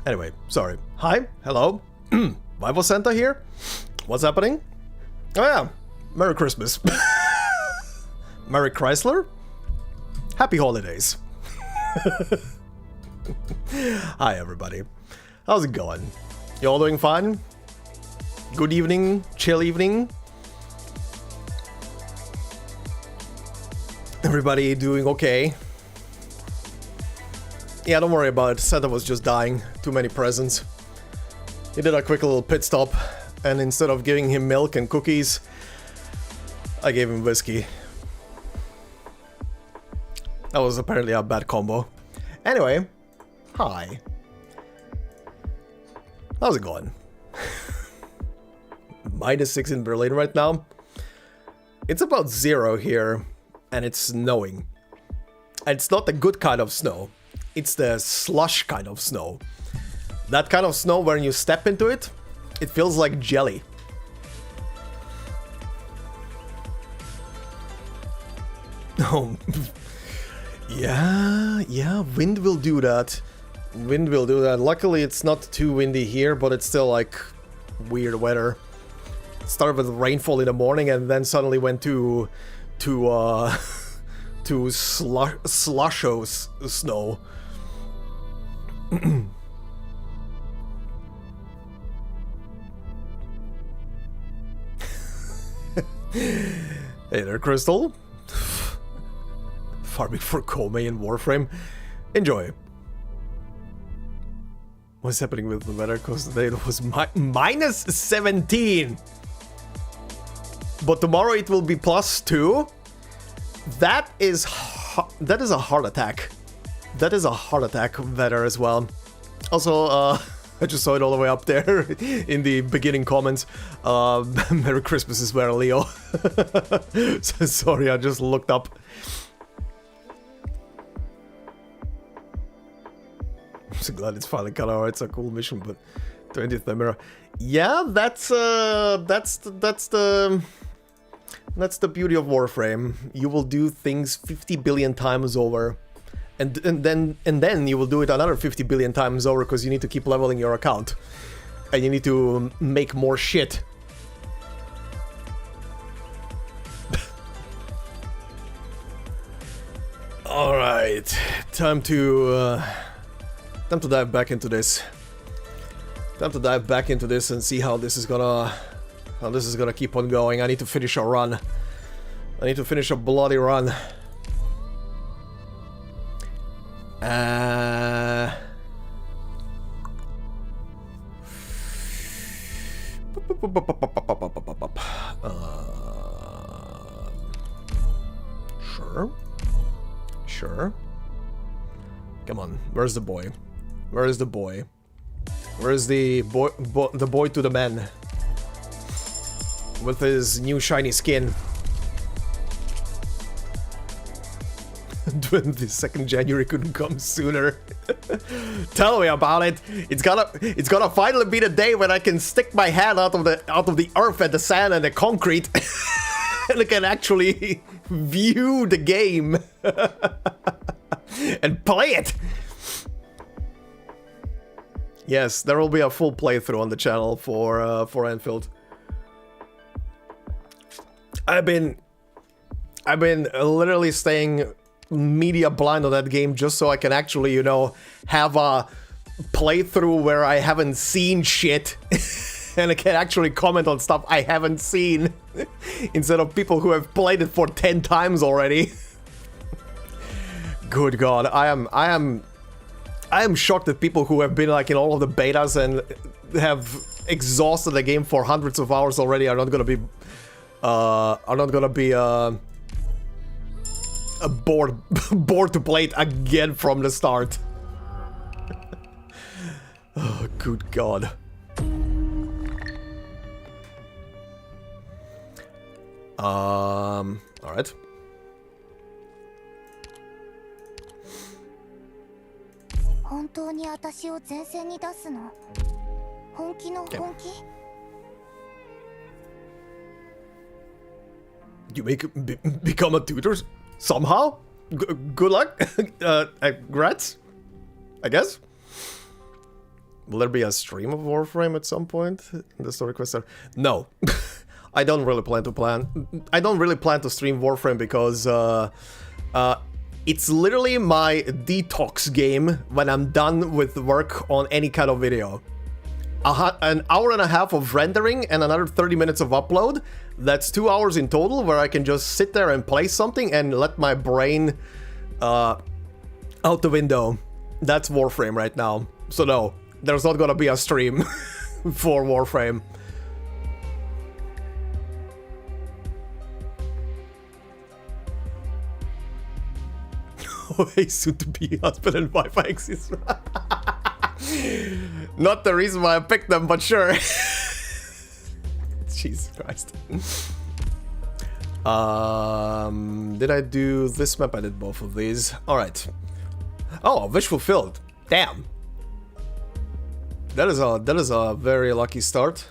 Anyway, sorry. Hi, hello. Bible Center here. What's happening? Oh yeah, Merry Christmas. Merry Chrysler. Happy holidays. Hi everybody. How's it going? You all doing fine? Good evening, chill evening. Everybody doing okay? Yeah, don't worry about it. Santa was just dying. Too many presents. He did a quick little pit stop, and instead of giving him milk and cookies, I gave him whiskey. That was apparently a bad combo. Anyway, hi. How's it going? -6 in Berlin right now. It's about 0 here, and it's snowing. And it's not the good kind of snow. It's the slush kind of snow. That kind of snow when you step into it, it feels like jelly. Oh, yeah, wind will do that. Wind will do that. Luckily, it's not too windy here, but it's still like weird weather. It started with rainfall in the morning and then suddenly went to slusho snow. Hey there, Crystal. Farming for Kome in Warframe. Enjoy. What's happening with the weather? Because today it was -17. But tomorrow it will be +2. That is a heart attack. That is a heart attack weather as well. Also, I just saw it all the way up there in the beginning comments. Merry Christmas as well, Leo. So sorry, I just looked up. I'm so glad it's finally cut out. It's a cool mission, but 20th Emira. Yeah, that's the beauty of Warframe. You will do things 50 billion times over. And then you will do it another 50 billion times over because you need to keep leveling your account. And you need to make more shit. Alright, time to dive back into this. Time to dive back into this and see how this is gonna keep on going. I need to finish a run. I need to finish a bloody run. Sure. Come on, where's the boy? Where is the boy? Where is the boy to the man? With his new shiny skin. 22nd January couldn't come sooner. Tell me about it. It's gonna finally be the day when I can stick my hand out of the earth and the sand and the concrete, and I can actually view the game and play it. Yes, there will be a full playthrough on the channel for Enfield. I've been literally staying media blind on that game just so I can actually, you know, have a playthrough where I haven't seen shit and I can actually comment on stuff I haven't seen instead of people who have played it for 10 times already. Good God, I am shocked that people who have been like in all of the betas and have exhausted the game for hundreds of hours already are not gonna be bored to play it again from the start. Oh, good God. Alright. You become a tutor somehow? Good luck. Congrats, I guess. Will there be a stream of Warframe at some point in the story quest? No. I don't really plan to stream Warframe because it's literally my detox game when I'm done with work on any kind of video. An hour and a half of rendering and another 30 minutes of upload. That's 2 hours in total where I can just sit there and play something and let my brain out the window. That's Warframe right now. So no, there's not gonna be a stream for Warframe. Hey, soon to be husband and wife exist. Not the reason why I picked them, but sure. Jesus Christ. Did I do this map? I did both of these. Alright. Oh, wish fulfilled. Damn. That is a very lucky start.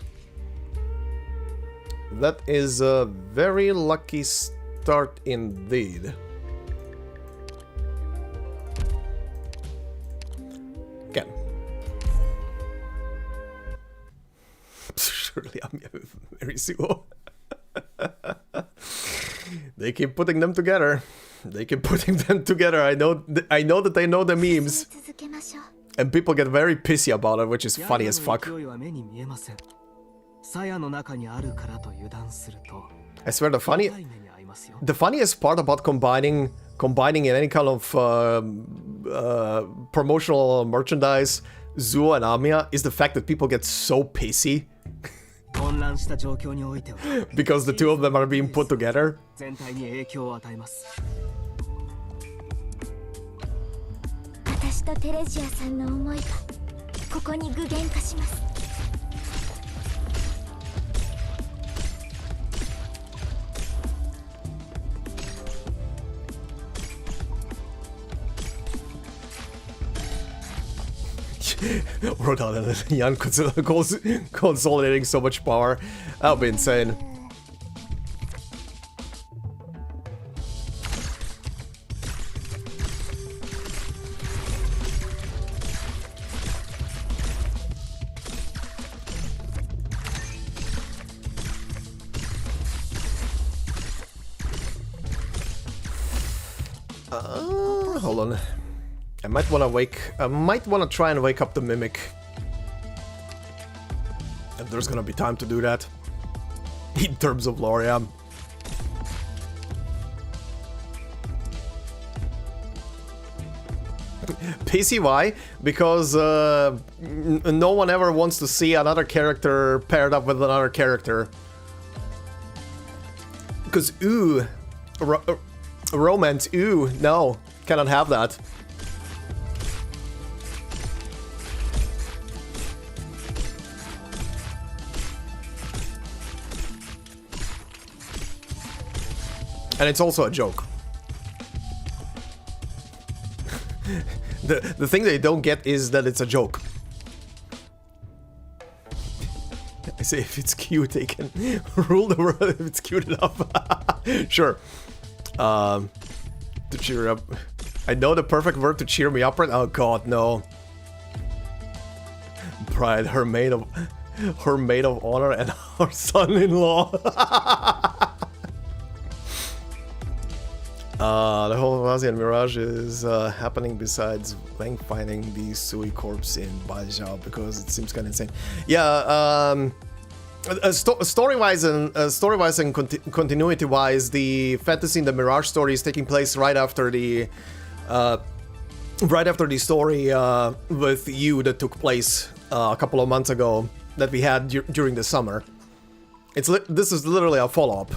That is a very lucky start indeed. Again. Surely I'm very soon. They keep putting them together. They keep putting them together. I know that they know the memes. And people get very pissy about it, which is funny as fuck. I swear the funniest part about combining in any kind of promotional merchandise Zuo and Amiya is the fact that people get so pissy because the two of them are being put together. Rodan and Liang consolidating so much power. That would be insane. Hold on. I might want to try and wake up the Mimic. If there's gonna be time to do that. In terms of lore, yeah. PCY, because no one ever wants to see another character paired up with another character. Because, ooh, romance, ooh, no, cannot have that. And it's also a joke. The thing they don't get is that it's a joke. I say if it's cute, they can rule the world if it's cute enough. Sure. To cheer up. I know the perfect word to cheer me up right. Oh god, no. Pride, her maid of honor, and her son-in-law. The whole Asia and Mirage is happening besides Liang finding the Sui corpse in Baijiao because it seems kind of insane. Yeah, story-wise and continuity-wise, the fantasy in the Mirage story is taking place right after the story with you that took place a couple of months ago that we had during the summer. This is literally a follow-up.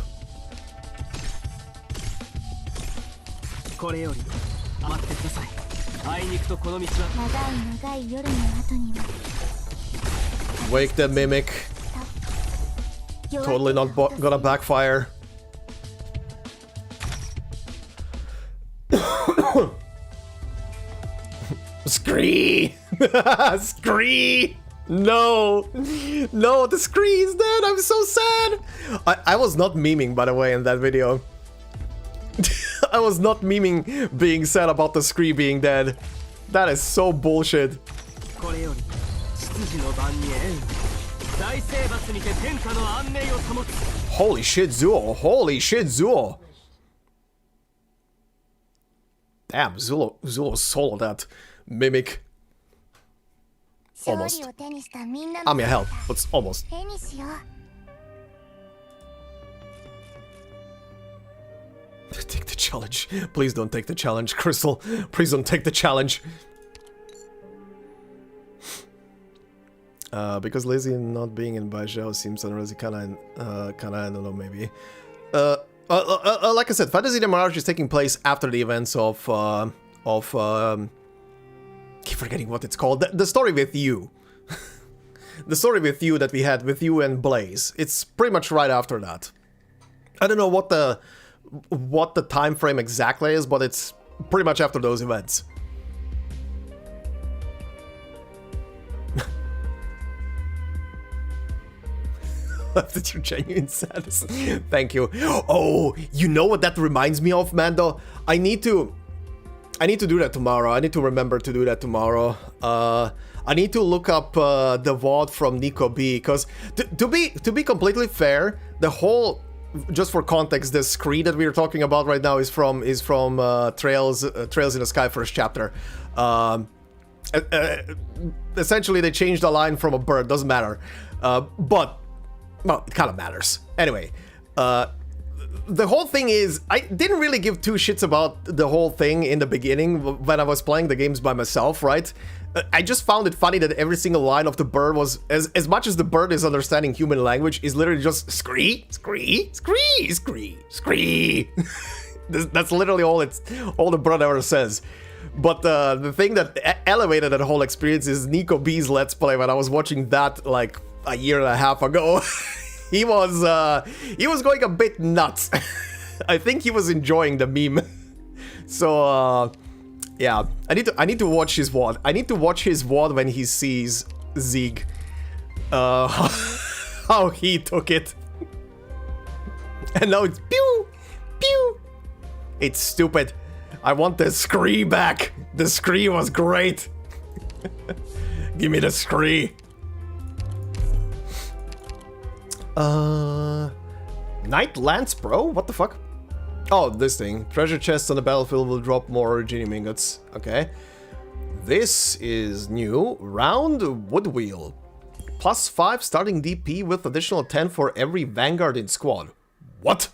Wake the Mimic. Totally not gonna backfire. Scree! Scree! No! No, the screen's dead! I'm so sad! I was not memeing, by the way, in that video. I was not memeing being sad about the screen being dead. That is so bullshit. Holy shit, Zuo! Holy shit, Zuo! Damn, Zuo soloed that mimic. Almost. I'm your help, but almost. Take the challenge. Please don't take the challenge, Crystal. Please don't take the challenge. Because Leizi not being in Baizhou seems unrealistic, kinda, I don't know, maybe. Like I said, Fantasy the Mirage is taking place after the events of keep forgetting what it's called. The story with you. The story with you that we had with you and Blaze. It's pretty much right after that. I don't know what the time frame exactly is, but it's pretty much after those events. That's your genuine sadness. Thank you. Oh, you know what that reminds me of, Mando? I need to do that tomorrow. I need to remember to do that tomorrow. I need to look up the VOD from Nico B, because to be completely fair, the whole, just for context, the screen that we're talking about right now is from Trails in the Sky first chapter. Essentially, they changed the line from a bird. Doesn't matter, but well, it kind of matters. Anyway, the whole thing is, I didn't really give two shits about the whole thing in the beginning when I was playing the games by myself, right? I just found it funny that every single line of the bird was, as much as the bird is understanding human language, is literally just scree, scree, scree, scree, scree. That's literally all the bird ever says. But the thing that elevated that whole experience is Nico B's Let's Play when I was watching that like a year and a half ago. He was going a bit nuts. I think he was enjoying the meme. So yeah, I need to watch his VOD. I need to watch his VOD when he sees Zig. How he took it. And now it's pew pew. It's stupid. I want the scree back. The scree was great. Give me the scree. Night Lance, bro? What the fuck? Oh, this thing. Treasure chests on the battlefield will drop more originium ingots. Okay. This is new. Round wood wheel. +5 starting DP with additional 10 for every Vanguard in squad. What?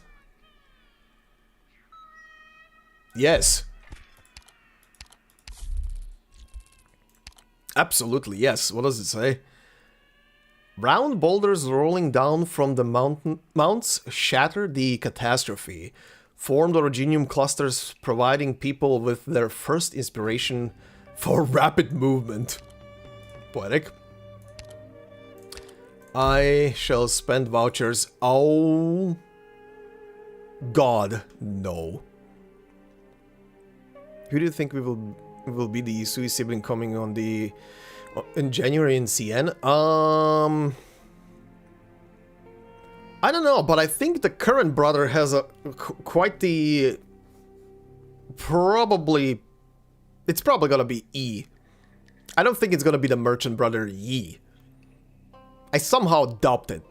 Yes. Absolutely, yes. What does it say? Round boulders rolling down from the mounts shatter the catastrophe. Formed originium clusters providing people with their first inspiration for rapid movement. Poetic. I shall spend vouchers. Oh God, no. Who do you think will be the Sui sibling coming on the in January in CN? I don't know, but I think the current brother has a quite the probably. It's probably gonna be E. I don't think it's gonna be the merchant brother Yi. I somehow doubt it.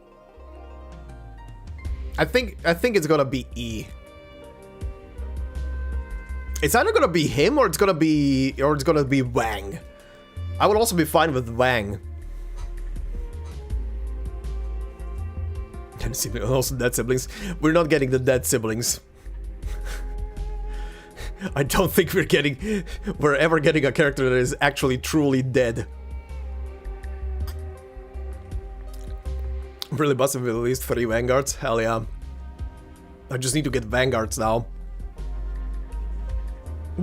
I think it's gonna be E. It's either gonna be him or it's gonna be Wang. I would also be fine with Wang. And also dead siblings. We're not getting the dead siblings. I don't think we're ever getting a character that is actually truly dead. I'm really busting with at least 3 Vanguards. Hell yeah. I just need to get Vanguards now.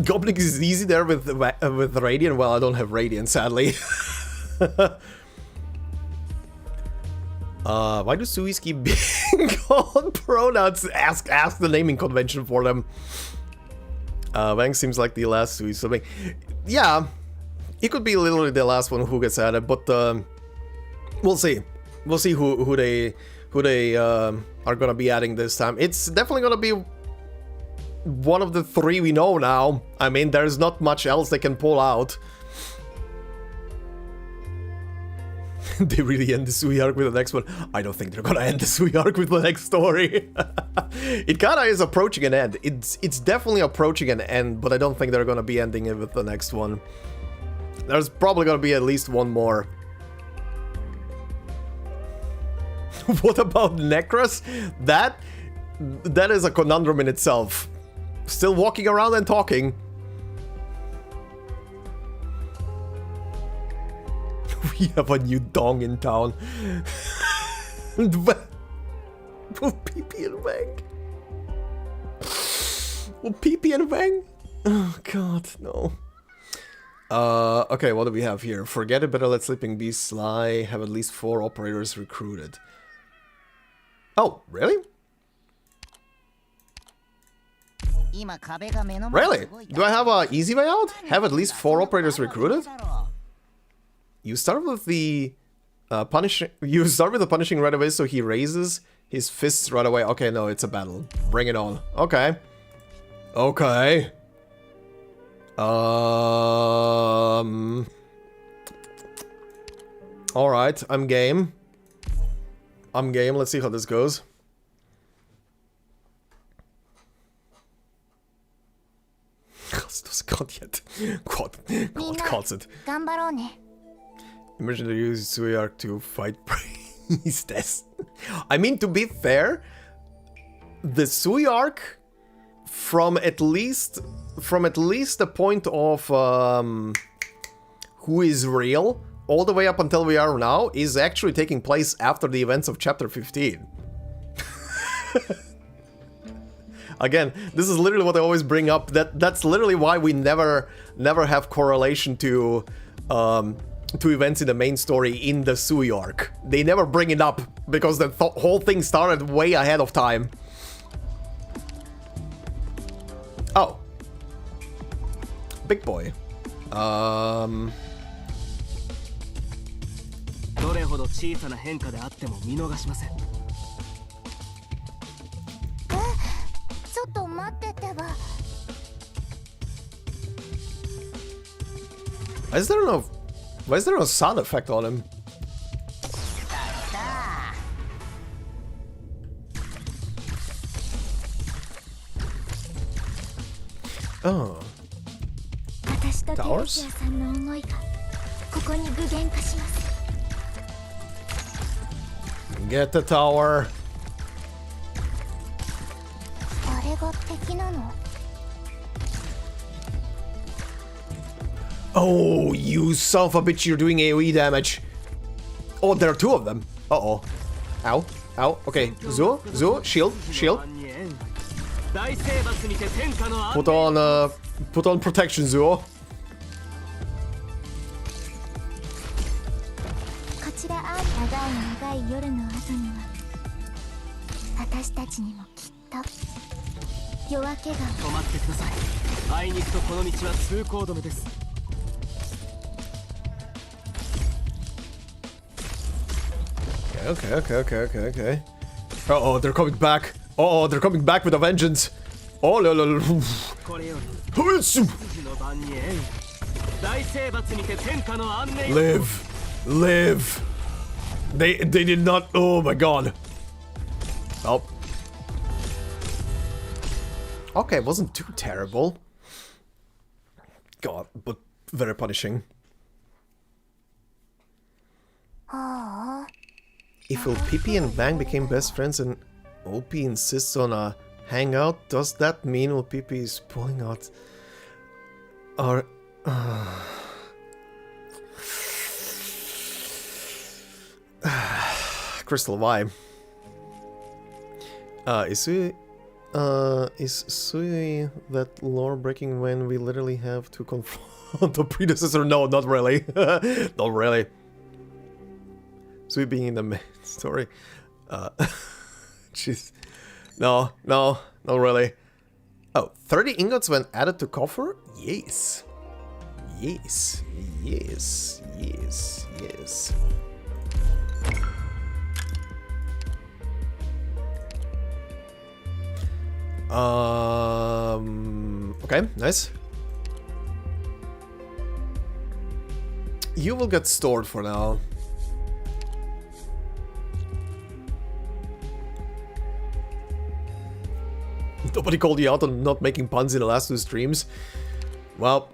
Goblin is easy there with Radiant. Well, I don't have Radiant, sadly. Why do Suis keep being called pronouns? Ask the naming convention for them. Wang seems like the last Suis. So, yeah, he could be literally the last one who gets added, but We'll see. We'll see who they are gonna be adding this time. It's definitely gonna be one of the 3 we know now. I mean, there's not much else they can pull out. They really end the Sui arc with the next one. I don't think they're gonna end the Sui arc with the next story. It kinda is approaching an end. It's definitely approaching an end, but I don't think they're gonna be ending it with the next one. There's probably gonna be at least one more. What about Necros? That is a conundrum in itself. Still walking around and talking. We have a new dong in town. Pee-pee and Wang. Pee-pee and Wang? Oh god, no. Okay, what do we have here? Forget it, better let Sleeping Beast Sly have at least 4 operators recruited. Oh, really? Really? Do I have an easy way out? Have at least 4 operators recruited? You start with the punishing. You start with the punishing right away, so he raises his fists right away. Okay, no, it's a battle. Bring it on. Okay. Okay. All right, I'm game. I'm game. Let's see how this goes. God yet. God calls it. Imagine they use Sui arc to fight Priestess. I mean, to be fair, the Sui arc from at least the point of who is real all the way up until we are now is actually taking place after the events of chapter 15. Again, this is literally what I always bring up. That's literally why we never have correlation to events in the main story in the Sui arc. They never bring it up because the whole thing started way ahead of time. Oh. Big boy. Why is there no sound effect on him? Oh. Towers? Get the tower. Oh, you son of a bitch, you're doing AoE damage. Oh, there are 2 of them. Uh-oh. Ow. Ow. Okay. Zuo. Shield. Put on protection, Zuo. Okay. Uh-oh, they're coming back. Uh-oh, they're coming back with a vengeance. Oh, no. Live. They did not. Oh my god. Oh. Okay, it wasn't too terrible. God, but very punishing. If Pipi and Bang became best friends and OP insists on a hangout, does that mean Pipi is pulling out our... Crystal, why? Is Sui that lore breaking when we literally have to confront the predecessor? No, not really. Not really. Sui being in the main story. Jeez. No, not really. Oh, 30 ingots when added to coffer? Yes. Okay, nice. You will get stored for now. Nobody called you out on not making puns in the last 2 streams. Well,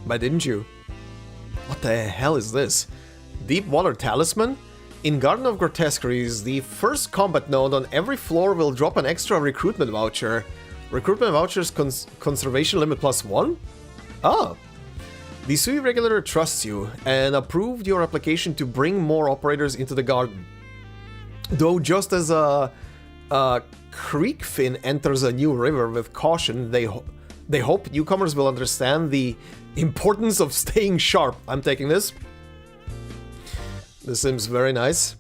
why didn't you? What the hell is this? Deep Water Talisman? In Garden of Grotesqueries, the first combat node on every floor will drop an extra recruitment voucher. Recruitment vouchers conservation limit +1? Oh. The Sui Regulator trusts you and approved your application to bring more operators into the garden. Though just as a creekfin enters a new river with caution, they hope newcomers will understand the importance of staying sharp. I'm taking this. This seems very nice.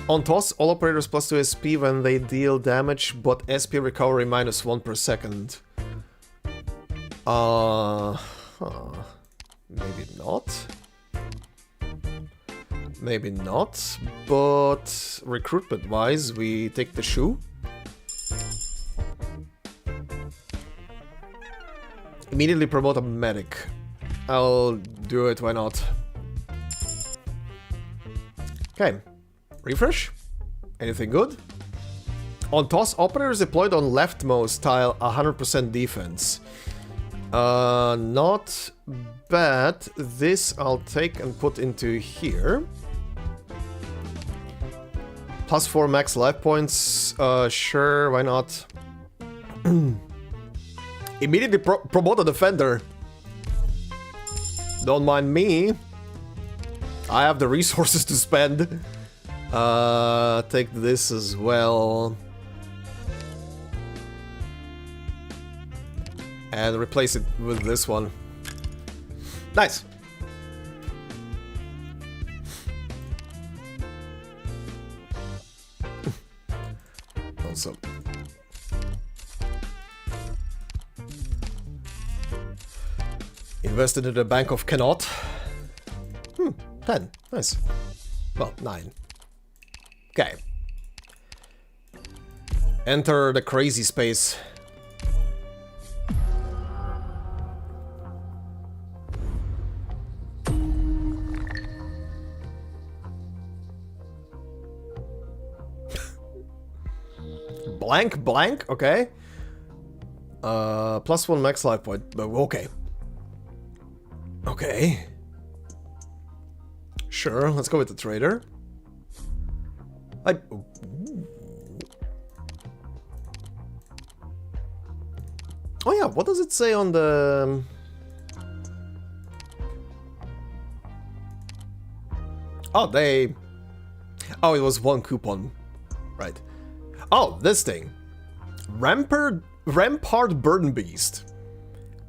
On toss, all operators +2 SP when they deal damage, but SP recovery -1 per second. Maybe not. Maybe not, but recruitment-wise, we take the shoe. Immediately promote a medic. I'll do it, why not? Okay, refresh. Anything good? On toss, operators deployed on leftmost tile, 100% defense. Not bad. This I'll take and put into here. +4 max life points. Sure, why not? Immediately promote a defender. Don't mind me. I have the resources to spend. Take this as well. And replace it with this one. Nice. Also. Invested in the Bank of Cannot. 10. Nice. Well, 9. Okay. Enter the crazy space. Blank, blank, okay. +1 max life point, okay. Okay. Sure, let's go with the trader. Oh yeah, what does it say on the... Oh, they... Oh, it was 1 coupon. Right. Oh, this thing. Rampart Burden Beast.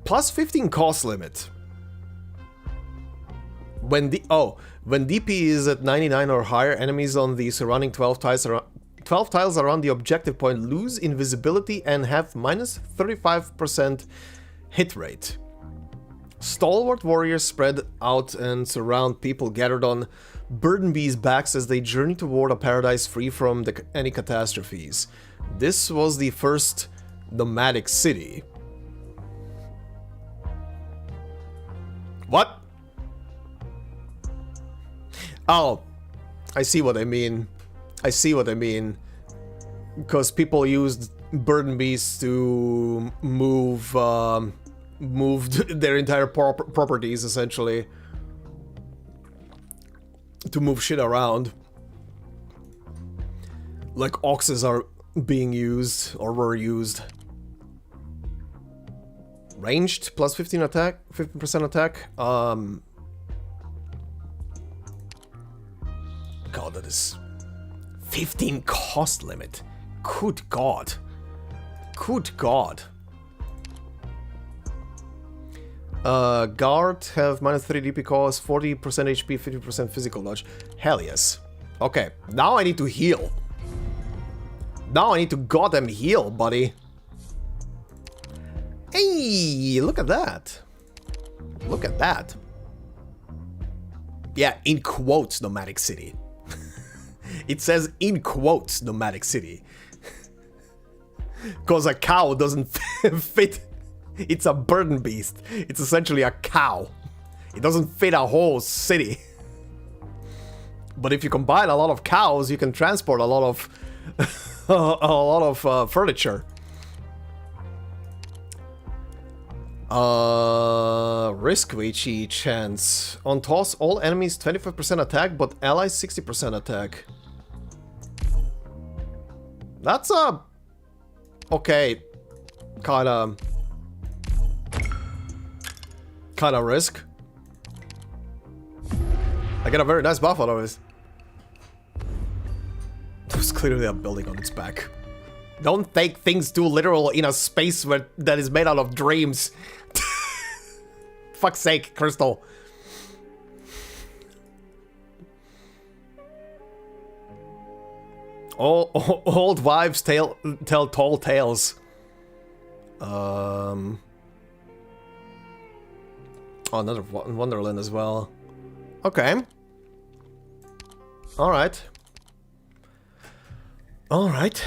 +15 cost limit. When DP is at 99 or higher, enemies on the surrounding 12 tiles around the objective point lose invisibility and have -35% hit rate. Stalwart warriors spread out and surround people gathered on Burden Bees' backs as they journey toward a paradise free from any catastrophes. This was the first nomadic city. What? Oh, I see what I mean. I see what I mean. Because people used Burden Bees to move their entire properties, essentially. To move shit around. Like oxes are being used, or were used. Ranged, +15 attack, 15% attack. God, that is 15 cost limit. Good God. Good God. Guard have -3 DP cost, 40% HP, 50% physical dodge. Hell yes. Okay, now I need to heal. Now I need to goddamn heal, buddy. Hey, look at that. Look at that. Yeah, in quotes, nomadic city. It says in quotes, nomadic city. Because a cow doesn't fit. It's a burden beast. It's essentially a cow. It doesn't fit a whole city. But if you combine a lot of cows, you can transport a lot of furniture. Risk Weiqi chance. On toss, all enemies 25% attack, but allies 60% attack. That's a... okay. Kinda risk. I get a very nice buff out of it. There's clearly a building on its back. Don't take things too literal in a space that is made out of dreams. Fuck's sake, Crystal. Old wives tell tall tales. Oh, another Wonderland as well. Okay. Alright. Alright.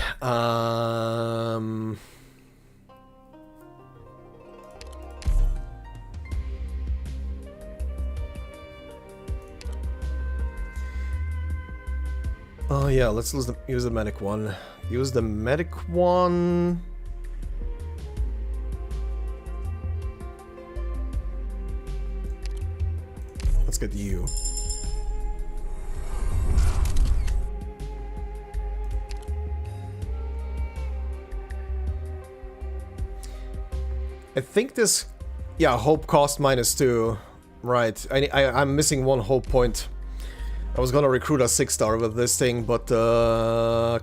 Oh yeah, let's use the medic one. Use the medic one. Let's get you. I think this... yeah, hope cost -2. Right, I'm missing one hope point. I was gonna recruit a 6-star with this thing, but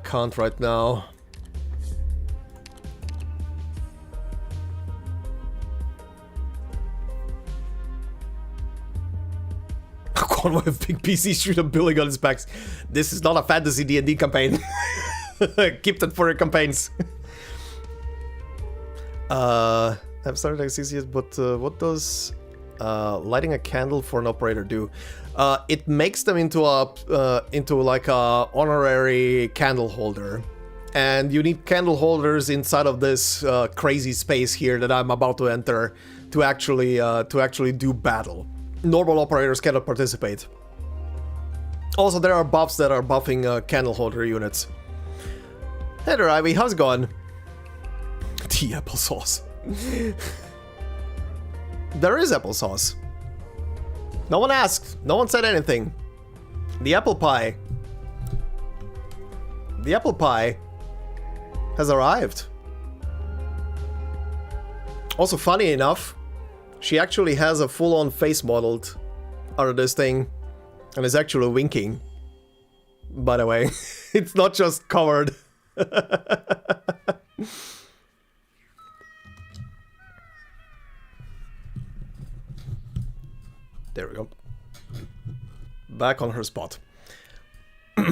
can't right now. Convoy of big PC shoot a building on its backs. This is not a fantasy D&D campaign. Keep that for your campaigns. I've started IS6 yet, but what does lighting a candle for an operator do? It makes them into like a honorary candle holder, and you need candle holders inside of this crazy space here that I'm about to enter to actually do battle. Normal operators cannot participate. Also, there are buffs that are buffing candle holder units. Hey there, Ivy, how's it going? Tea applesauce. There is applesauce. No one asked. No one said anything. The apple pie. The apple pie has arrived. Also, funny enough, she actually has a full-on face modeled out of this thing, and is actually winking. By the way, it's not just covered. There we go. Back on her spot. Are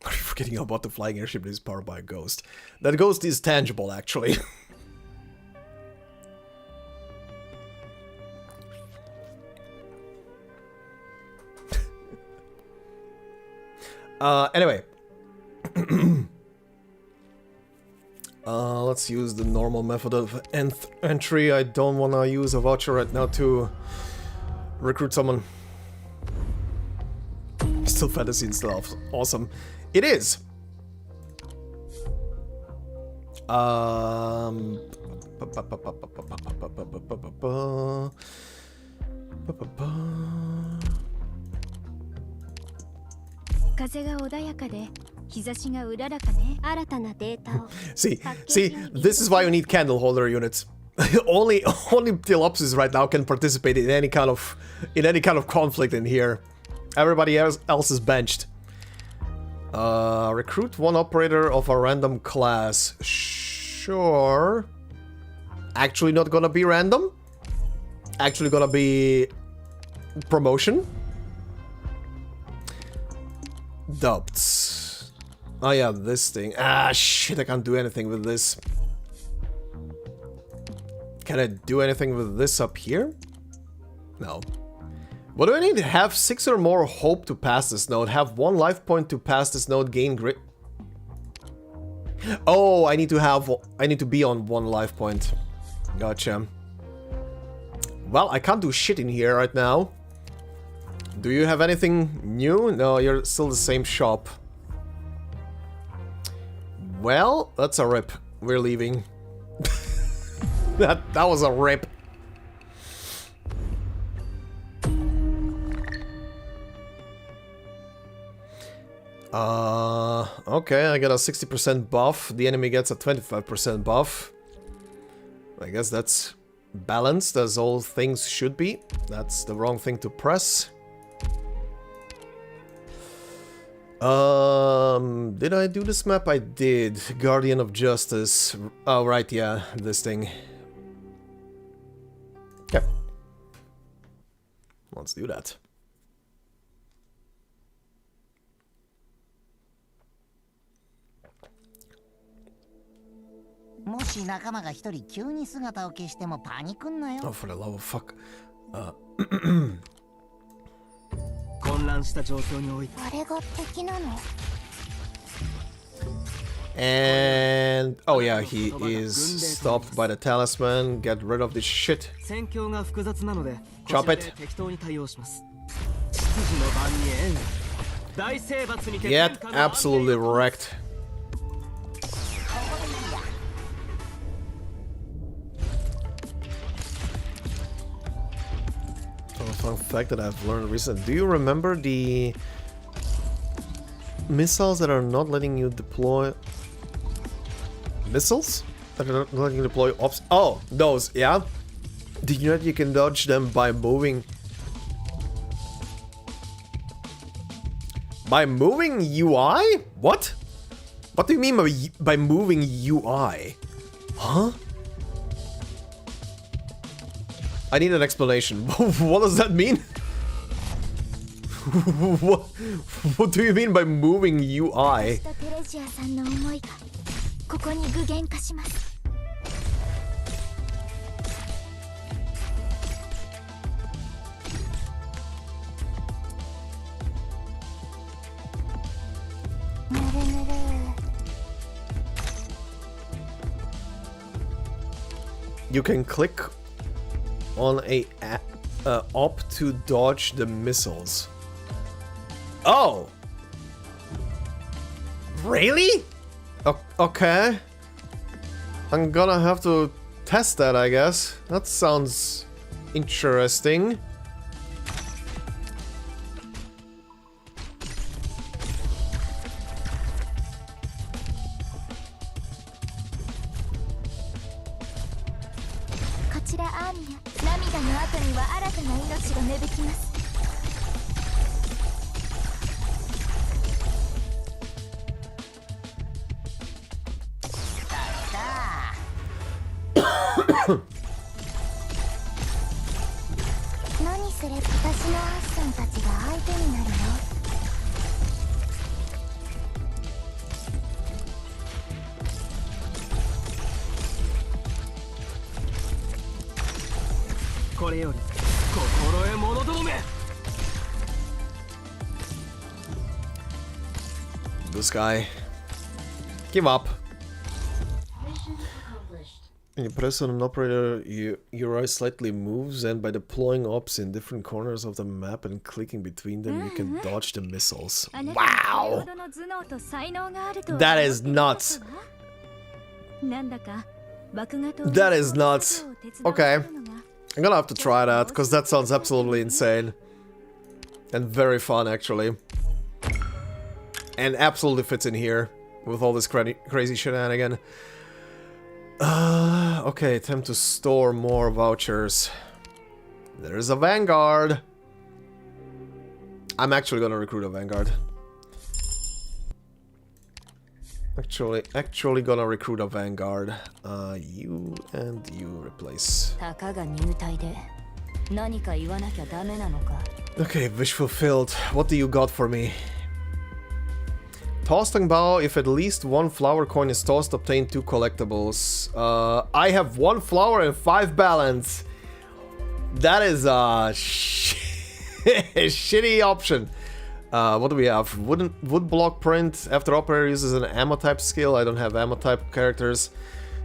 you forgetting about the flying airship that is powered by a ghost? That ghost is tangible, actually. Anyway. Let's use the normal method of entry. I don't want to use a voucher right now to recruit someone. Still fantasy and stuff. Awesome. It is. See, this is why you need candle holder units. only Telopsis right now can participate in any kind of conflict in here. Everybody else is benched. Recruit one operator of a random class. Sure. Actually not gonna be random. Actually gonna be promotion. Dubs. Oh yeah, this thing. Ah, shit, I can't do anything with this. Can I do anything with this up here? No. What do I need? Have 6 or more hope to pass this node. Have 1 life point to pass this node. Gain grit. Oh, I need to be on 1 life point. Gotcha. Well, I can't do shit in here right now. Do you have anything new? No, you're still the same shop. Well, that's a rip. We're leaving. that was a rip. Okay, I got a 60% buff. The enemy gets a 25% buff. I guess that's balanced as all things should be. That's the wrong thing to press. Did I do this map? I did. Guardian of Justice. Oh, right, yeah, this thing. Okay. Let's do that. Oh, for the love of fuck. And oh yeah, he is stopped by the talisman. Get rid of this shit. Chop it. Get absolutely wrecked. Fun fact that I've learned recently. Do you remember the missiles that are not letting you deploy? Missiles? That are not letting you deploy ops? Oh, those, yeah? Did you know that you can dodge them by moving? By moving UI? What? What do you mean by moving UI? Huh? I need an explanation. What does that mean? what do you mean by moving UI? You can click on a op to dodge the missiles. Oh! Really? Okay. I'm gonna have to test that, I guess. That sounds interesting. This guy. Give up. When you press on an operator, your eye slightly moves, and by deploying ops in different corners of the map and clicking between them, you can dodge the missiles. Wow! That is nuts! That is nuts. Okay. I'm gonna have to try that, because that sounds absolutely insane. And very fun, actually. And absolutely fits in here, with all this crazy shenanigan. Okay, attempt to store more vouchers. There's a Vanguard. I'm actually gonna recruit a Vanguard. Actually gonna recruit a Vanguard. You and you replace. Okay, wish fulfilled. What do you got for me? Tossing bow, if at least one flower coin is tossed, obtain 2 collectibles. I have 1 flower and 5 balance. That is shit. Shitty option. What do we have? Wood block print. After operator uses an ammo type skill. I don't have ammo type characters.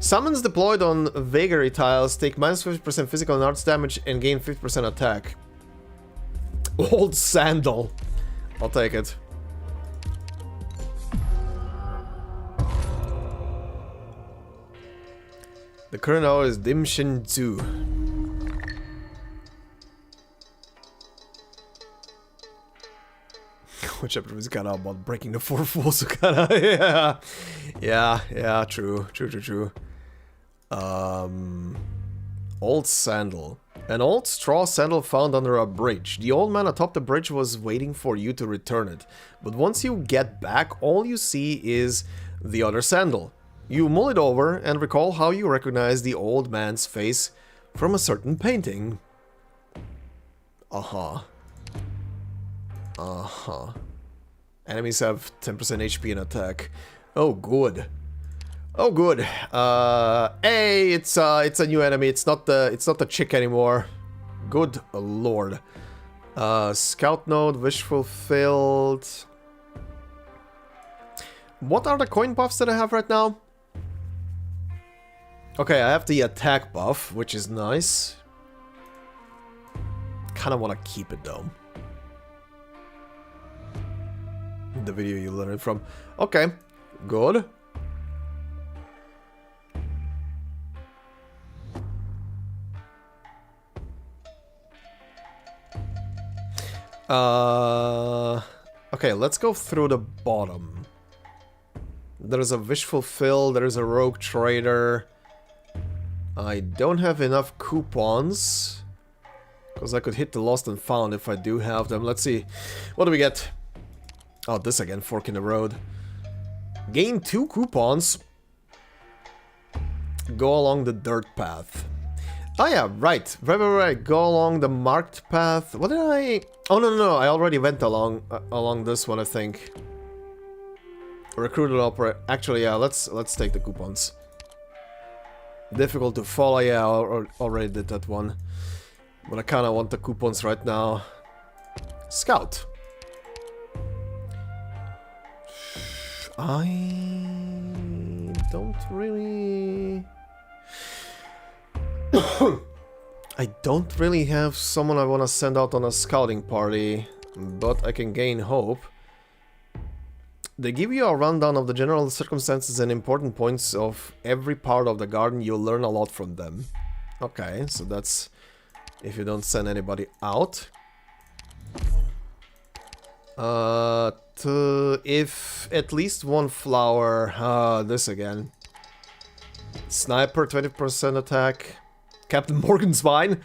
Summons deployed on vagary tiles take minus 50% physical and arts damage and gain 50% attack. Old sandal. I'll take it. The current hour is Dim Shin Zu. Which episode was kind of about breaking the fourth wall, so kind of, yeah, true. Old sandal. An old straw sandal found under a bridge. The old man atop the bridge was waiting for you to return it. But once you get back, all you see is the other sandal. You mull it over and recall how you recognize the old man's face from a certain painting. Enemies have 10% HP and attack. Oh, good. Oh, good. Hey, it's a new enemy. It's not the chick anymore. Good lord. Scout node, wish fulfilled. What are the coin buffs that I have right now? Okay, I have the attack buff, which is nice. Kind of want to keep it though. The video you learned it from. Okay, good. Okay, let's go through the bottom. There's a wish fulfilled, there's a rogue trader. I don't have enough coupons. Because I could hit the lost and found if I do have them. Let's see. What do we get? Oh, this again, fork in the road. Gain 2 coupons. Go along the dirt path. Oh yeah, right. Right. Go along the marked path. What did I... Oh, no. I already went along this one, I think. Recruited operator. Actually, yeah, let's take the coupons. Difficult to follow. Yeah, I already did that one. But I kind of want the coupons right now. Scout. I don't really... I don't really have someone I want to send out on a scouting party, but I can gain hope. They give you a rundown of the general circumstances and important points of every part of the garden. You'll learn a lot from them. Okay, so that's if you don't send anybody out. If at least one flower, this again. Sniper, 20% attack. Captain Morgan's Vine.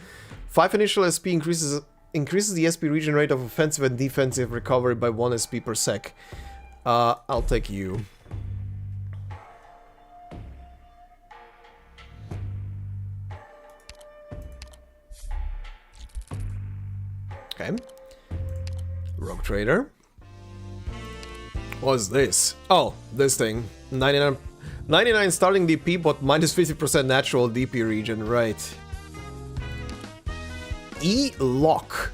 5 initial SP increases the SP regen rate of offensive and defensive recovery by 1 SP per sec. I'll take you. Okay. Rogue Trader. What's this? Oh, this thing. 99 starting DP, but minus 50% natural DP regen, right. E-Lock.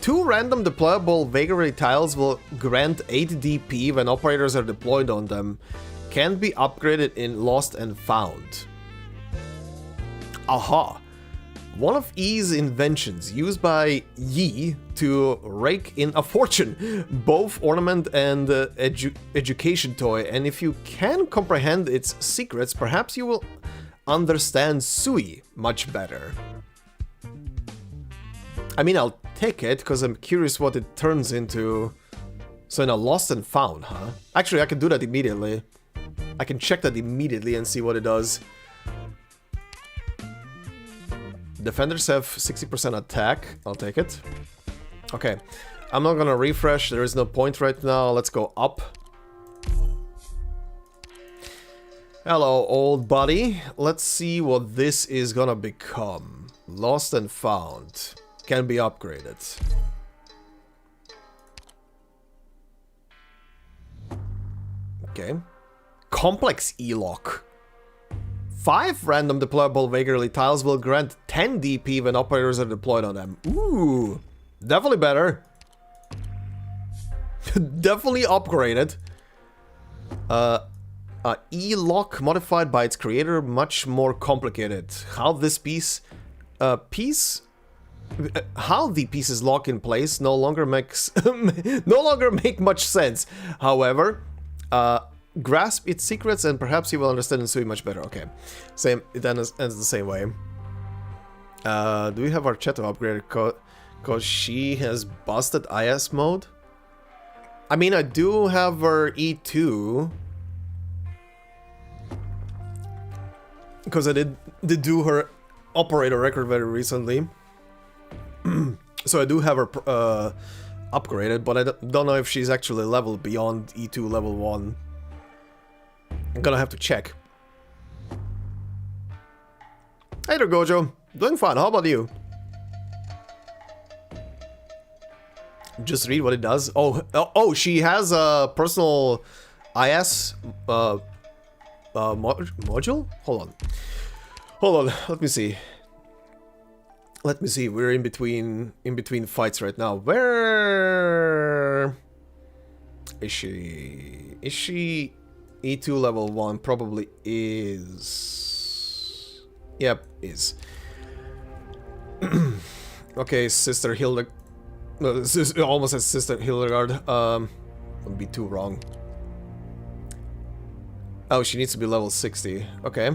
2 random deployable vagary tiles will grant 8 DP when operators are deployed on them. Can be upgraded in Lost and Found. Aha! One of Yi's inventions, used by Yi to rake in a fortune, both ornament and education toy, and if you can comprehend its secrets, perhaps you will understand Sui much better. I mean, I'll take it, because I'm curious what it turns into. So in a Lost and Found, huh? Actually, I can do that immediately. I can check that immediately and see what it does. Defenders have 60% attack. I'll take it. Okay. I'm not gonna refresh. There is no point right now. Let's go up. Hello, old buddy. Let's see what this is gonna become. Lost and Found. Can be upgraded. Okay. Complex E-Lock. 5 random deployable vagary tiles will grant 10 DP when operators are deployed on them. Ooh. Definitely better. Definitely upgraded. E-lock modified by its creator, much more complicated. How this how the pieces lock in place no longer makes no longer make much sense. However, grasp its secrets and perhaps you will understand Sui much better. Okay, same. It ends the same way. Do we have our Cheto upgraded? Cause she has busted IS mode. I mean, I do have her E2. Because I did do her operator record very recently. So I do have her upgraded, but I don't know if she's actually leveled beyond E2 level 1. I'm gonna have to check. Hey there, Gojo. Doing fine, how about you? Just read what it does. Oh, she has a personal IS module? Hold on, let me see. We're in between fights right now. Where is she? Is she E2 level 1? Probably is. Yep, is. Okay, Sister Hilda. No, this is almost as Sister Hildegard. Would be too wrong. Oh, she needs to be level 60. Okay.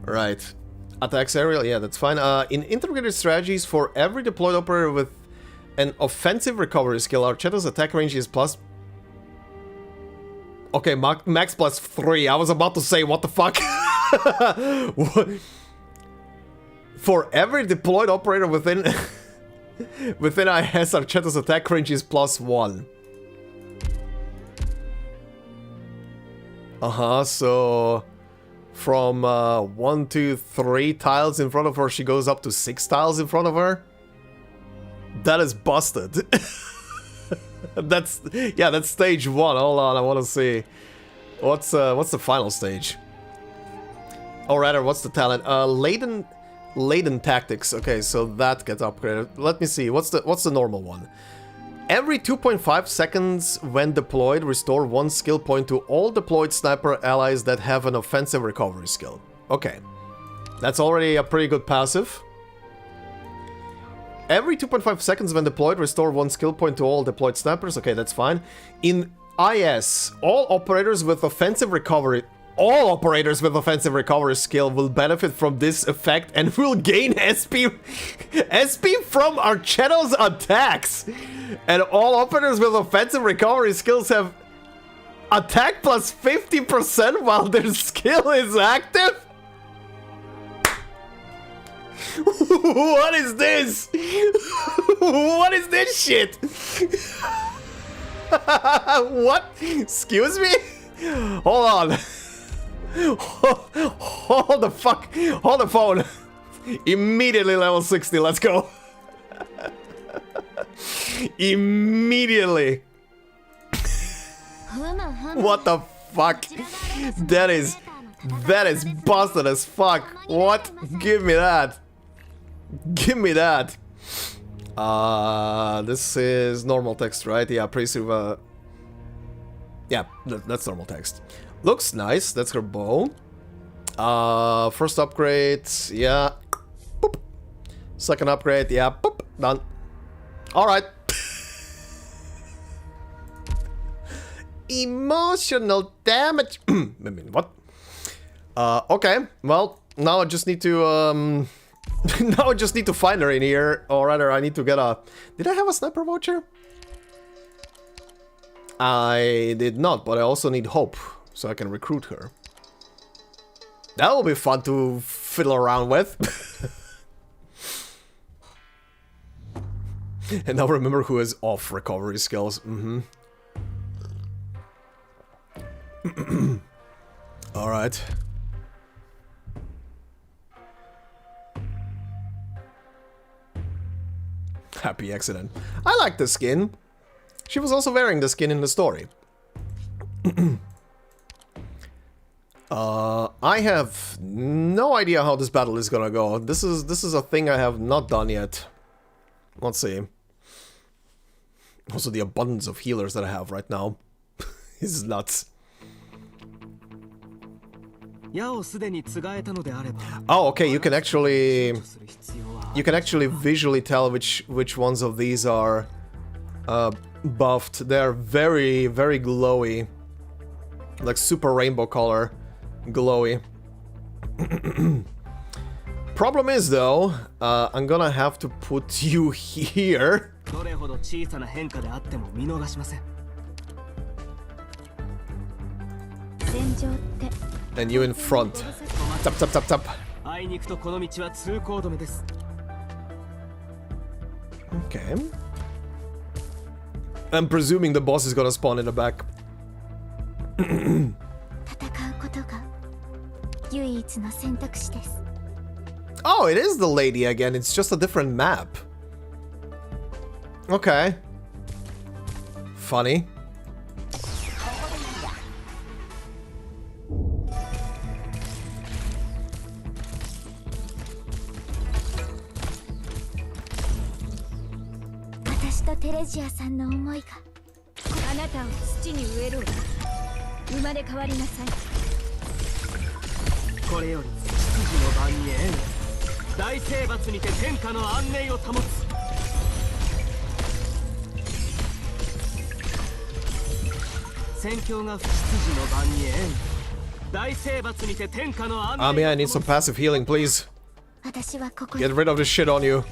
Right. Attacks aerial, yeah, that's fine. In integrated strategies, for every deployed operator with an offensive recovery skill, our Cheto's attack range is plus... Okay, max plus 3. I was about to say, what the fuck? For every deployed operator within... within IS, our Cheto's attack range is plus 1. So... From 1, 2, 3 tiles in front of her, she goes up to 6 tiles in front of her. That is busted. That's stage 1. Hold on, I want to see. What's the final stage? Or rather, what's the talent? Laden tactics. Okay, so that gets upgraded. Let me see. What's the normal one? Every 2.5 seconds when deployed, restore 1 skill point to all deployed sniper allies that have an offensive recovery skill. Okay. That's already a pretty good passive. Every 2.5 seconds when deployed, restore 1 skill point to all deployed snipers. Okay, that's fine. In IS, all operators with offensive recovery skill will benefit from this effect and will gain SP from Archeto's attacks. And all operators with offensive recovery skills have attack plus 50% while their skill is active? What is this? What is this shit? What? Excuse me? Hold on. Hold the fuck. Hold the phone. Immediately level 60. Let's go. Immediately. What the fuck? That is busted as fuck. What? Give me that. Give me that. This is normal text, right? Yeah, Prisuva. Yeah, that's normal text. Looks nice. That's her bow. First upgrade, yeah. Boop. Second upgrade, yeah. Boop. Done. All right. Emotional damage. I mean, what? Okay. Well, now I just need to now I just need to find her in here, or rather, I need to get a. Did I have a sniper voucher? I did not, but I also need hope, so I can recruit her. That will be fun to fiddle around with. And now remember who has off recovery skills. Alright. Happy accident. I like the skin. She was also wearing the skin in the story. I have no idea how this battle is gonna go. This is a thing I have not done yet. Let's see. Also, the abundance of healers that I have right now is nuts. Oh, okay, you can actually visually tell which ones of these are buffed. They're very, very glowy. Like super rainbow color. Glowy. Problem is though, I'm gonna have to put you here. And you in front. Tap, tap, tap, tap. Okay. I'm presuming the boss is gonna spawn in the back. Oh, it is the lady again, it's just a different map. Okay. Funny. Ami, I need some passive healing, please. Get rid of this shit on you.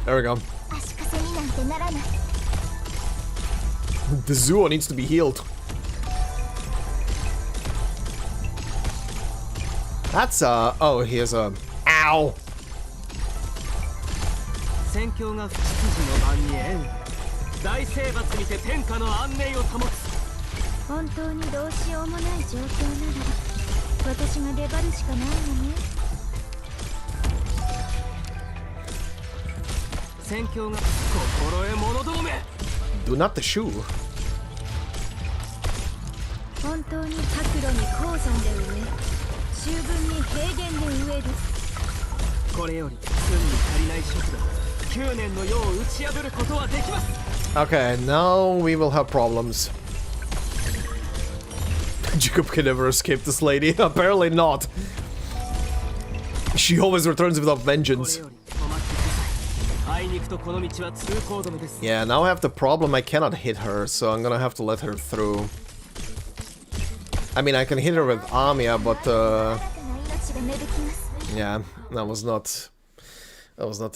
There we go. The Zuo needs to be healed. That's oh, he has a ow. Do not the shoe. Okay, now we will have problems. Jacob can never escape this lady. Apparently not. She always returns with a vengeance. Yeah, now I have the problem I cannot hit her, so I'm gonna have to let her through. I mean, I can hit her with Amiya, but yeah, that was not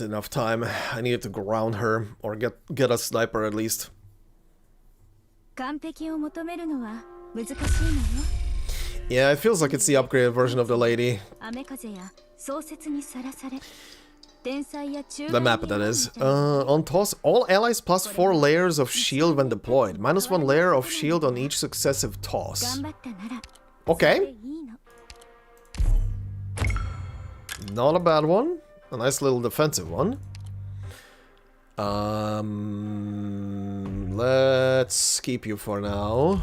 enough time. I needed to ground her or get a sniper at least. Yeah, it feels like it's the upgraded version of the lady. The map, that is. On toss, all allies plus 4 layers of shield when deployed. Minus 1 layer of shield on each successive toss. Okay. Not a bad one. A nice little defensive one. Let's keep you for now.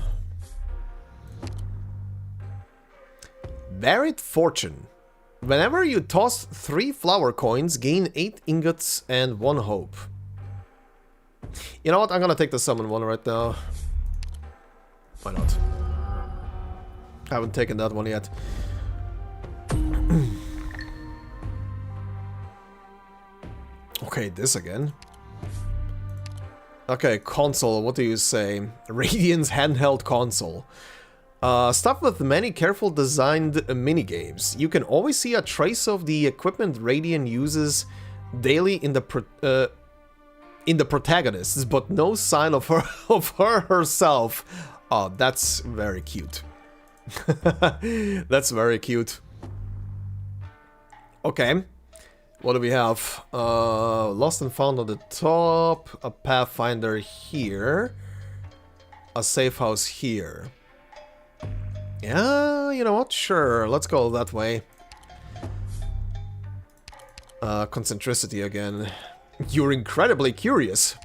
Varied Fortune. Whenever you toss 3 flower coins, gain 8 ingots and 1 hope. You know what? I'm gonna take the summon one right now. Why not? I haven't taken that one yet. Okay, this again. Okay, console, what do you say? Radiant's handheld console. Stuff with many careful designed minigames. You can always see a trace of the equipment Radiant uses daily in the protagonists, but no sign of her herself. Oh, that's very cute. That's very cute. Okay. What do we have? Lost and found on the top, a pathfinder here, a safe house here. Yeah, you know what? Sure, let's go that way. Concentricity again. You're incredibly curious.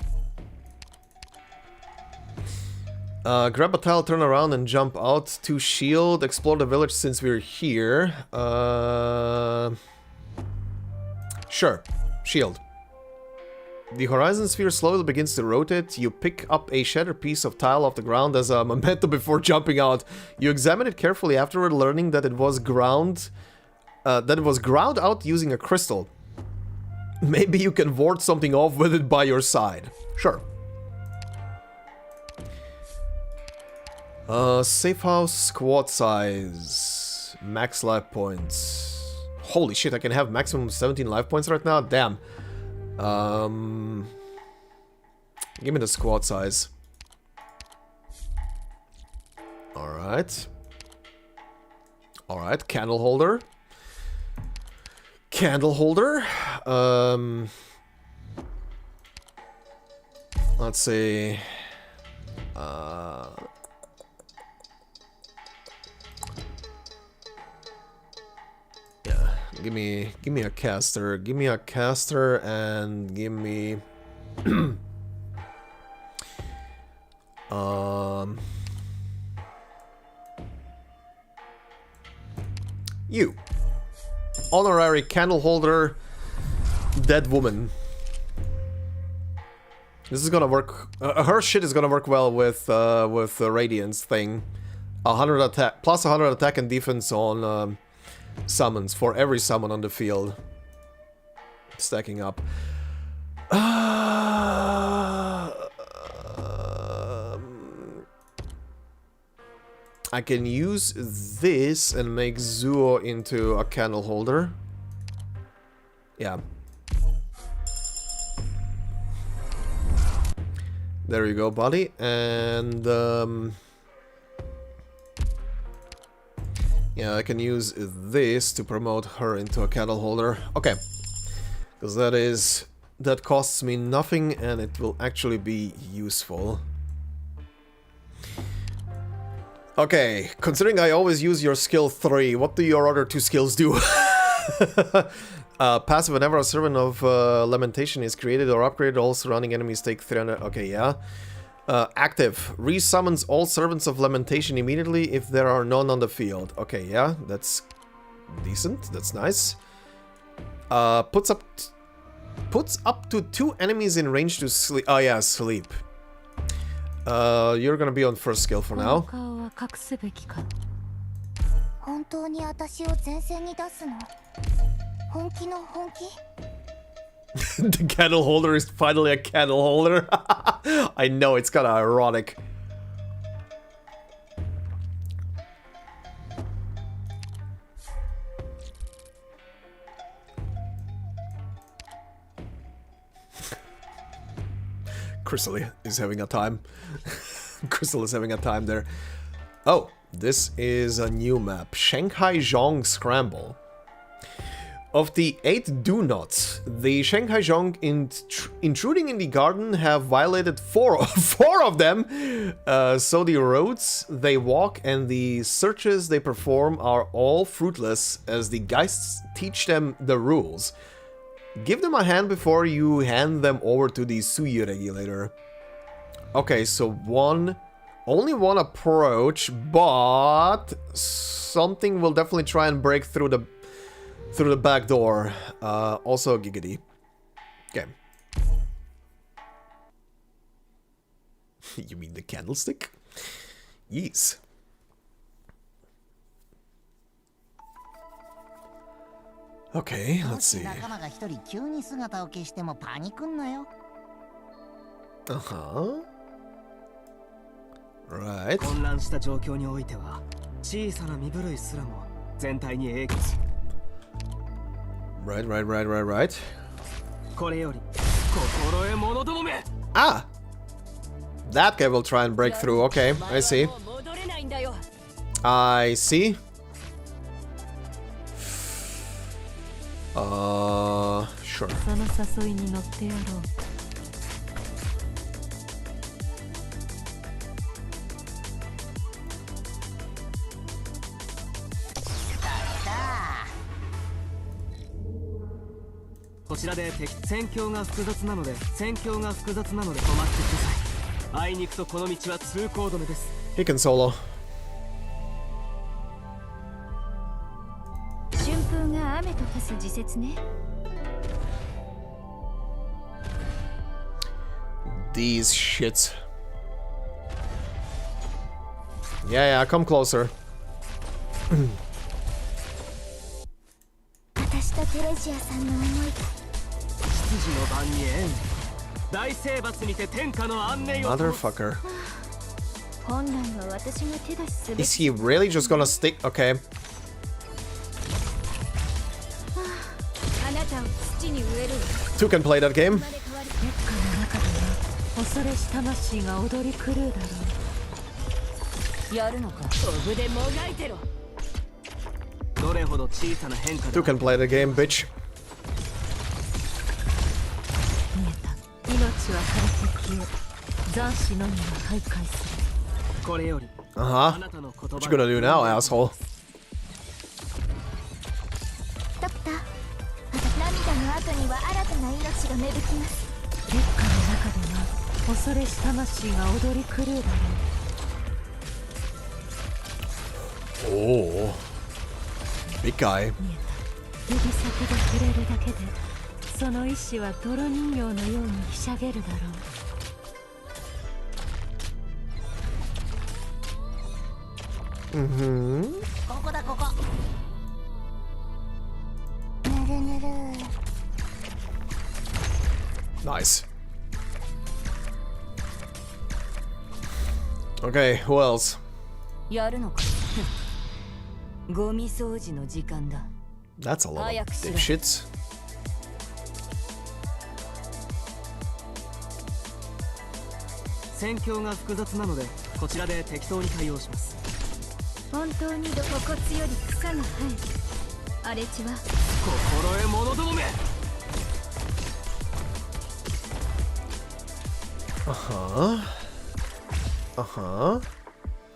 Grab a tile, turn around and jump out to shield. Explore the village since we're here. Sure. Shield. The horizon sphere slowly begins to rotate. You pick up a shattered piece of tile off the ground as a memento before jumping out. You examine it carefully afterward, learning that it was ground out using a crystal. Maybe you can ward something off with it by your side. Sure. Safe house, squad size, max life points. Holy shit, I can have maximum 17 life points right now? Damn. Give me the squad size. Alright. Alright, candle holder. Candle holder. Let's see. Yeah, give me a caster. Give me a caster and give me you. Honorary candle holder, dead woman. This is gonna work. Her shit is gonna work well with the Radiance thing. 100 attack plus 100 attack and defense on summons for every summon on the field. Stacking up. I can use this and make Zuo into a candle holder. Yeah. There you go, buddy. And yeah, I can use this to promote her into a candle holder. Okay. Because that costs me nothing and it will actually be useful. Okay, considering I always use your skill 3, what do your other 2 skills do? Passive, whenever a servant of lamentation is created or upgraded, all surrounding enemies take 300. Okay, yeah. Active, resummons all servants of lamentation immediately if there are none on the field. Okay, yeah, that's decent. That's nice. Puts up to 2 enemies in range to sleep. Oh yeah, sleep. You're gonna be on first skill for now. The candle holder is finally a candle holder. I know, it's kinda ironic. Crystal is having a time. Crystal is having a time there. Oh, this is a new map. Shanghai Zhong Scramble. Of the 8 do-nots, the Shanghai Zhong intruding in the garden have violated 4 of them. So the roads they walk and the searches they perform are all fruitless as the Geists teach them the rules. Give them a hand before you hand them over to the Suyi regulator. Okay, so only one approach, but something will definitely try and break through the back door. Also giggity. Okay. You mean the candlestick? Yes. Okay, let's see. Uh-huh. Right. Right. Ah! That guy will try and break through. Okay, I see. I see. Sure. He can solo. These shits. Yeah, come closer. Motherfucker. Is he really just gonna stick? Okay. Two can play that game. Two can play the game, bitch. Uh-huh. What you gonna do now, asshole? Oh, big guy. Nice. Okay, who else? That's a lot of dipshits.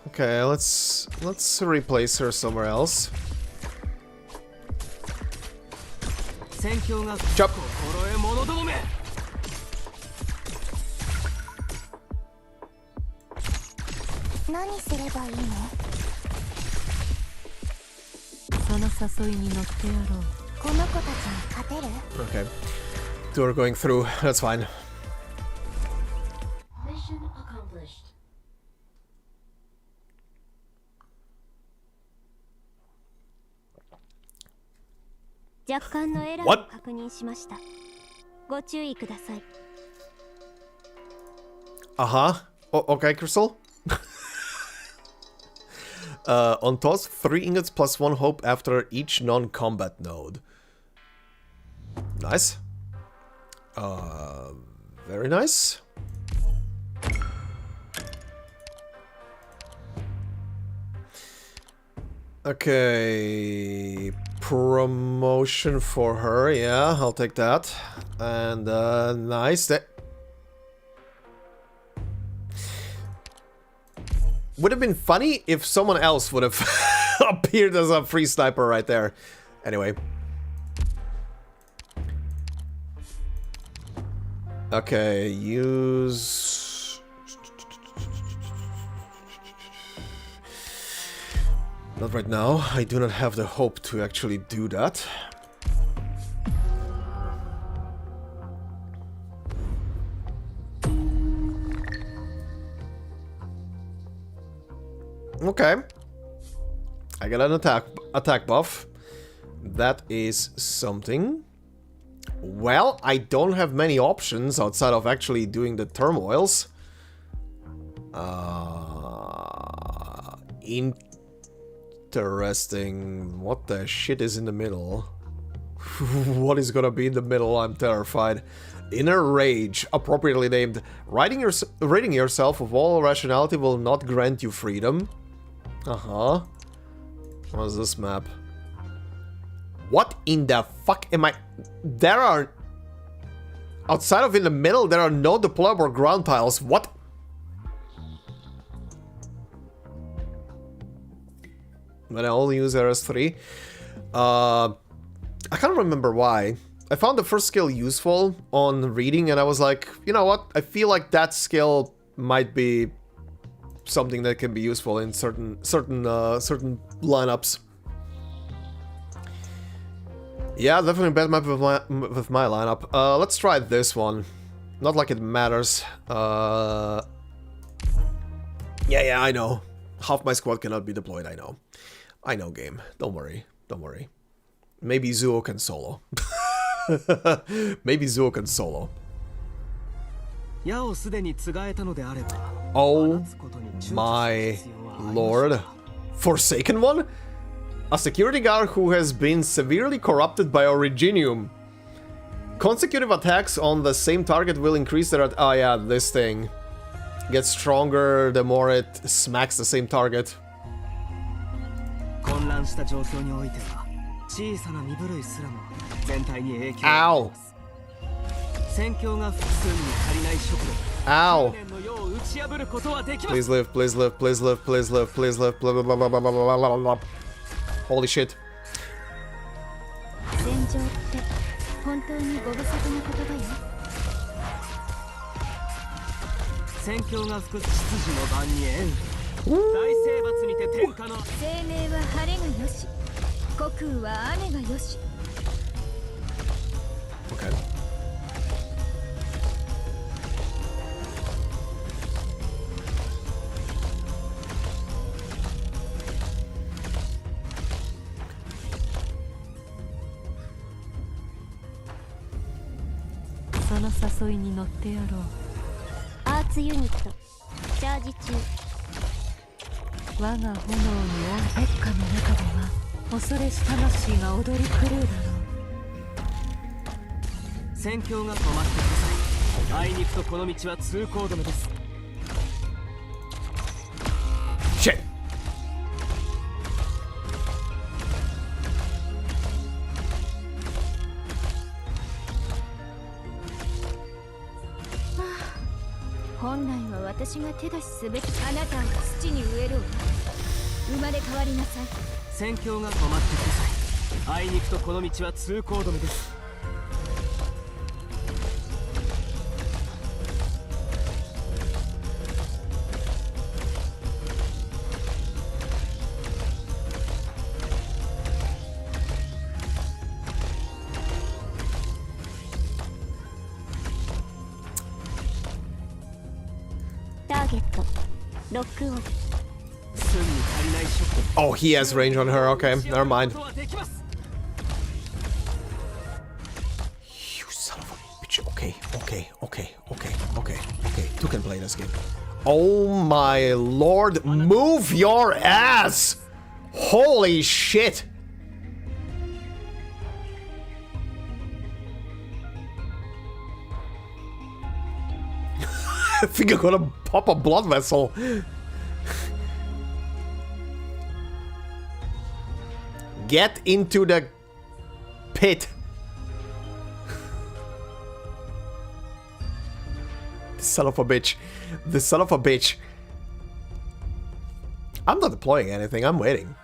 Okay, let's replace her somewhere else. Chop. Okay. Two are going through, that's fine. Mission accomplished. What? Uh-huh. Okay, Crystal. On toss, 3 ingots plus 1 hope after each non-combat node. Nice. Very nice. Okay, promotion for her, yeah, I'll take that. And nice. That would have been funny if someone else would have appeared as a free sniper right there. Anyway. Okay, use... Not right now. I do not have the hope to actually do that. Okay. I got an attack buff. That is something. Well, I don't have many options outside of actually doing the turmoils. Interesting. What the shit is in the middle? What is gonna be in the middle? I'm terrified. Inner Rage, appropriately named. Ridding yourself of all rationality will not grant you freedom. Uh-huh. What is this map? What in the fuck am I... There are... Outside of in the middle, there are no deployable ground tiles. What? But I only use RS3. I can't remember why. I found the first skill useful on reading, and I was like, you know what? I feel like that skill might be something that can be useful in certain lineups. Yeah, definitely bad map with my lineup. Let's try this one. Not like it matters. Yeah, I know. Half my squad cannot be deployed, I know. I know, game. Don't worry. Don't worry. Maybe Zuo can solo. Maybe Zuo can solo. Oh my lord. Forsaken one? A security guard who has been severely corrupted by Originium. Consecutive attacks on the same target will increase their... Oh yeah, this thing gets stronger the more it smacks the same target. Ow! Ow! Please live, please live, please live, please live, please live, blah blah blah blah blah blah blah blah. Holy shit. Okay. Shit. Oh, he has range on her. Okay, never mind. You son of a bitch. Okay. Two can play this game. Oh my lord, move your ass! Holy shit! I think I'm gonna pop a blood vessel. Get into the pit. The son of a bitch. The son of a bitch. I'm not deploying anything, I'm waiting.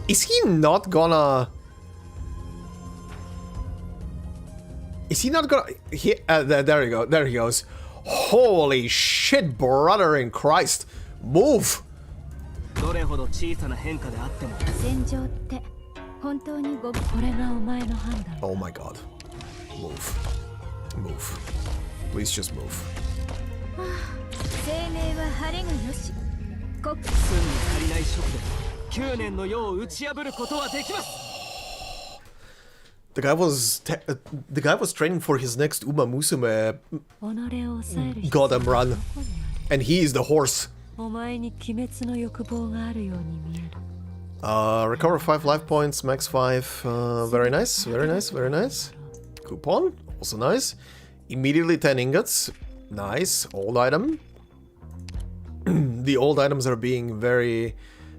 Is he not gonna... Is he not gonna... there you go. There he goes. Holy shit, brother in Christ. Move! Oh my god. Move. Move. Please just move. The guy was training for his next Uma Musume Goddamn run, and he is the horse. Recover 5 life points, max 5. Very nice, very nice, very nice. Coupon, also nice. Immediately 10 ingots, nice. Old item. The old items are being very,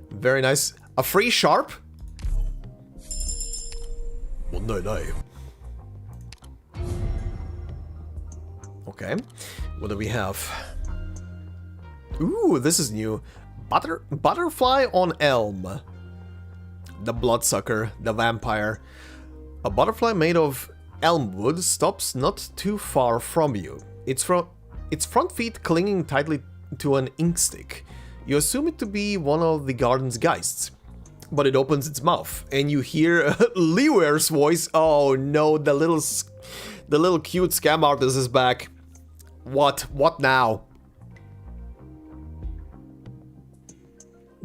very nice. A free sharp. Oh, no. Okay, what do we have? Ooh, this is new. Butterfly on Elm. The bloodsucker, the vampire. A butterfly made of elm wood stops not too far from you. Its front feet clinging tightly to an ink stick. You assume it to be one of the garden's geists, but it opens its mouth and you hear Liuer's voice. Oh no, the little cute scam artist is back. What now?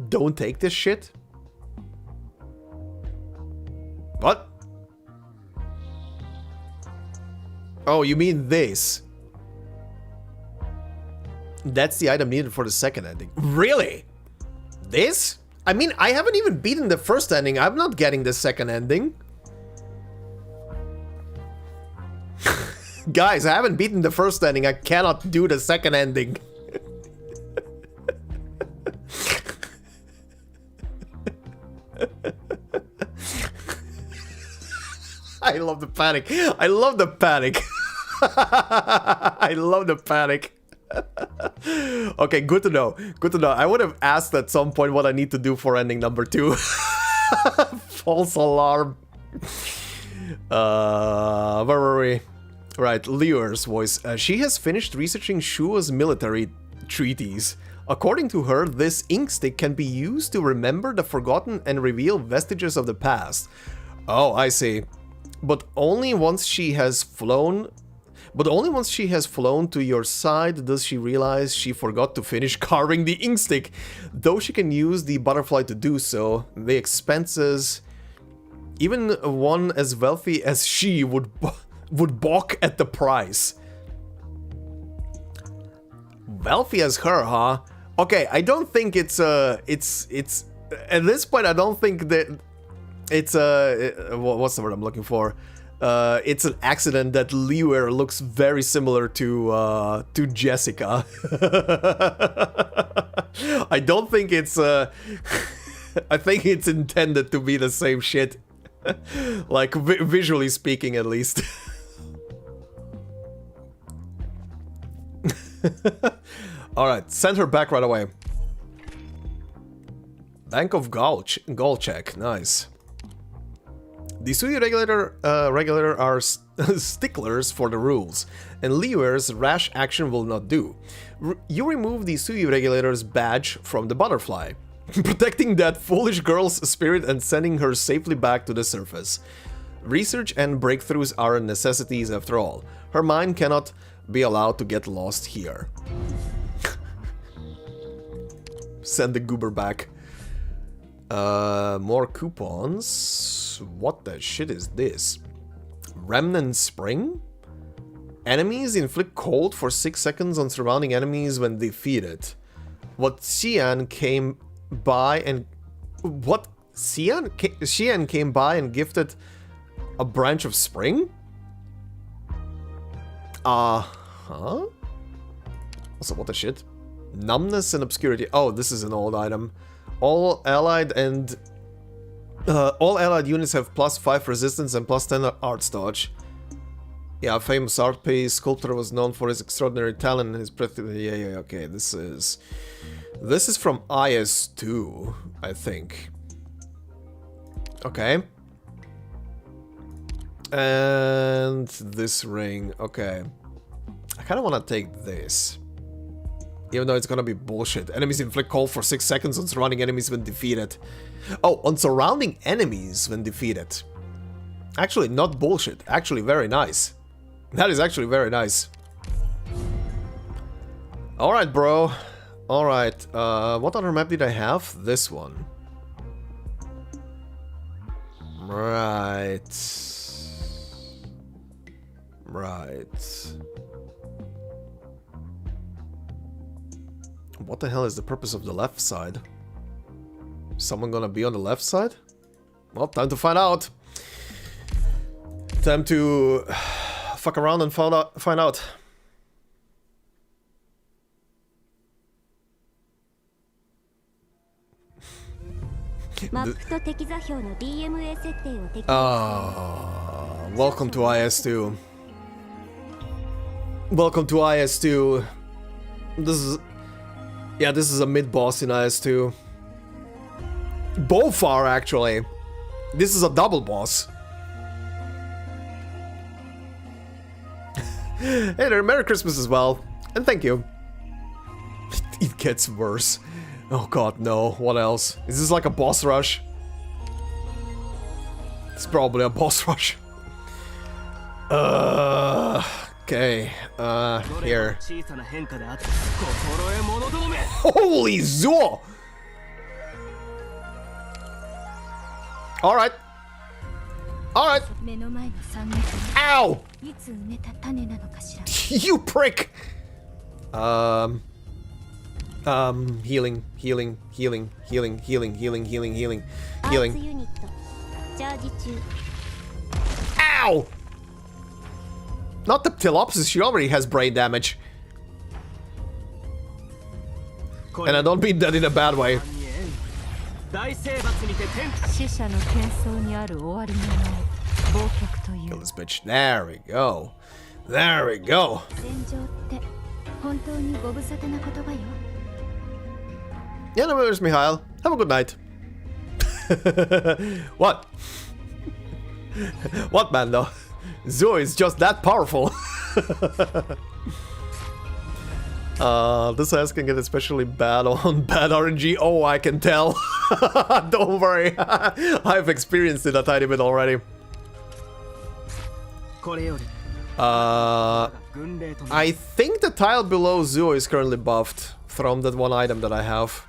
Don't take this shit? What? Oh, you mean this? That's the item needed for the second ending. Really? This? I mean, I haven't even beaten the first ending. I'm not getting the second ending. Guys, I haven't beaten the first ending. I cannot do the second ending. I love the panic. I love the panic. I love the panic. Okay, good to know. Good to know. I would have asked at some point what I need to do for ending number 2. False alarm. Where were we? Right, Liuer's voice. She has finished researching Shua's military treaties. According to her, this ink stick can be used to remember the forgotten and reveal vestiges of the past. Oh, I see. But only once she has flown to your side does she realize she forgot to finish carving the ink stick. Though she can use the butterfly to do so, the expenses, even one as wealthy as she would balk at the price. Wealthy as her, huh? Okay, I don't think it's at this point I don't think that it's what's the word I'm looking for? It's an accident that Liuer looks very similar to Jessica. I don't think it's I think it's intended to be the same shit. Like visually speaking, at least. Alright, send her back right away. Bank of Golchek, nice. The Sui regulator are sticklers for the rules, and Liuer's rash action will not do. You remove the Sui regulator's badge from the butterfly, protecting that foolish girl's spirit and sending her safely back to the surface. Research and breakthroughs are necessities after all. Her mind cannot be allowed to get lost here. Send the goober back. More coupons. What the shit is this? Remnant Spring? Enemies inflict cold for 6 seconds on surrounding enemies when defeated. Xian came by and gifted a branch of spring? Huh? Also, what the shit? Numbness and obscurity. Oh, this is an old item. All allied units have +5 resistance and +10 arts dodge. Yeah, famous art piece. Sculptor was known for his extraordinary talent and his yeah, okay. This is from IS2, I think. Okay. And this ring, okay. I kind of want to take this. Even though it's gonna be bullshit. Enemies inflict cold for 6 seconds on surrounding enemies when defeated. Oh, on surrounding enemies when defeated. Actually, not bullshit. Actually, very nice. That is actually very nice. Alright, bro. Alright. What other map did I have? This one. Right. Right. What the hell is the purpose of the left side? Someone gonna be on the left side? Well, time to find out. Time to fuck around and find out. Welcome to IS2. Welcome to IS2. This is... Yeah, this is a mid-boss in IS2. Both are, actually. This is a double boss. Hey there, Merry Christmas as well. And thank you. It gets worse. Oh god, no. What else? Is this like a boss rush? It's probably a boss rush. Okay. Here. Holy Zuo! Alright. Alright. Ow! You prick! Healing. Ow! Not the Ptilopsis, she already has brain damage. And I don't mean that in a bad way. Kill this bitch. There we go. There we go. Yeah, no, there's Mikhail. Have a good night. What? What, man, though? Zuo is just that powerful. This ass can get especially bad on bad RNG. Oh, I can tell. Don't worry. I've experienced it a tiny bit already. I think the tile below Zuo is currently buffed from that one item that I have.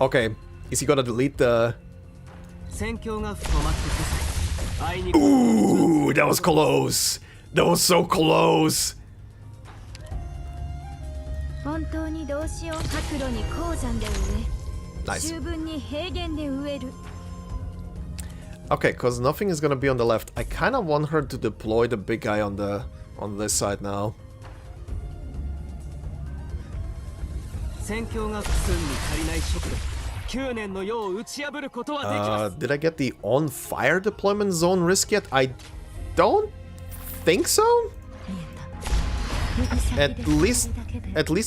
Okay, is he gonna delete the... Ooh, that was close. That was so close. Nice. Okay, because nothing is gonna be on the left. I kind of want her to deploy the big guy on this side now. Did I get the on-fire deployment zone risk yet? I don't think so. At least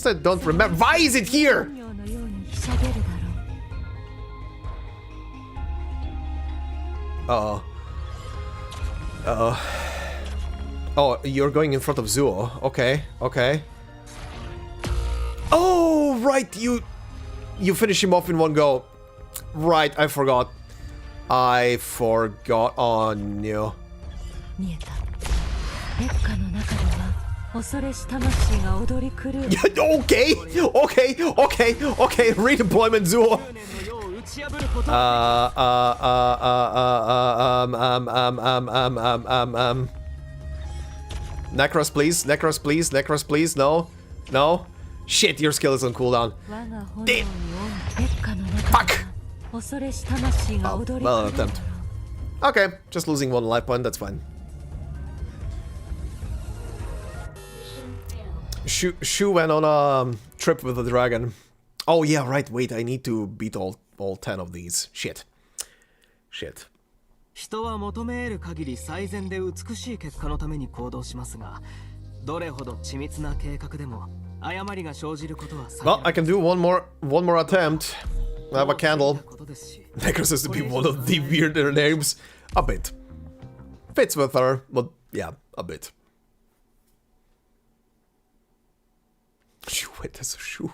I don't remember. Why is it here? Oh, you're going in front of Zuo. Okay, okay. Oh, right, you finish him off in one go. Right, I forgot. I forgot. Oh, no. Okay, okay, redeployment Zuo. Necros, please, Necros, please, Necros, please, no, no. Shit, your skill is on cooldown. Damn. Fuck! Oh, well, an attempt. Okay, just losing one life point, that's fine. Shu went on a trip with the dragon. Oh yeah, right, wait, I need to beat all 10 of these. Shit. Shit. Well, I can do one more attempt. I have a candle. Necros has to be one of the weirder names. A bit. Fits with her, but yeah, a bit. Wait, that's a shoe.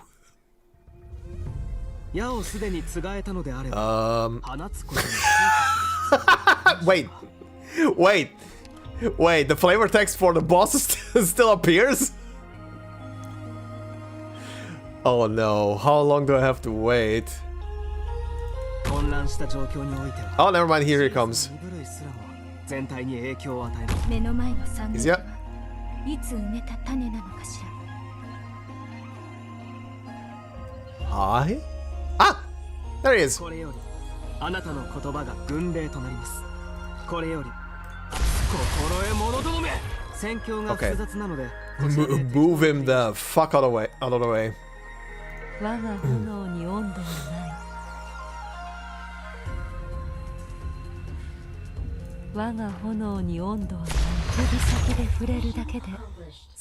Wait, the flavor text for the boss still appears? Oh no, how long do I have to wait? Oh, never mind, here he comes. Is he? Hi? Ah! There he is! Okay. Move him the fuck out of the way.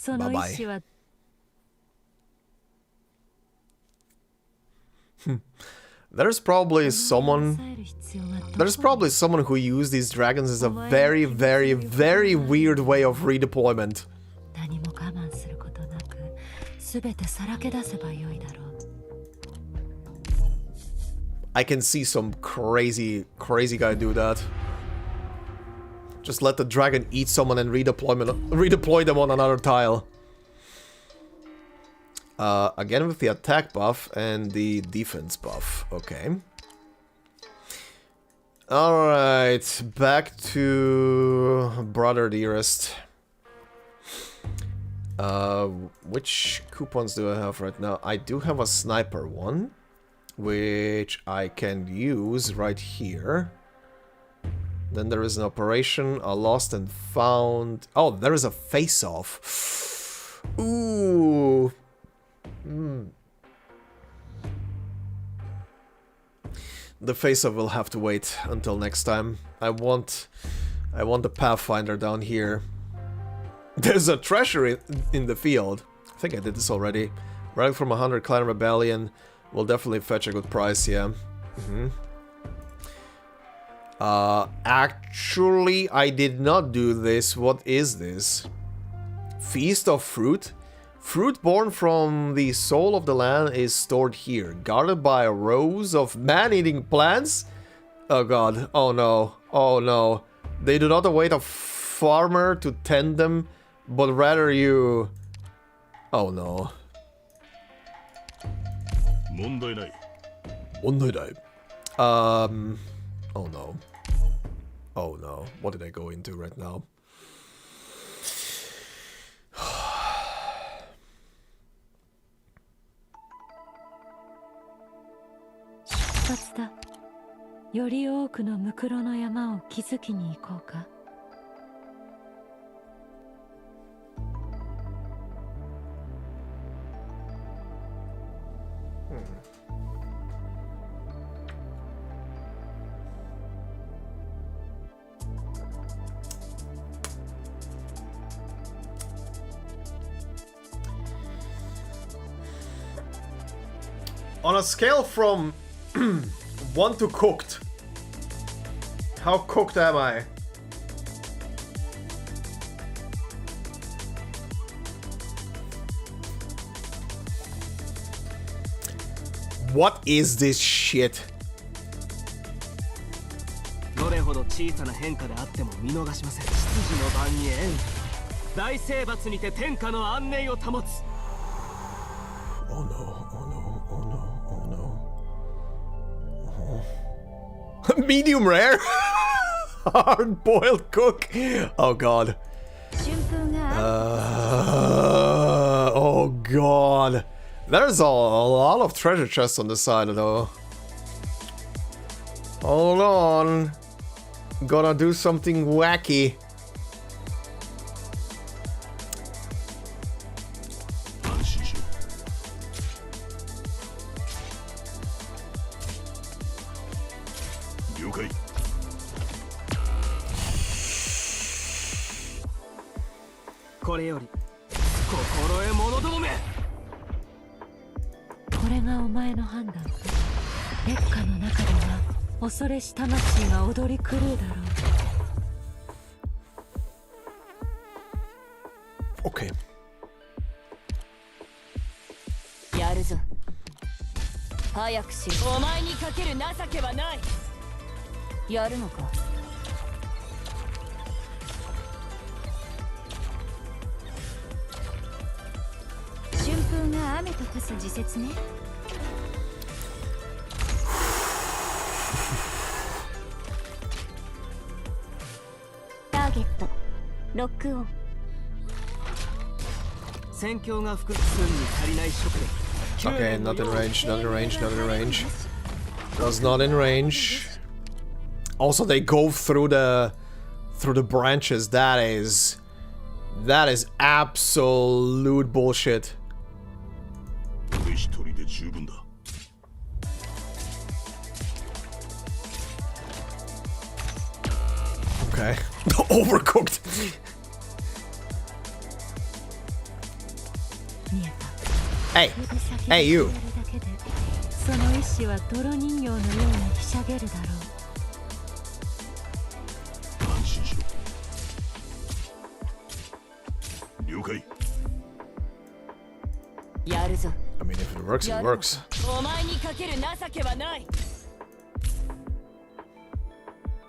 Bye-bye. There's probably someone who used these dragons as a very, very, very weird way of redeployment. I can see some crazy guy do that. Just let the dragon eat someone and redeploy them on another tile. Again with the attack buff and the defense buff. Okay. Alright, back to Brother Dearest. Which coupons do I have right now? I do have a sniper one, which I can use right here. Then there is an operation, a lost and found. Oh, there is a face-off. Ooh. The face-off will have to wait until next time. I want the Pathfinder down here. There's a treasure in the field. I think I did this already. Relic from 100 Clan Rebellion will definitely fetch a good price, yeah. Actually, I did not do this. What is this? Feast of Fruit? Fruit born from the soul of the land is stored here, guarded by rows of man-eating plants? Oh god, oh no, oh no. They do not await a farmer to tend them, but rather you... Oh no. Oh no. Oh no, what did I go into right now? On a scale from 1 to cooked, how cooked am I? What is this shit? Oh no, oh no, oh no, oh no. Oh. Medium rare? Hard boiled cook? Oh god. Oh god. There's a lot of treasure chests on this side though. Hold on. Gotta do something wacky. Okay. Okay, not in range, not in range, not in range. Was not in range. Also, they go through the branches. That is absolute bullshit. Okay. Overcooked. Hey. Hey, you. I mean, if it works, it works.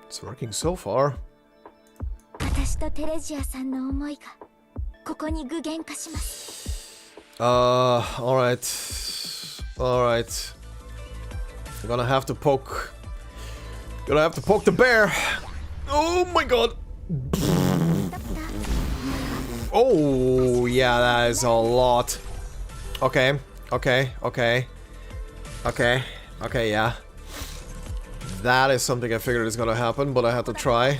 It's working so far. Alright. Alright. We're gonna have to poke. Gonna have to poke the bear. Oh my god. Oh, yeah, that is a lot. Okay, okay, okay. Okay, okay, yeah. That is something I figured is gonna happen, but I had to try.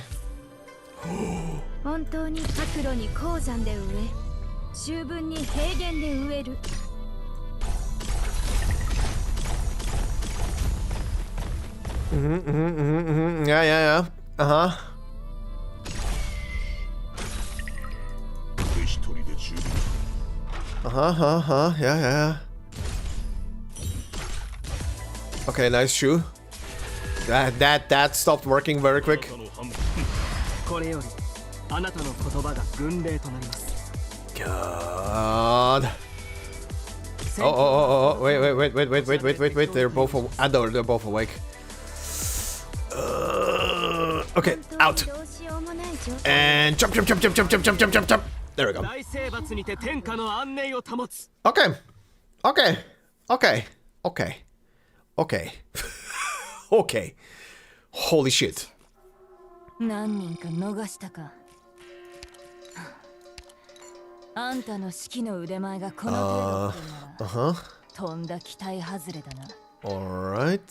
Yeah, yeah, yeah. Uh-huh. Yeah, yeah. Okay, nice shoe. That stopped working very quick. God. Oh, wait. They're both they're both awake. Okay, out. And jump. There we go. Okay. Okay. Holy shit. Alright.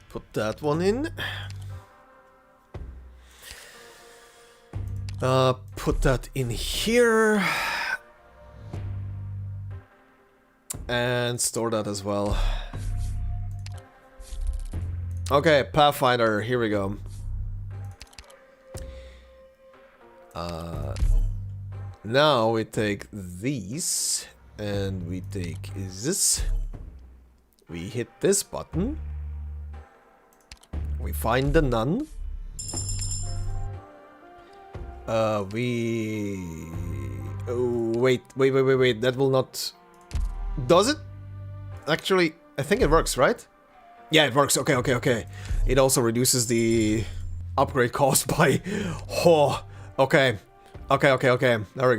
Put that one in. Put that in here. And store that as well. Okay, Pathfinder, here we go. Now we take these and we take this. We hit this button. We find the nun. Oh, wait. That will not... Does it? Actually, I think it works, right? Yeah, it works. Okay. It also reduces the upgrade cost by... Oh, okay. There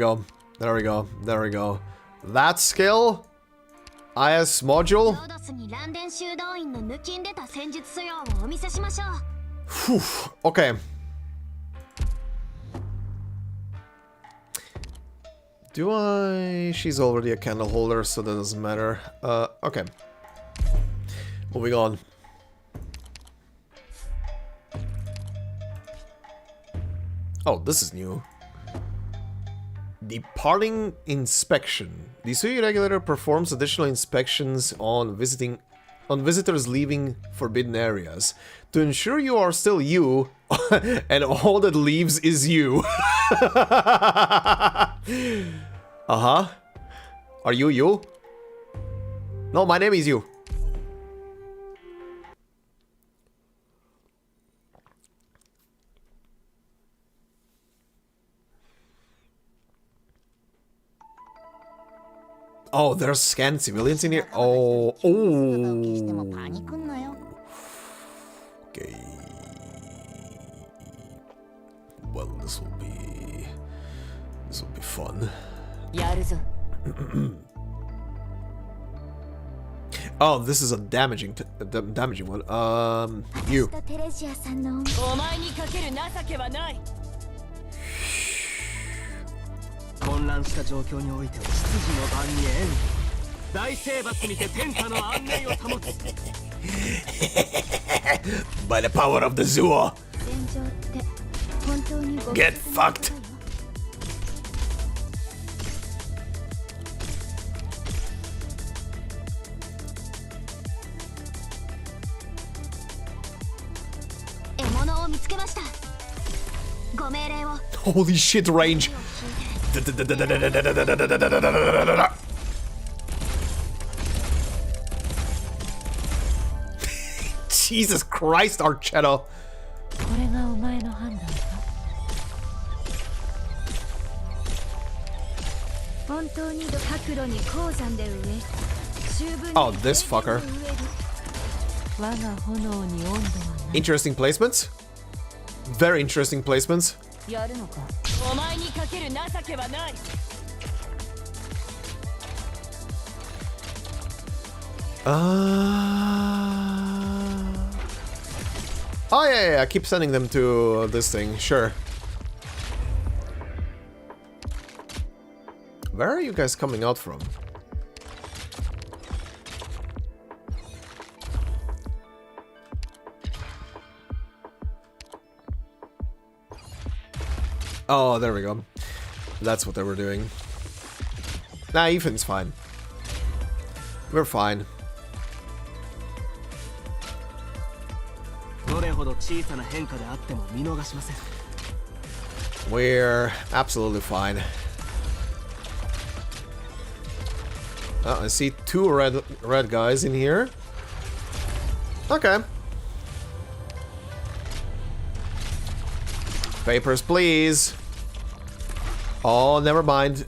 we go. That skill... IS module... Whew, okay. Do I... She's already a candle holder, so that doesn't matter. Okay. Moving on. Oh, this is new. Departing inspection. The Sui regulator performs additional inspections on visitors leaving forbidden areas to ensure you are still you and all that leaves is you. Uh-huh. Are you you? No, my name is you. Oh, there's scanned civilians in here? Oh. Okay. Well, this will be fun. Oh, this is a damaging one. You. By the power of the Zuo. Get fucked. Holy shit, range. Jesus Christ, Archetto. Oh, this fucker. Interesting placements. Very interesting placements. Oh yeah, I keep sending them to this thing, sure. Where are you guys coming out from? Oh, there we go. That's what they were doing. Nah, Ethan's fine. We're fine. We're absolutely fine. Oh, I see two red guys in here. Okay. Papers, please. Oh, never mind.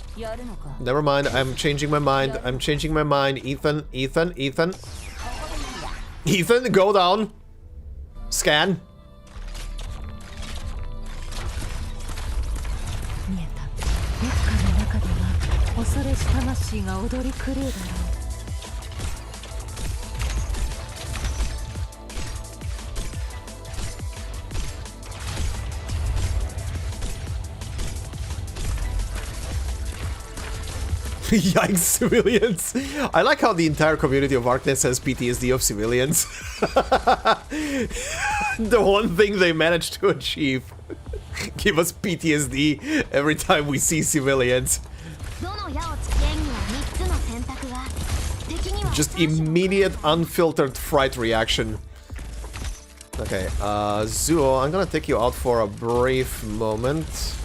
Never mind. I'm changing my mind. I'm changing my mind. Ethan, Ethan, Ethan. Ethan, go down. Scan. Yikes, civilians. I like how the entire community of Arknights has PTSD of civilians. The one thing they managed to achieve. Give us PTSD every time we see civilians. Just immediate, unfiltered fright reaction. Okay, Zuo, I'm gonna take you out for a brief moment.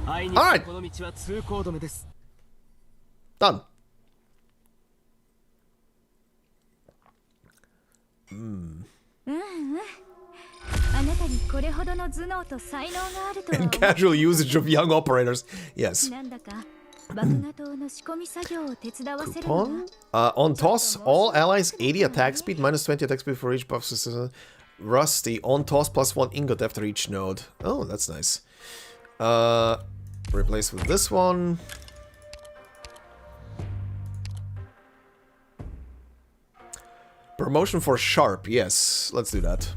Alright! Done. And casual usage of young operators. Yes. Coupon? On toss, all allies 80 attack speed, minus 20 attack speed for each buff system. Rusty, on toss plus 1 ingot after each node. Oh, that's nice. Replace with this one. Promotion for sharp, yes, let's do that.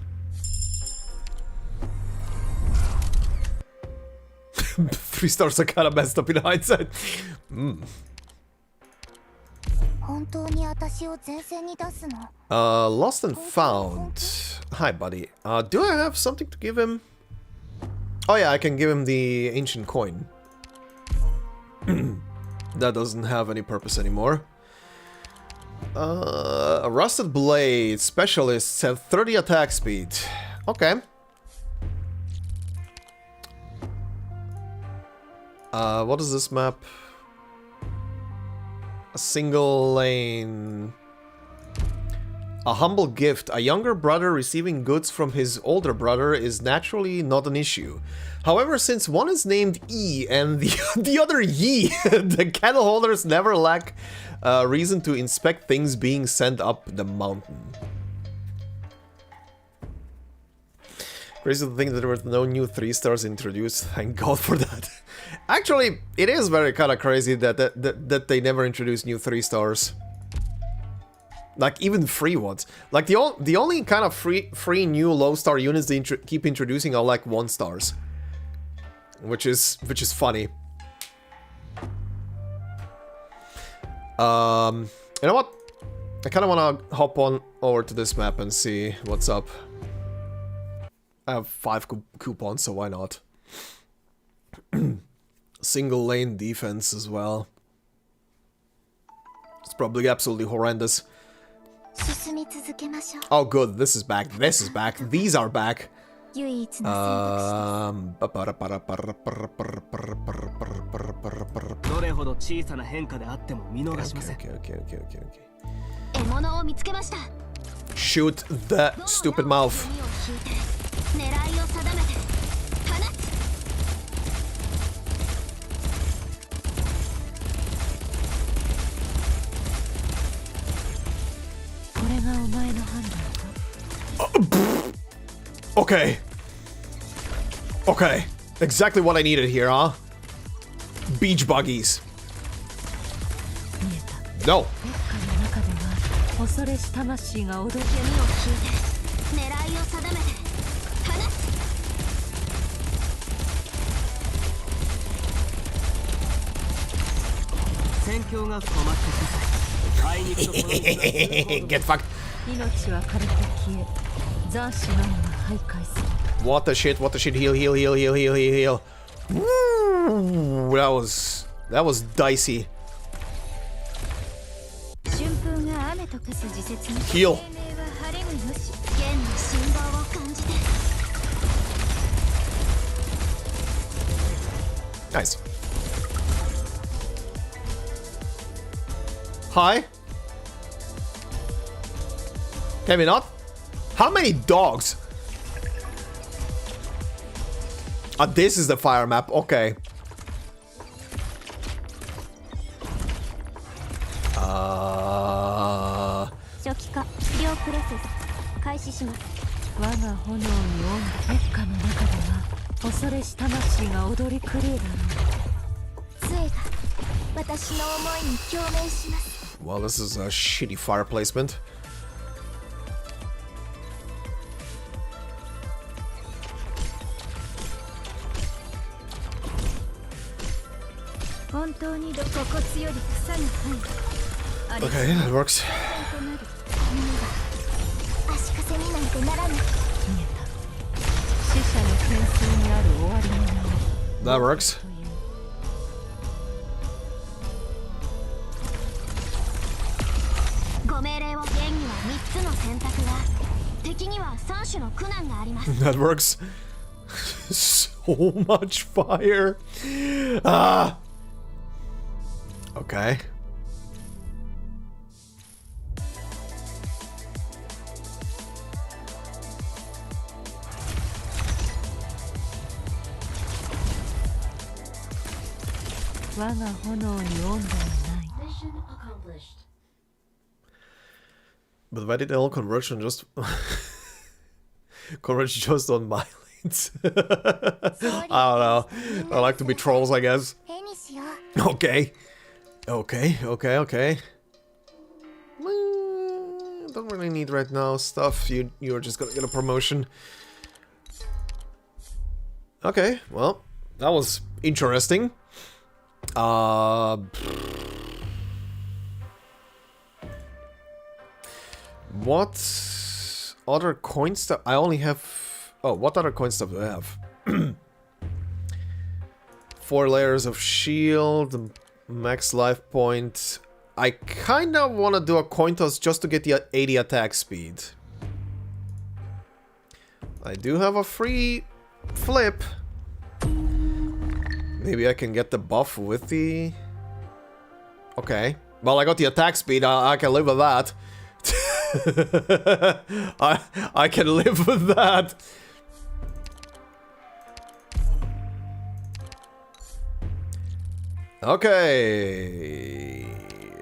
3 stars are kinda messed up in hindsight. Lost and found. Hi, buddy. Do I have something to give him? Oh yeah, I can give him the ancient coin. That doesn't have any purpose anymore. A rusted blade. Specialists have 30 attack speed. Okay. What is this map? A single lane. A humble gift. A younger brother receiving goods from his older brother is naturally not an issue. However, since one is named E and the other Yi, the candle holders never lack reason to inspect things being sent up the mountain. Crazy to think that there were no new 3 stars introduced. Thank God for that. Actually, it is very kind of crazy that they never introduced new 3 stars. Like even free ones. Like the only kind of free new low star units they keep introducing are like 1 stars, which is funny. You know what? I kind of want to hop on over to this map and see what's up. I have 5 coupons, so why not? Single lane defense as well. It's probably absolutely horrendous. Oh good, this is back, this is back, these are back. Shoot the stupid mouth. Okay. Okay. Exactly what I needed here, huh? Beach buggies. No. Get fucked. What the shit, what the shit, heal. Woo, that was dicey. Heal. Nice. Hi. Can we not? How many dogs? Ah, this is the fire map. Okay. Well, this is a shitty fire placement. Okay, that works. That works. That works. So much fire. Ah. Okay. Mission accomplished. But why did they all converge on just converge just on my lanes? I don't know. I like to be trolls, I guess. Okay. Okay. Don't really need right now stuff. You're just gonna get a promotion. Okay, well, that was interesting. What other coin stuff? I only have... Oh, what other coin stuff do I have? 4 layers of shield, max life point. I kinda wanna do a coin toss just to get the 80 attack speed. I do have a free flip. Maybe I can get the buff with the... Okay. Well, I got the attack speed, I can live with that. I can live with that. Okay.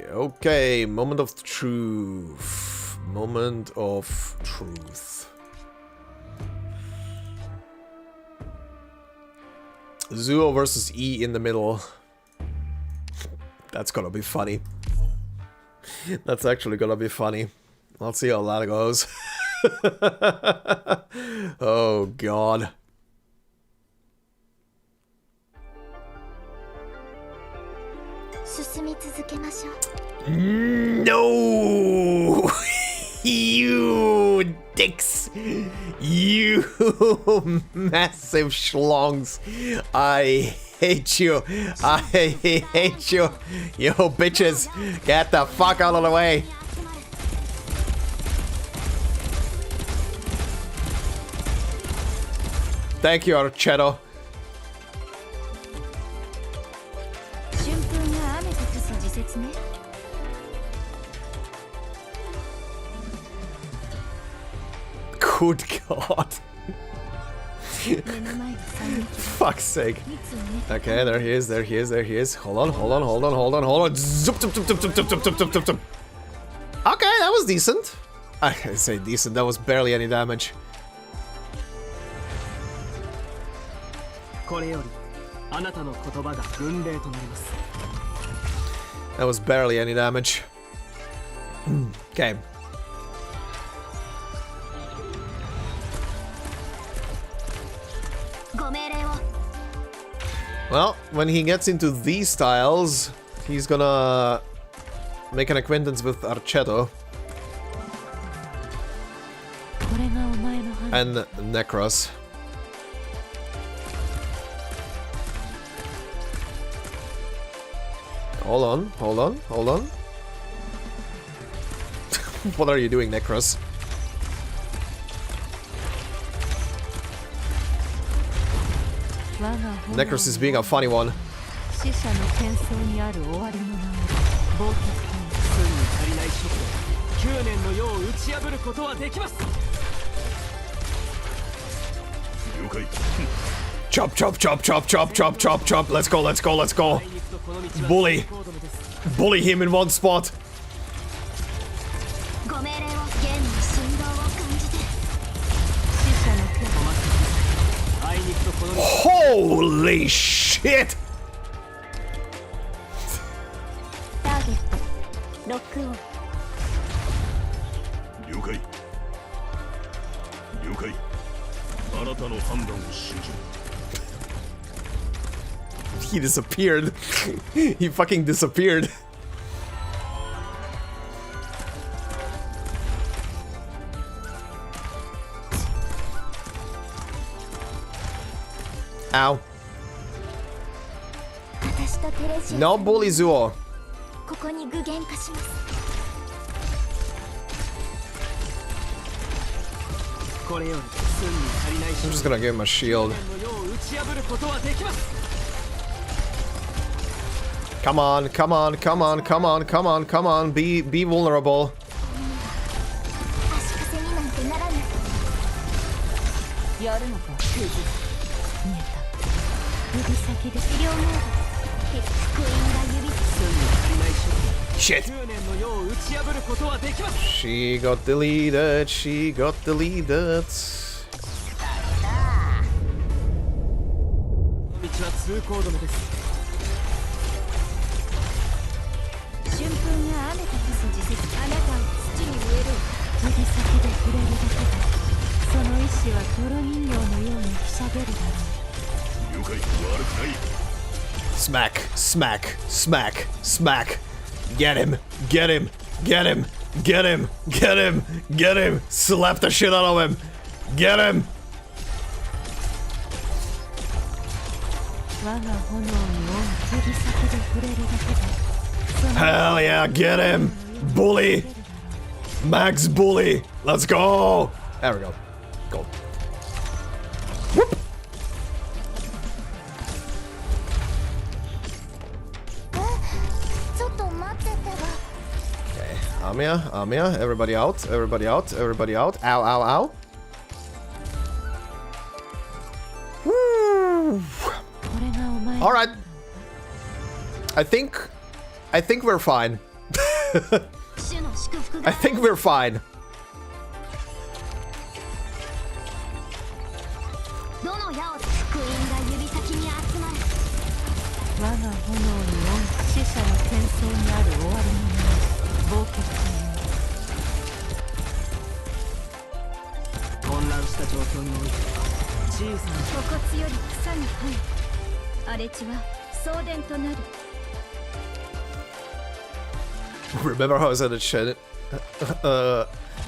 Okay, moment of truth. Moment of truth. Zuo versus E in the middle. That's gonna be funny. That's actually gonna be funny. Let's see how that goes. Oh god. No! You dicks! You massive schlongs! I hate you! I hate you! You bitches! Get the fuck out of the way! Thank you, Archetto. 春風が雨とくす時節ね。 Good God. 目の前で惨劇。 Fuck's sake. 蜜をね。 Okay, there he is, there he is, there he is. Hold on, hold on, hold on, hold on, hold on. Zup, zup, zup, zup, zup, zup, zup, zup, zup, zup. Okay, that was decent. I say decent, that was barely any damage. これよりあなたの言葉が軍令となります。 That was barely any damage. Okay. Well, when he gets into these styles, he's gonna make an acquaintance with Archetto. And Necros. Hold on, hold on, hold on. What are you doing, Necros? Necros is being a funny one. 死者の喧騒にある終わりの名を冒険寸に足りない職で9年の世を打ち破ることはできます。 Chop, chop, chop, chop, chop, chop, chop, chop. Let's go, let's go, let's go. Bully. Bully him in one spot. ご命令を弦の振動を感じて死者の手 Holy shit! ターゲットロックオン。了解。了解。あなたの判断を信じる。 He disappeared. He fucking disappeared. Ow. 私とテレシア No bully Zuo. ここに具現化します。これより寸に足りない I'm 職 just gonna give him a shield. の世を打ち破ることはできます。 Come on, come on, come on, come on, come on, come on. Be vulnerable. 足かせになんてならぬ。やるのかクズ。見えた。指先で資料モード。福音が指寸に足りない職 Shit. 9年の世を打ち破ることはできます。 She got deleted. She got deleted. 道は通行止めです。 春風が雨とくす時節あなたを土に植える指先で触れるだけでその意志は泥人形のようにひしゃげるだろう。了解。悪くない。 Smack, smack, smack, smack. Get him, get him, get him, get him, get him, get him. Slap the shit out of him. Get him. 我が炎に指先で触れるだけで Hell yeah, get him. Bully. Max bully. Let's go. There we go. Go. Whoop. ちょっと待っててば。 Okay. Amia, Amia. Everybody out. Everybody out. Everybody out. Ow, ow, ow. Woo. これがお前 All right. I think we're fine. 主の祝福 I が think we're fine. どの矢を福音が指先に集まる。我が炎に死者の喧騒にある終わりのない冒険混乱した状況において小さな粗骨より草に生え荒れ地は送電となる。 Remember how I said it, Shen?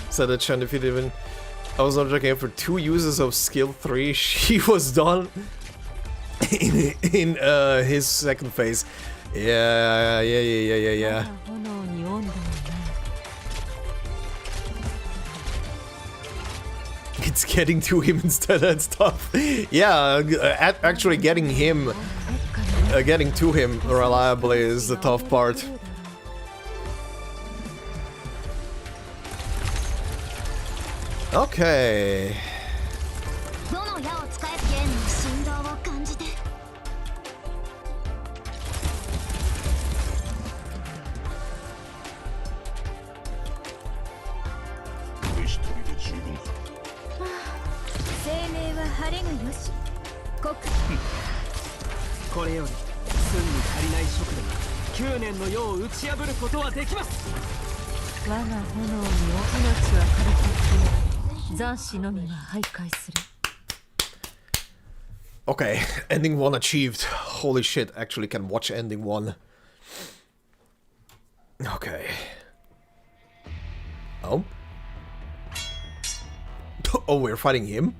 Said it, Shen, if you didn't. I was not joking. For 2 uses of skill 3, she was done in his second phase. Yeah. 我が炎に温度はない。It's getting to him instead and stuff. Yeah, actually getting him, getting to him reliably is the tough part. Okay. どの矢を使え弦の振動を感じて 一人で十分だ。生命は晴れがよし国これより寸に足りない速度で9年の世を打ち破ることはできます。我が炎に命は枯れて消え残死のみは徘徊する Okay, ending 1 achieved. Holy shit, actually can watch ending 1. Okay. Oh? Oh, we're fighting him?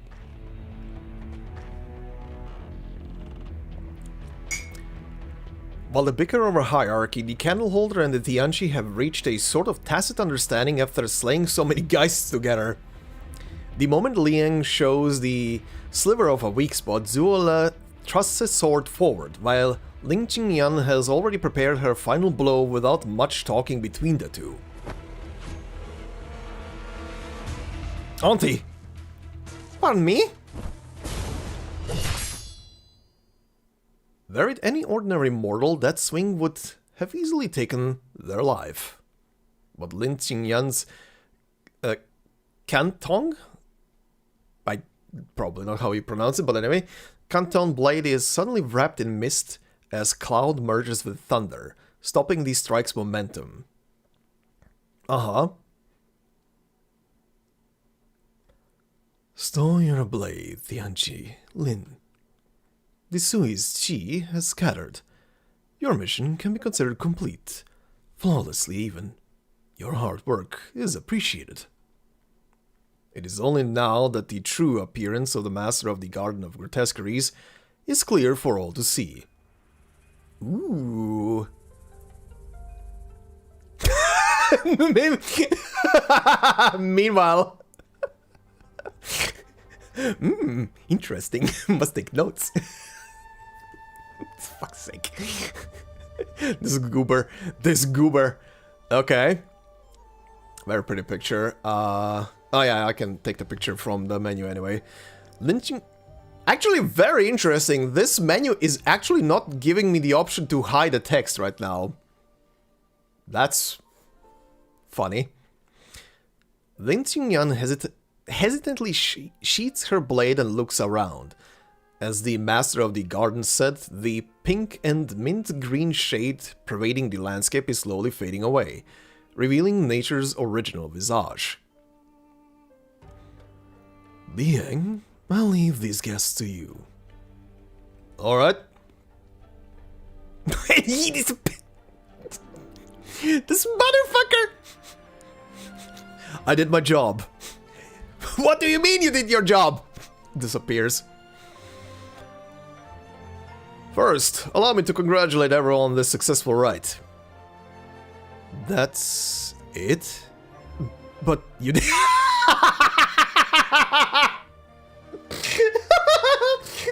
While the bicker over hierarchy, the Candleholder and the Tianchi have reached a sort of tacit understanding after slaying so many geists together. The moment Liang shows the sliver of a weak spot, Zuola thrusts his sword forward, while Lin Qingyan has already prepared her final blow without much talking between the two. Auntie! Pardon me? Were it any ordinary mortal, that swing would have easily taken their life. But Lin Qingyan's Cantong? Probably not how you pronounce it, but anyway, Canton blade is suddenly wrapped in mist as cloud merges with thunder, stopping the strike's momentum. Stow your blade, Tianchi, Lin. The Sui's chi has scattered. Your mission can be considered complete, flawlessly even. Your hard work is appreciated. It is only now that the true appearance of the Master of the Garden of Grotesqueries is clear for all to see. Ooh. Maybe. Meanwhile. Interesting. Must take notes. Fuck's sake. This goober. Okay. Very pretty picture. Oh yeah, I can take the picture from the menu anyway. Lynching... Actually, very interesting. This menu is actually not giving me the option to hide the text right now. That's... funny. Lin Qingyan hesitantly sheaths her blade and looks around. As the Master of the Garden said, the pink and mint green shade pervading the landscape is slowly fading away, revealing nature's original visage. Liang, I'll leave these guests to you. Alright. This motherfucker! I did my job. What do you mean you did your job? Disappears. First, allow me to congratulate everyone on this successful rite. That's it? But you did...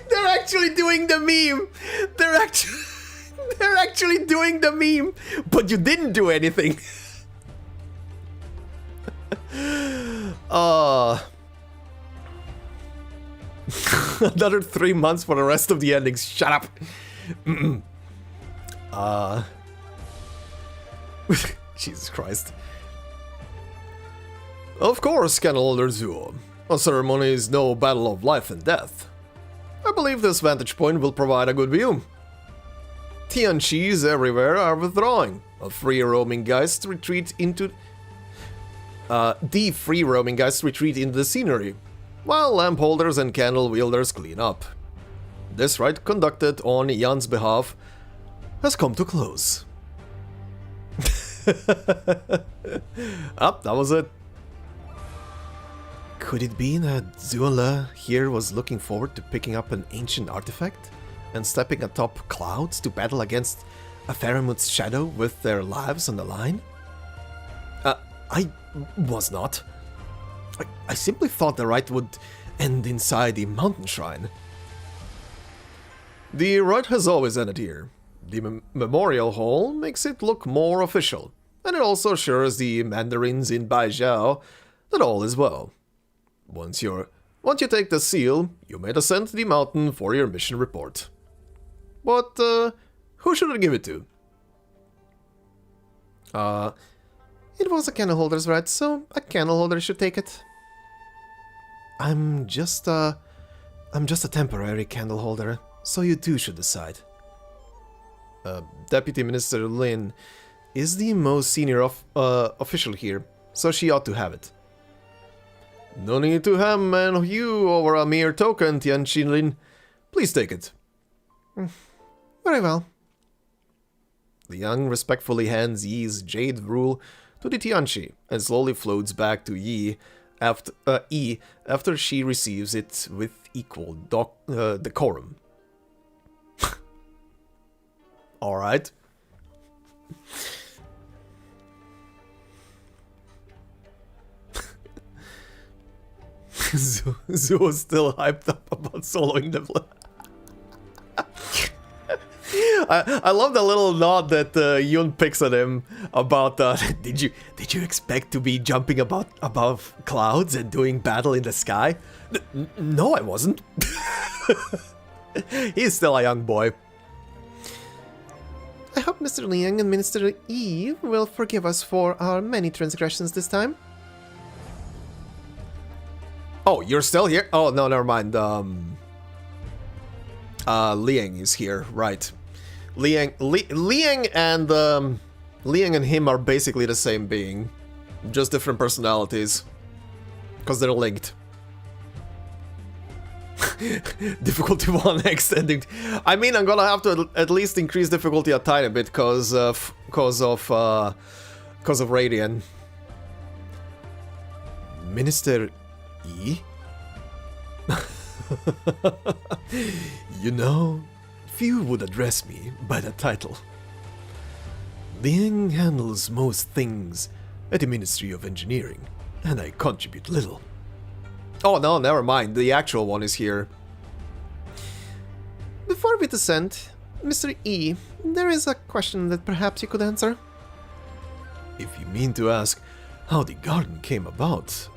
They're actually doing the meme! They're actually doing the meme! But you didn't do anything! Another 3 months for the rest of the endings. Shut up! Jesus Christ. Of course, Candleholder Zuo. A ceremony is no battle of life and death. I believe this vantage point will provide a good view. Tianchis everywhere are withdrawing. A free roaming geist retreat into... the free roaming geists retreat into the scenery, while lamp holders and candle wielders clean up. This rite, conducted on Yan's behalf, has come to close. That was it. Could it be that Zuola here was looking forward to picking up an ancient artifact and stepping atop clouds to battle against Afaramut's shadow with their lives on the line? I was not. I simply thought the rite would end inside the mountain shrine. The rite has always ended here. The memorial hall makes it look more official, and it also assures the mandarins in Baijiao that all is well. Once you take the seal, you may ascend the mountain for your mission report. But who should I give it to? It was a candle holder's right, so a candle holder should take it. I'm just a temporary candle holder, so you two should decide. Deputy Minister Lin is the most senior official here, so she ought to have it. No need to hem and hew over a mere token, Tianqi Lin. Please take it. Very well. Liang respectfully hands Yi's jade rule to the Tianqi and slowly floats back to Yi after she receives it with equal decorum. Alright. Zhu is still hyped up about soloing the I love the little nod that Yun picks at him about did you expect to be jumping above clouds and doing battle in the sky? No, I wasn't. He's still a young boy. I hope Mr. Liang and Minister Yi will forgive us for our many transgressions this time. Oh, you're still here? Oh, no, never mind. Liang is here, right. Liang and him are basically the same being. Just different personalities. Because they're linked. Difficulty 1 extending. I mean, I'm gonna have to at least increase difficulty a tiny bit because of Radiant. Minister Yi? You know, few would address me by that title. Liang handles most things at the Ministry of Engineering, and I contribute little. Oh no, never mind, the actual one is here. Before we descend, Mr. E, there is a question that perhaps you could answer. If you mean to ask how the garden came about,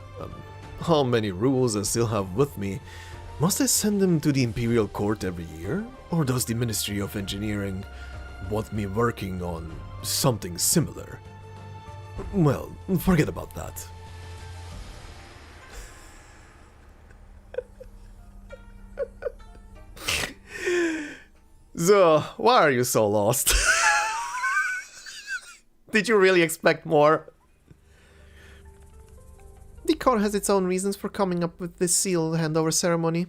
how many rules I still have with me, must I send them to the Imperial Court every year? Or does the Ministry of Engineering want me working on something similar? Well, forget about that. So, why are you so lost? Did you really expect more? The court has its own reasons for coming up with this seal handover ceremony.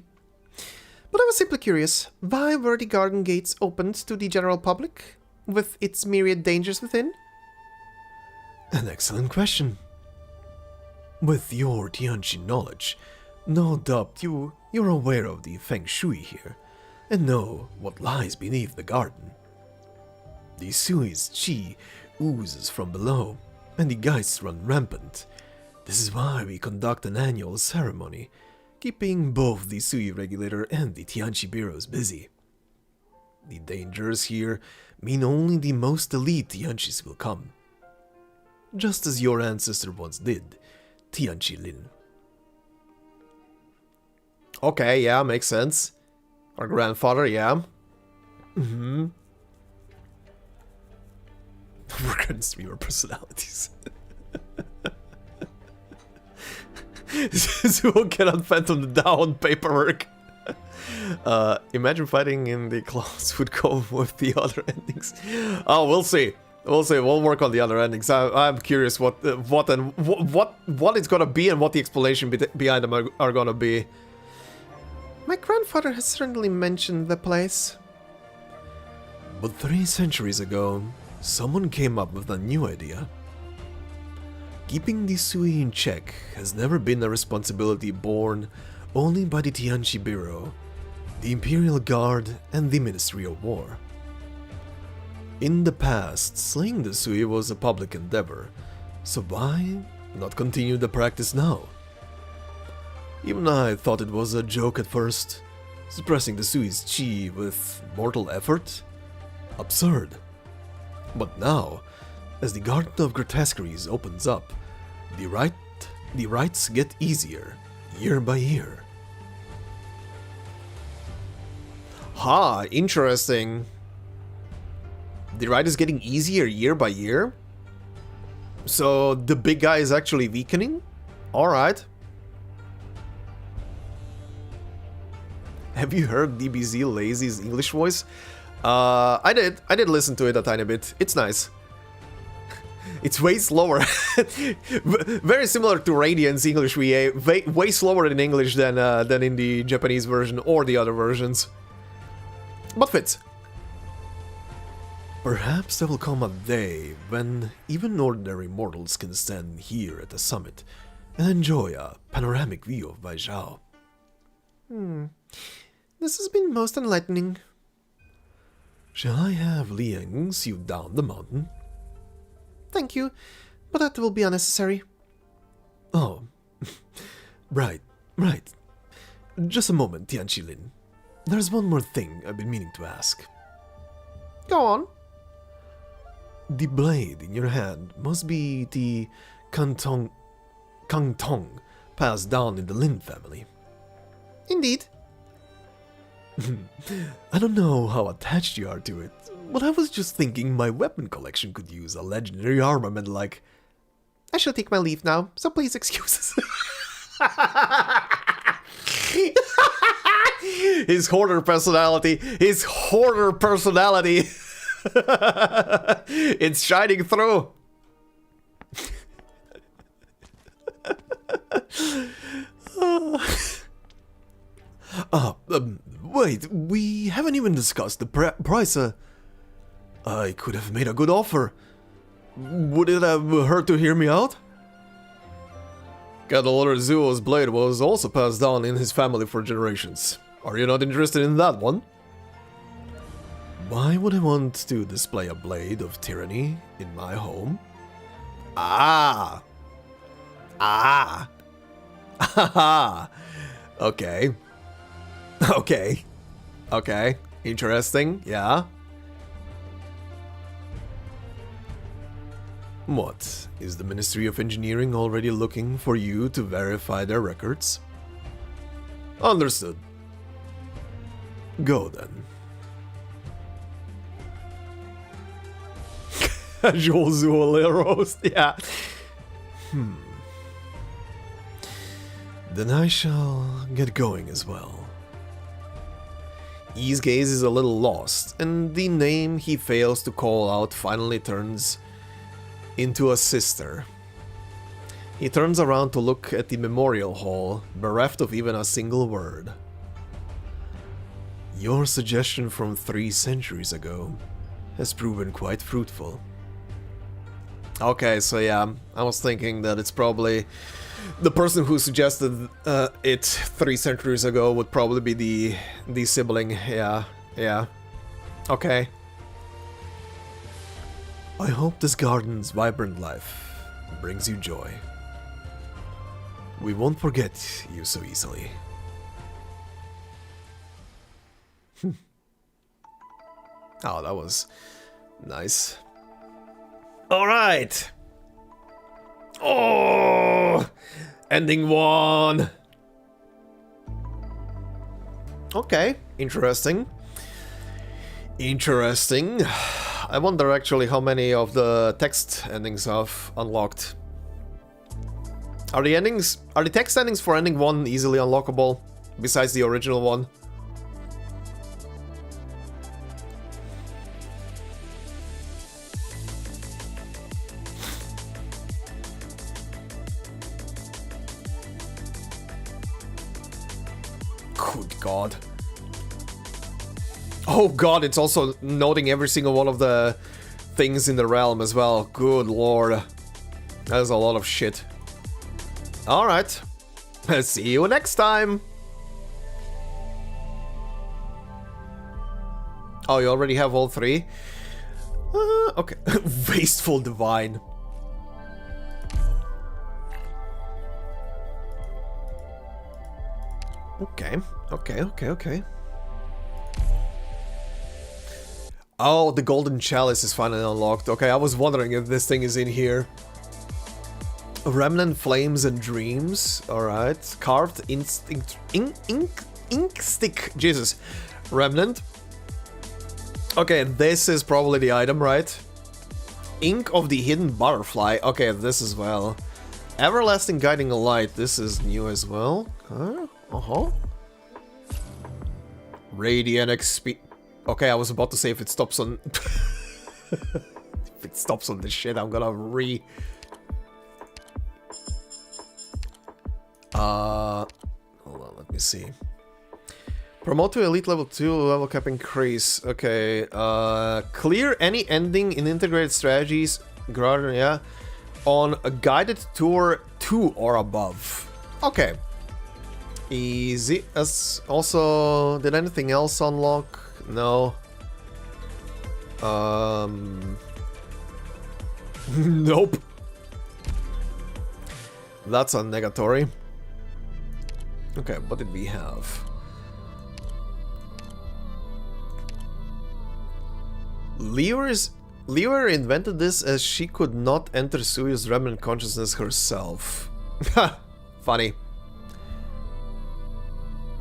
But I was simply curious, why were the garden gates opened to the general public, with its myriad dangers within? An excellent question. With your Tianqi knowledge, no doubt you're aware of the feng shui here, and know what lies beneath the garden. The sui's qi oozes from below, and the geists run rampant. This is why we conduct an annual ceremony, keeping both the Sui regulator and the Tianqi bureaus busy. The dangers here mean only the most elite Tianqis will come. Just as your ancestor once did, Tianqi Lin. Okay, yeah, makes sense. Our grandfather, yeah. Mm-hmm. We're gonna streamer personalities. Zuo cannot phantom the down paperwork. Imagine fighting in the clouds would go with the other endings. Oh, we'll see. We'll see. We'll work on the other endings. I'm curious what it's gonna be and what the explanation behind them are gonna be. My grandfather has certainly mentioned the place. But 3 centuries ago, someone came up with a new idea. Keeping the Sui in check has never been a responsibility borne only by the Tianqi Bureau, the Imperial Guard, and the Ministry of War. In the past, slaying the Sui was a public endeavor, so why not continue the practice now? Even I thought it was a joke at first. Suppressing the Sui's chi with mortal effort? Absurd. But now, as the Garden of Grotesqueries opens up, the rites get easier, year by year. Ha, interesting. The rite is getting easier year by year? So the big guy is actually weakening? Alright. Have you heard DBZ Leizi's English voice? I did listen to it a tiny bit. It's nice. It's way slower. Very similar to Radiant's English VA. Way slower in English than in the Japanese version or the other versions. But fits. Perhaps there will come a day when even ordinary mortals can stand here at the summit and enjoy a panoramic view of Baizhao. This has been most enlightening. Shall I have Liang see you down the mountain? Thank you, but that will be unnecessary. Oh, right. Just a moment, Tianqilin. There's one more thing I've been meaning to ask. Go on. The blade in your hand must be the Kangtong passed down in the Lin family. Indeed. I don't know how attached you are to it, but I was just thinking my weapon collection could use a legendary armament like... I shall take my leave now, so please excuse us. His hoarder personality. It's shining through. Wait, we haven't even discussed the price. I could have made a good offer. Would it have hurt to hear me out? Gadolor Zuo's blade was also passed down in his family for generations. Are you not interested in that one? Why would I want to display a blade of tyranny in my home? Ah! Okay. Interesting, yeah. What? Is the Ministry of Engineering already looking for you to verify their records? Understood. Go then. Casual Zuo roast, yeah. Then I shall get going as well. Yi's gaze is a little lost, and the name he fails to call out finally turns into a sister. He turns around to look at the memorial hall, bereft of even a single word. Your suggestion from 3 centuries ago has proven quite fruitful. Okay, so yeah, I was thinking that it's probably the person who suggested it 3 centuries ago would probably be the sibling. Yeah. Okay. I hope this garden's vibrant life brings you joy. We won't forget you so easily. Oh, that was nice. All right. Oh, ending 1. Okay, interesting. I wonder actually how many of the text endings I've unlocked. Are the text endings for ending 1 easily unlockable besides the original one? Good God. Oh God, it's also noting every single one of the things in the realm as well. Good Lord. That is a lot of shit. Alright. See you next time. Oh, you already have all 3? Okay. Wasteful Divine. Okay, okay, okay, okay. Oh, the golden chalice is finally unlocked. Okay, I was wondering if this thing is in here. Remnant flames and dreams. Alright. Carved instinct ink stick. Jesus. Remnant. Okay, this is probably the item, right? Ink of the hidden butterfly. Okay, this as well. Everlasting guiding light. This is new as well. Huh? Uh-huh. Radiant XP. Okay, I was about to say if it stops on... if it stops on this shit, I'm gonna hold on, let me see. Promote to elite level 2, level cap increase. Okay, clear any ending in integrated strategies, yeah, on a guided tour 2 or above. Okay. Easy. As also, did anything else unlock? No. Nope. That's a negatory. Okay, what did we have? Lior invented this as she could not enter Suyu's remnant consciousness herself. Funny.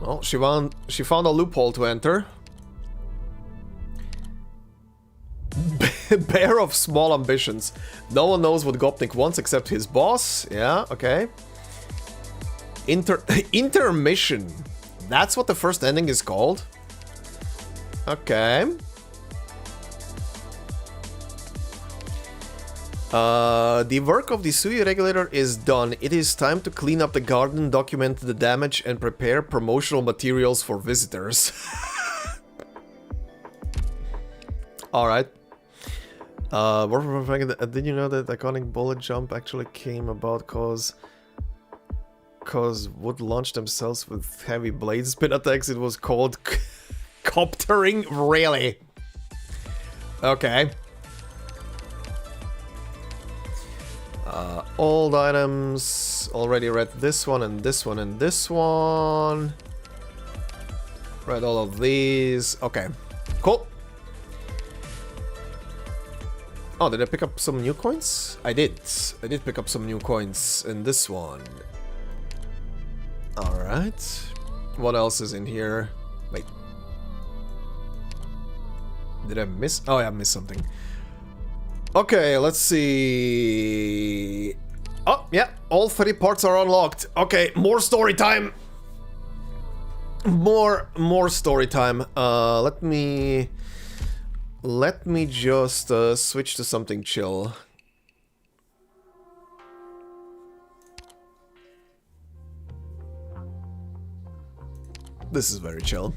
Well, she found a loophole to enter. Bear of small ambitions. No one knows what Gopnik wants except his boss. Yeah, okay. Intermission. That's what the first ending is called. Okay. The work of the Suyu regulator is done. It is time to clean up the garden, document the damage, and prepare promotional materials for visitors. Alright. Did you know that iconic bullet jump actually came about cause would launch themselves with heavy blade spin attacks? It was called coptering? Really? Okay. Old items. Already read this one and this one and this one. Read all of these. Okay. Cool. Oh, did I pick up some new coins? I did. I did pick up some new coins in this one. Alright. What else is in here? Wait. Did I miss? Oh, yeah, I missed something. Okay, let's see. Oh, yeah, all 3 parts are unlocked. Okay, more story time. More story time. Let me just switch to something chill. This is very chill.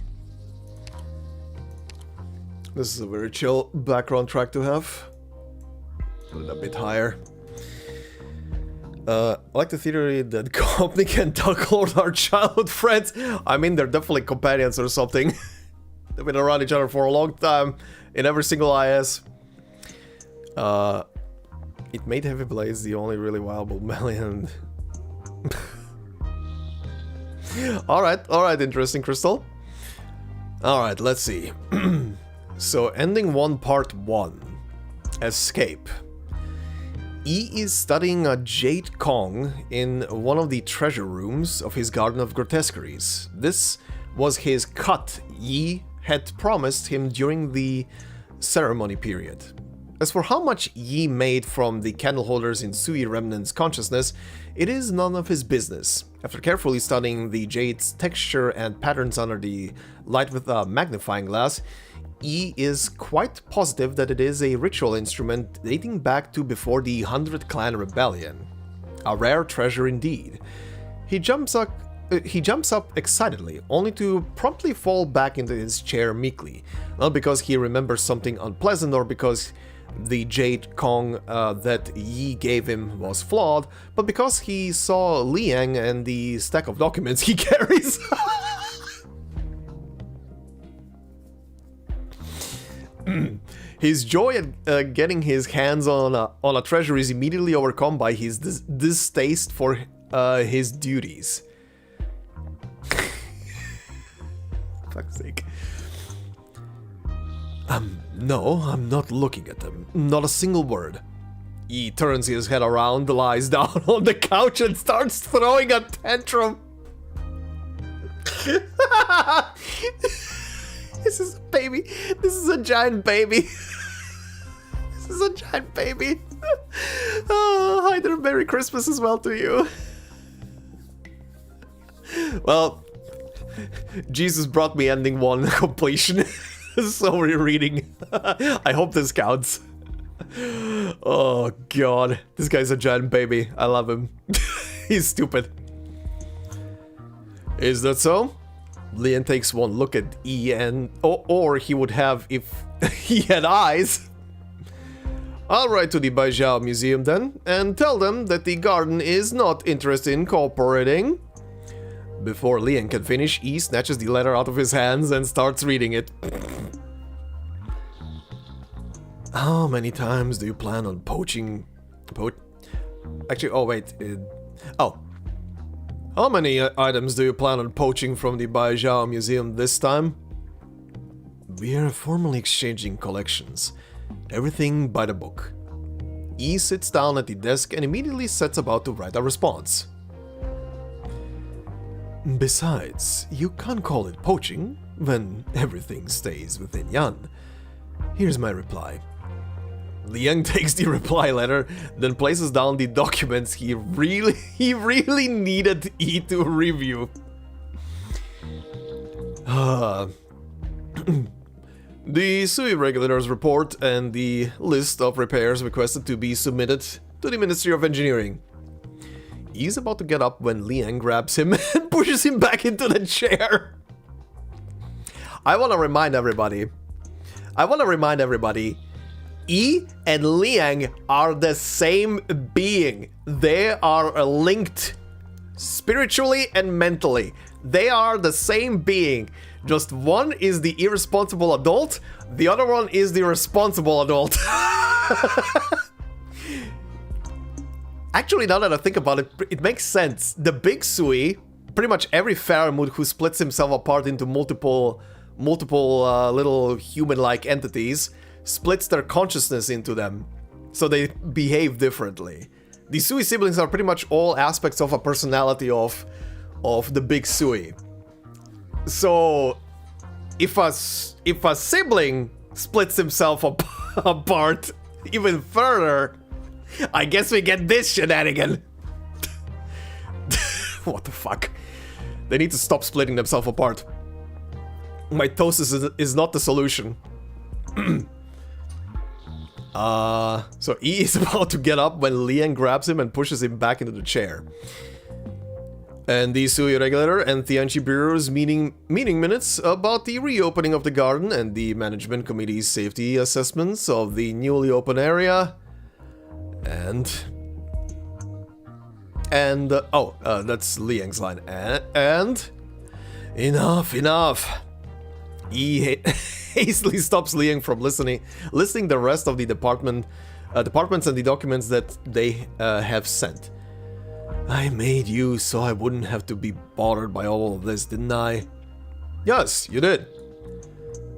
This is a very chill background track to have. A bit higher. I like the theory that Gopnik and Ducklord are childhood friends. I mean, they're definitely companions or something. They've been around each other for a long time in every single IS. It made Heavy Blades the only really viable melee and... Alright, interesting, Crystal. Alright, let's see. So, ending 1, part 1. Escape. Yi is studying a Jade Kong in one of the treasure rooms of his Garden of Grotesqueries. This was his cut Yi had promised him during the ceremony period. As for how much Yi made from the candle holders in Sui Remnant's consciousness, it is none of his business. After carefully studying the jade's texture and patterns under the light with a magnifying glass, Yi is quite positive that it is a ritual instrument dating back to before the 100 Clan Rebellion. A rare treasure indeed. He jumps up excitedly, only to promptly fall back into his chair meekly. Not because he remembers something unpleasant or because the Jade Kong that Yi gave him was flawed, but because he saw Liang and the stack of documents he carries. His joy at getting his hands on a treasure is immediately overcome by his distaste for his duties. Fuck's sake. No, I'm not looking at them. Not a single word. He turns his head around, lies down on the couch and starts throwing a tantrum. This is a baby. This is a giant baby. This is a giant baby. Oh, hi there, Merry Christmas as well to you. Well, Jesus brought me ending 1 completion. So rereading. I hope this counts. Oh god, this guy's a giant baby. I love him. He's stupid. Is that so? Liang takes one look at E and... or he would have if he had eyes. I'll write to the Baijiao Museum then, and tell them that the garden is not interested in cooperating. Before Liang can finish, E snatches the letter out of his hands and starts reading it. How many times do you plan on poaching... Actually, oh wait. How many items do you plan on poaching from the Baijiao Museum this time? We are formally exchanging collections. Everything by the book. E sits down at the desk and immediately sets about to write a response. Besides, you can't call it poaching when everything stays within Yan. Here's my reply. Liang takes the reply letter, then places down the documents he really needed E to review. The SUI regulator's report and the list of repairs requested to be submitted to the Ministry of Engineering. He's about to get up when Liang grabs him and pushes him back into the chair. I want to remind everybody, E and Liang are the same being. They are linked spiritually and mentally. They are the same being. Just one is the irresponsible adult, the other one is the responsible adult. Actually, now that I think about it, it makes sense. The big Sui, pretty much every Faramud who splits himself apart into multiple little human-like entities, splits their consciousness into them, so they behave differently. The Sui siblings are pretty much all aspects of a personality of the big Sui. So, if a sibling splits himself apart even further, I guess we get this shenanigan. What the fuck? They need to stop splitting themselves apart. Mitosis is not the solution. So E is about to get up when Liang grabs him and pushes him back into the chair. And the Sui regulator and Tianchi Bureau's meeting minutes about the reopening of the garden and the management committee's safety assessments of the newly open area. That's Liang's line. And enough. He hastily stops Liang from listing the rest of the departments and the documents that they have sent. I made you so I wouldn't have to be bothered by all of this, didn't I? Yes, you did.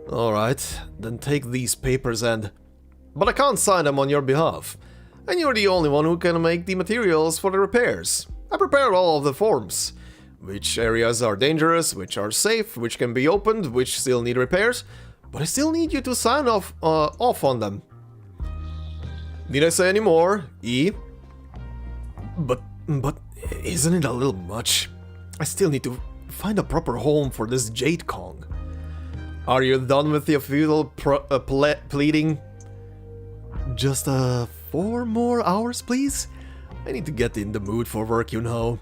Alright, then take these papers and... But I can't sign them on your behalf. And you're the only one who can make the materials for the repairs. I prepared all of the forms. Which areas are dangerous, which are safe, which can be opened, which still need repairs. But I still need you to sign off on them. Did I say any more, E? But isn't it a little much? I still need to find a proper home for this Jade Kong. Are you done with your futile pleading? Just 4 more hours, please? I need to get in the mood for work, you know.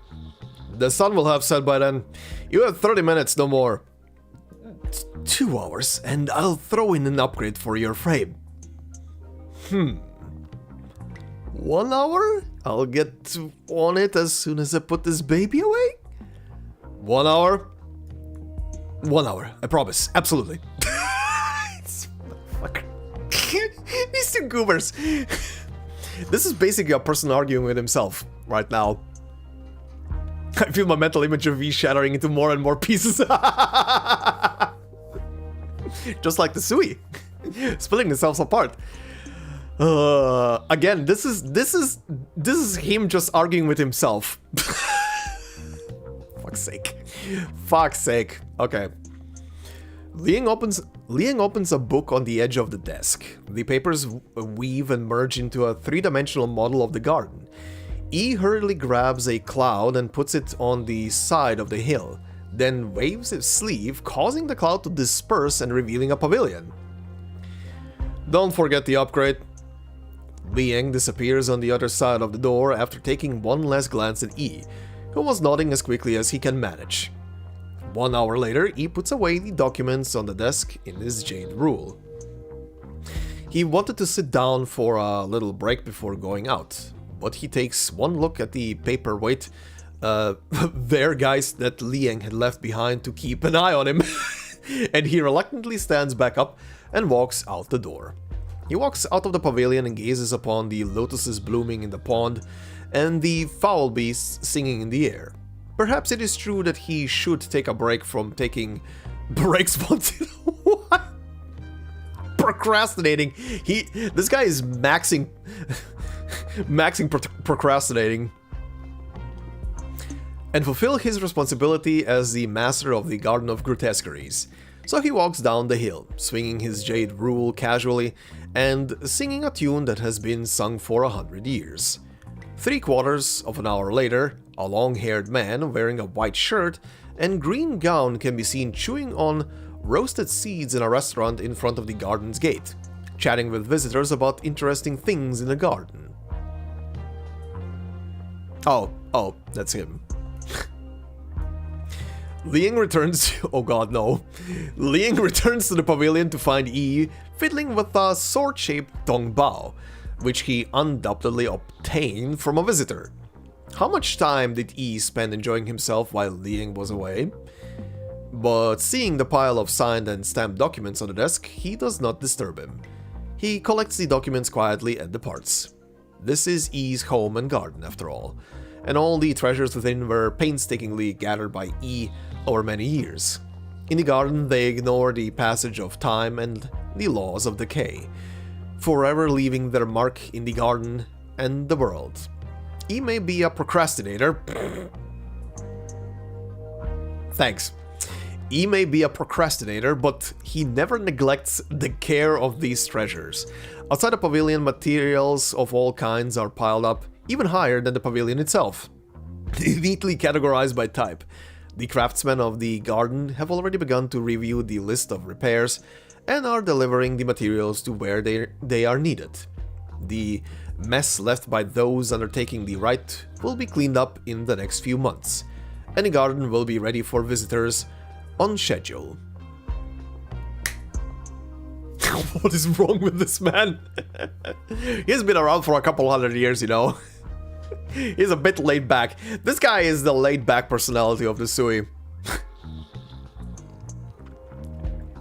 The sun will have set by then. You have 30 minutes, no more. 2 hours, and I'll throw in an upgrade for your frame. 1 hour? I'll get on it as soon as I put this baby away? 1 hour? 1 hour, I promise, absolutely. Fuck. These two goobers. This is basically a person arguing with himself right now. I feel my mental image of V shattering into more and more pieces. Just like the Sui, splitting themselves apart. Again, this is him just arguing with himself. Fuck's sake. Fuck's sake. Okay. Liang opens a book on the edge of the desk. The papers weave and merge into a three-dimensional model of the garden. E hurriedly grabs a cloud and puts it on the side of the hill, then waves his sleeve, causing the cloud to disperse and revealing a pavilion. Don't forget the upgrade. Liang disappears on the other side of the door after taking one last glance at E, who was nodding as quickly as he can manage. 1 hour later, E puts away the documents on the desk in his jade rule. He wanted to sit down for a little break before going out, but he takes one look at the paperweight there guys that Liang had left behind to keep an eye on him, and he reluctantly stands back up and walks out the door. He walks out of the pavilion and gazes upon the lotuses blooming in the pond and the fowl beasts singing in the air. Perhaps it is true that he should take a break from taking breaks once in a while. Procrastinating. This guy is maxing procrastinating. And fulfill his responsibility as the master of the Garden of Grotesqueries. So he walks down the hill, swinging his jade rule casually and singing a tune that has been sung for 100 years. 3/4 of an hour later, a long-haired man wearing a white shirt and green gown can be seen chewing on roasted seeds in a restaurant in front of the garden's gate, chatting with visitors about interesting things in the garden. Oh, that's him. Liang returns... Oh god, no. Liang returns to the pavilion to find Yi fiddling with a sword-shaped dongbao, which he undoubtedly obtained from a visitor. How much time did Yi spend enjoying himself while Liang was away? But seeing the pile of signed and stamped documents on the desk, he does not disturb him. He collects the documents quietly and departs. This is Yi's home and garden, after all, and all the treasures within were painstakingly gathered by Yi over many years. In the garden, they ignore the passage of time and the laws of decay, forever leaving their mark in the garden and the world. He may be a procrastinator. Thanks. He may be a procrastinator, but he never neglects the care of these treasures. Outside the pavilion, materials of all kinds are piled up, even higher than the pavilion itself, neatly categorized by type. The craftsmen of the garden have already begun to review the list of repairs and are delivering the materials to where they are needed. The mess left by those undertaking the rite will be cleaned up in the next few months, and the garden will be ready for visitors on schedule. What is wrong with this man? He's been around for a couple 100 years, you know. He's a bit laid back. This guy is the laid back personality of the Sui.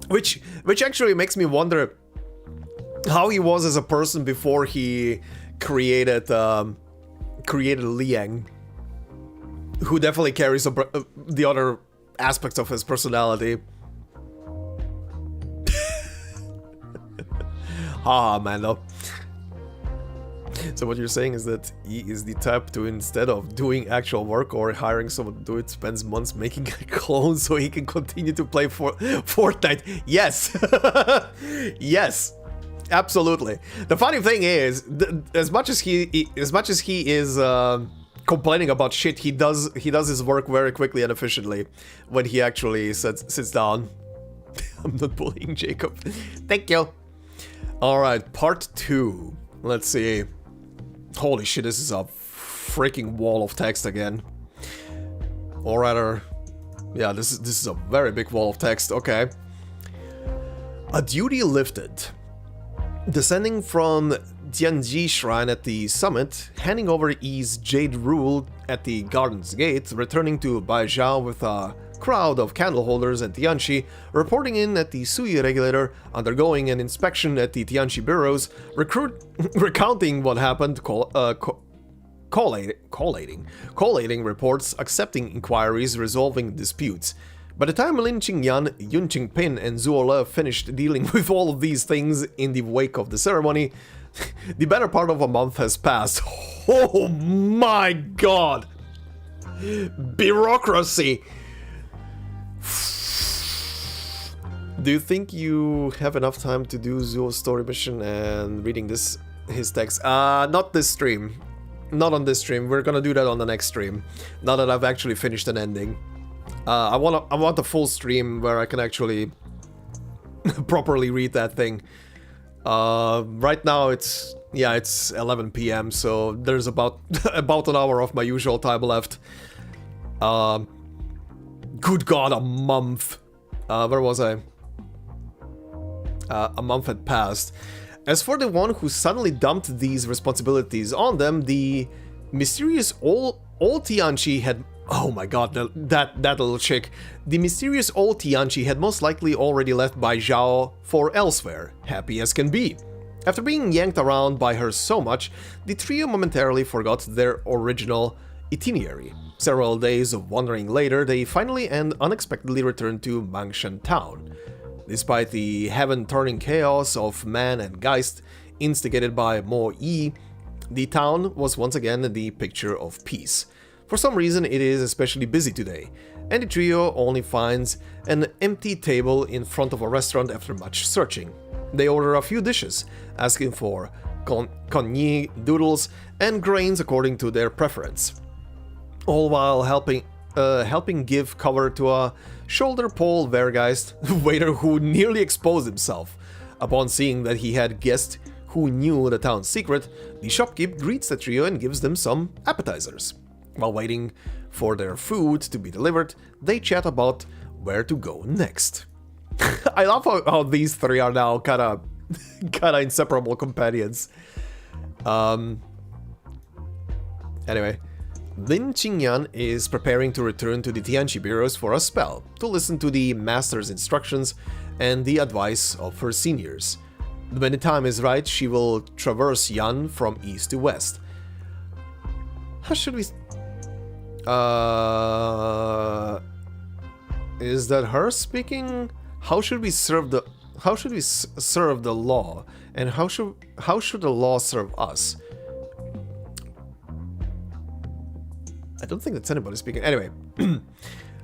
Which actually makes me wonder how he was as a person before he created Liang, who definitely carries the other aspects of his personality. Ah, man, though. So what you're saying is that he is the type to, instead of doing actual work or hiring someone to do it, spends months making a clone so he can continue to play Fortnite. Yes. Yes. Absolutely. The funny thing is, as much as he is complaining about shit, he does his work very quickly and efficiently when he actually sits down. I'm not bullying Jacob. Thank you. All right, part 2. Let's see. Holy shit, this is a freaking wall of text again. Or rather, yeah, this is a very big wall of text. Okay. A duty lifted. Descending from Tianji Shrine at the summit, handing over Yi's jade rule at the garden's gate, returning to Baijiao with a crowd of candle holders at Tianchi, reporting in at the Sui regulator, undergoing an inspection at the Tianchi bureaus, recounting what happened, collating reports, accepting inquiries, resolving disputes, By the time Lin Qingyan, Qingping, and Zuola finished dealing with all of these things in the wake of the ceremony, the better part of a month has passed. Oh my god! Bureaucracy! Do you think you have enough time to do Zuo's story mission and reading his text? Not this stream. Not on this stream. We're gonna do that on the next stream. Now that I've actually finished an ending. I want a full stream where I can actually properly read that thing. Right now it's 11 PM, so there's about an hour of my usual time left. Good god, a month. Where was I? A month had passed. As for the one who suddenly dumped these responsibilities on them, the mysterious old Tianqi had... Oh my god, that little chick. The mysterious old Tianqi had most likely already left Bai Zhao for elsewhere, happy as can be. After being yanked around by her so much, the trio momentarily forgot their original itinerary. Several days of wandering later, they finally and unexpectedly returned to Mangshan town. Despite the heaven-turning chaos of man and geist instigated by Mo Yi, the town was once again the picture of peace. For some reason it is especially busy today, and the trio only finds an empty table in front of a restaurant after much searching. They order a few dishes, asking for cognac, noodles, and grains according to their preference, all while helping give cover to a shoulder pole Wehrgeist waiter who nearly exposed himself. Upon seeing that he had guessed who knew the town's secret, the shopkeep greets the trio and gives them some appetizers. While waiting for their food to be delivered, they chat about where to go next. I love how these three are now kinda inseparable companions. Anyway, Lin Qingyan is preparing to return to the Tianqi bureaus for a spell, to listen to the master's instructions and the advice of her seniors. When the time is right, she will traverse Yan from east to west. How should we... Is that her speaking? How should we serve the law, and how should the law serve us? I don't think that's anybody speaking. Anyway,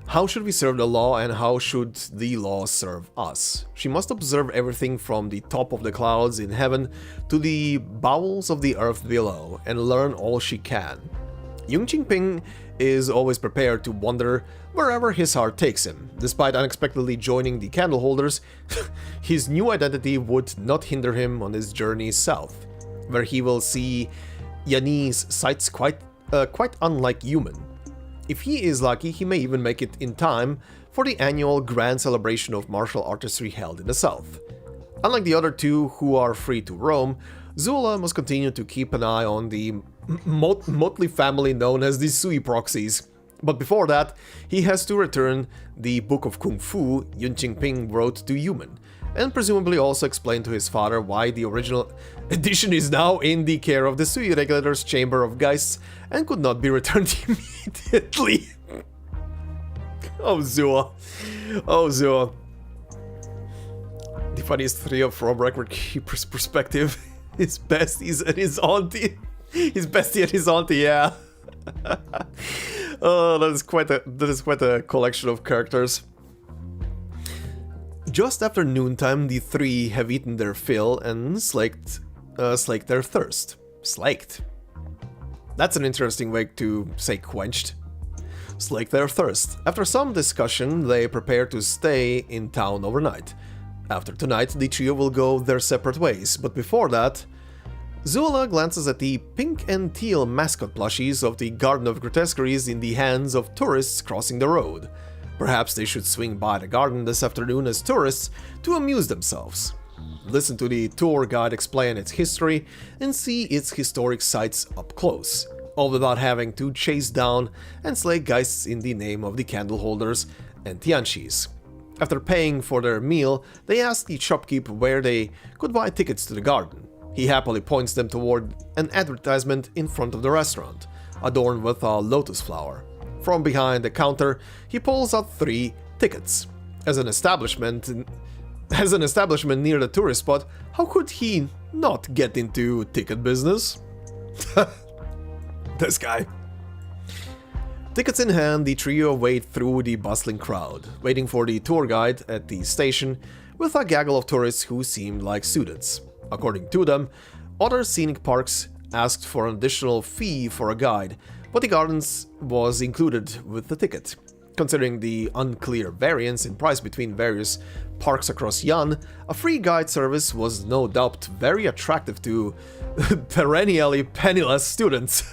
how should we serve the law, and how should the law serve us? She must observe everything from the top of the clouds in heaven to the bowels of the earth below, and learn all she can. Qingping is always prepared to wander wherever his heart takes him. Despite unexpectedly joining the candleholders, his new identity would not hinder him on his journey south, where he will see Yanni's sights quite unlike human. If he is lucky, he may even make it in time for the annual grand celebration of martial artistry held in the south. Unlike the other two who are free to roam, Zula must continue to keep an eye on the motley family known as the Sui proxies. But before that, he has to return the Book of Kung Fu Qingping wrote to Human, and presumably also explain to his father why the original edition is now in the care of the Sui Regulator's Chamber of Geists and could not be returned immediately. Oh, Zua. Oh, Zua. The funniest trio from Record Keeper's perspective. His besties and his auntie. His bestie and his auntie, yeah. Oh, that is quite a collection of characters. Just after noontime, the three have eaten their fill and slaked their thirst. Slaked. That's an interesting way to say quenched. Slake their thirst. After some discussion, they prepare to stay in town overnight. After tonight, the trio will go their separate ways, but before that, Zula glances at the pink and teal mascot plushies of the Garden of Grotesqueries in the hands of tourists crossing the road. Perhaps they should swing by the garden this afternoon as tourists to amuse themselves. Listen to the tour guide explain its history and see its historic sites up close, all without having to chase down and slay geists in the name of the candleholders and Tianqis. After paying for their meal, they ask the shopkeep where they could buy tickets to the garden. He happily points them toward an advertisement in front of the restaurant, adorned with a lotus flower. From behind the counter, he pulls out 3 tickets. As an establishment near the tourist spot, how could he not get into ticket business? This guy. Tickets in hand, the trio wade through the bustling crowd, waiting for the tour guide at the station with a gaggle of tourists who seemed like students. According to them, other scenic parks asked for an additional fee for a guide, but the gardens was included with the ticket. Considering the unclear variance in price between various parks across Yan, a free guide service was no doubt very attractive to perennially penniless students.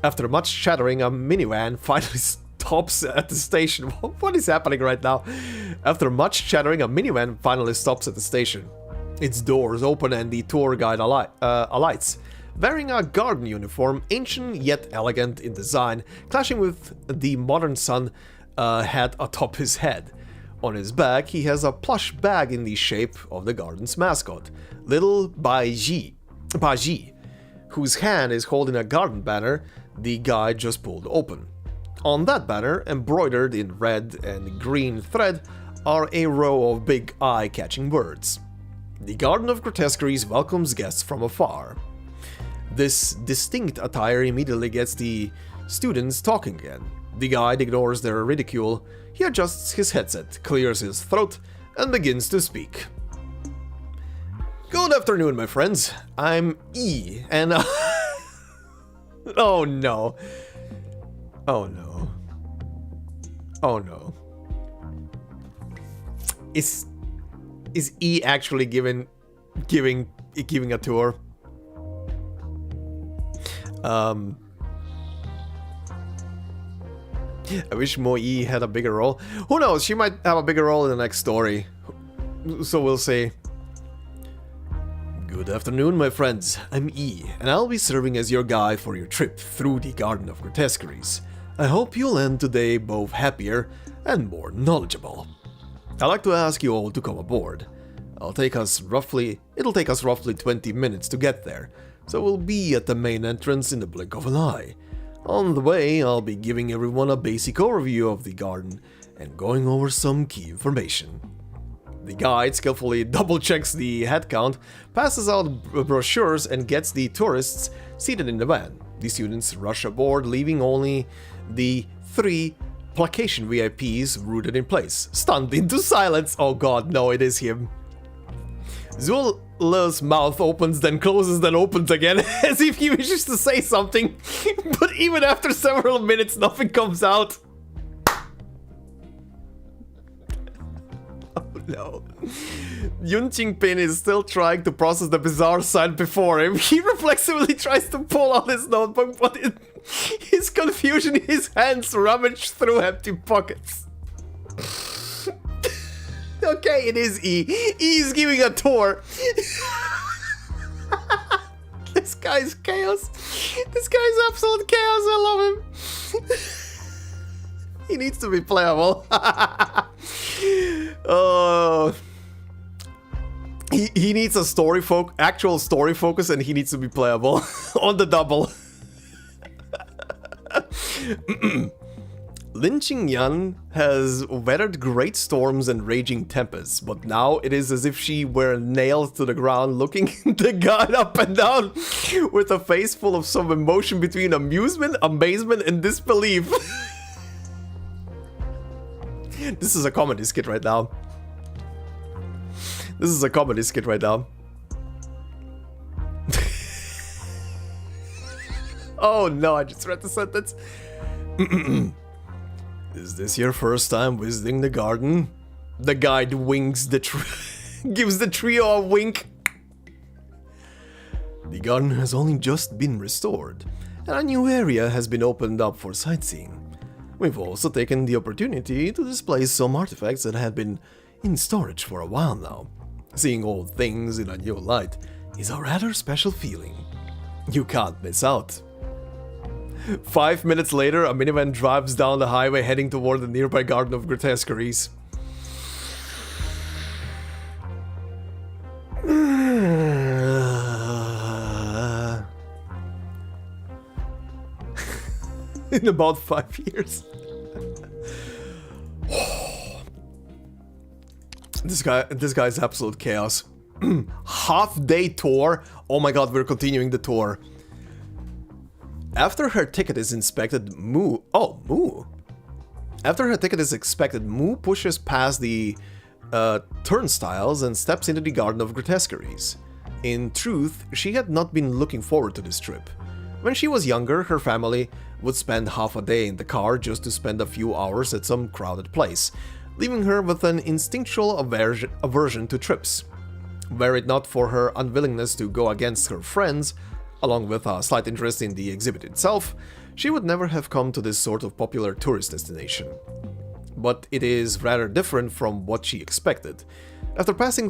After much chattering, a minivan finally stops at the station. What is happening right now? After much chattering, a minivan finally stops at the station. Its doors open and the tour guide alights, wearing a garden uniform, ancient yet elegant in design, clashing with the modern sun hat atop his head. On his back, he has a plush bag in the shape of the garden's mascot, little Baji, whose hand is holding a garden banner the guy just pulled open. On that banner, embroidered in red and green thread, are a row of big eye-catching words. The Garden of Grotesqueries welcomes guests from afar. This distinct attire immediately gets the students talking again. The guide ignores their ridicule. He adjusts his headset, clears his throat, and begins to speak. Good afternoon, my friends. I'm E, and oh no. Oh no. Oh no. Is E actually giving a tour? I wish Mo E had a bigger role. Who knows? She might have a bigger role in the next story. So we'll see. Good afternoon, my friends. I'm E, and I'll be serving as your guide for your trip through the Garden of Grotesqueries. I hope you'll end today both happier and more knowledgeable. I'd like to ask you all to come aboard. It'll take us roughly 20 minutes to get there, so we'll be at the main entrance in the blink of an eye. On the way, I'll be giving everyone a basic overview of the garden and going over some key information. The guide skillfully double-checks the head count, passes out brochures, and gets the tourists seated in the van. The students rush aboard, leaving only the 3 placation VIPs rooted in place, stunned into silence. Oh god, no, it is him. Zula's mouth opens, then closes, then opens again, as if he wishes to say something, but even after several minutes, nothing comes out. Oh no. Qingping is still trying to process the bizarre sight before him. He reflexively tries to pull out his notebook, but in his confusion, his hands rummage through empty pockets. Okay, it is E. E's giving a tour. This guy's chaos. This guy's absolute chaos. I love him. He needs to be playable. Oh. He needs a actual story focus, and he needs to be playable on the double. Lin Qingyan has weathered great storms and raging tempests, but now it is as if she were nailed to the ground, looking the god up and down with a face full of some emotion between amusement, amazement, and disbelief. This is a comedy skit right now. This is a comedy skit right now. Oh no, I just read the sentence. Is this your first time visiting the garden? The guide winks gives the trio a wink. The garden has only just been restored, and a new area has been opened up for sightseeing. We've also taken the opportunity to display some artifacts that had been in storage for a while now. Seeing old things in a new light is a rather special feeling. You can't miss out. 5 minutes later, a minivan drives down the highway heading toward the nearby Garden of Grotesqueries. In about 5 years. This guy's absolute chaos. Half-day tour. Oh my god, we're continuing the tour. After her ticket is inspected, Mu... Oh, Mu. After her ticket is inspected, Mu pushes past the turnstiles and steps into the Garden of Grotesqueries. In truth, she had not been looking forward to this trip. When she was younger, her family would spend half a day in the car just to spend a few hours at some crowded place, leaving her with an instinctual aversion to trips. Were it not for her unwillingness to go against her friends, along with a slight interest in the exhibit itself, she would never have come to this sort of popular tourist destination. But it is rather different from what she expected. After passing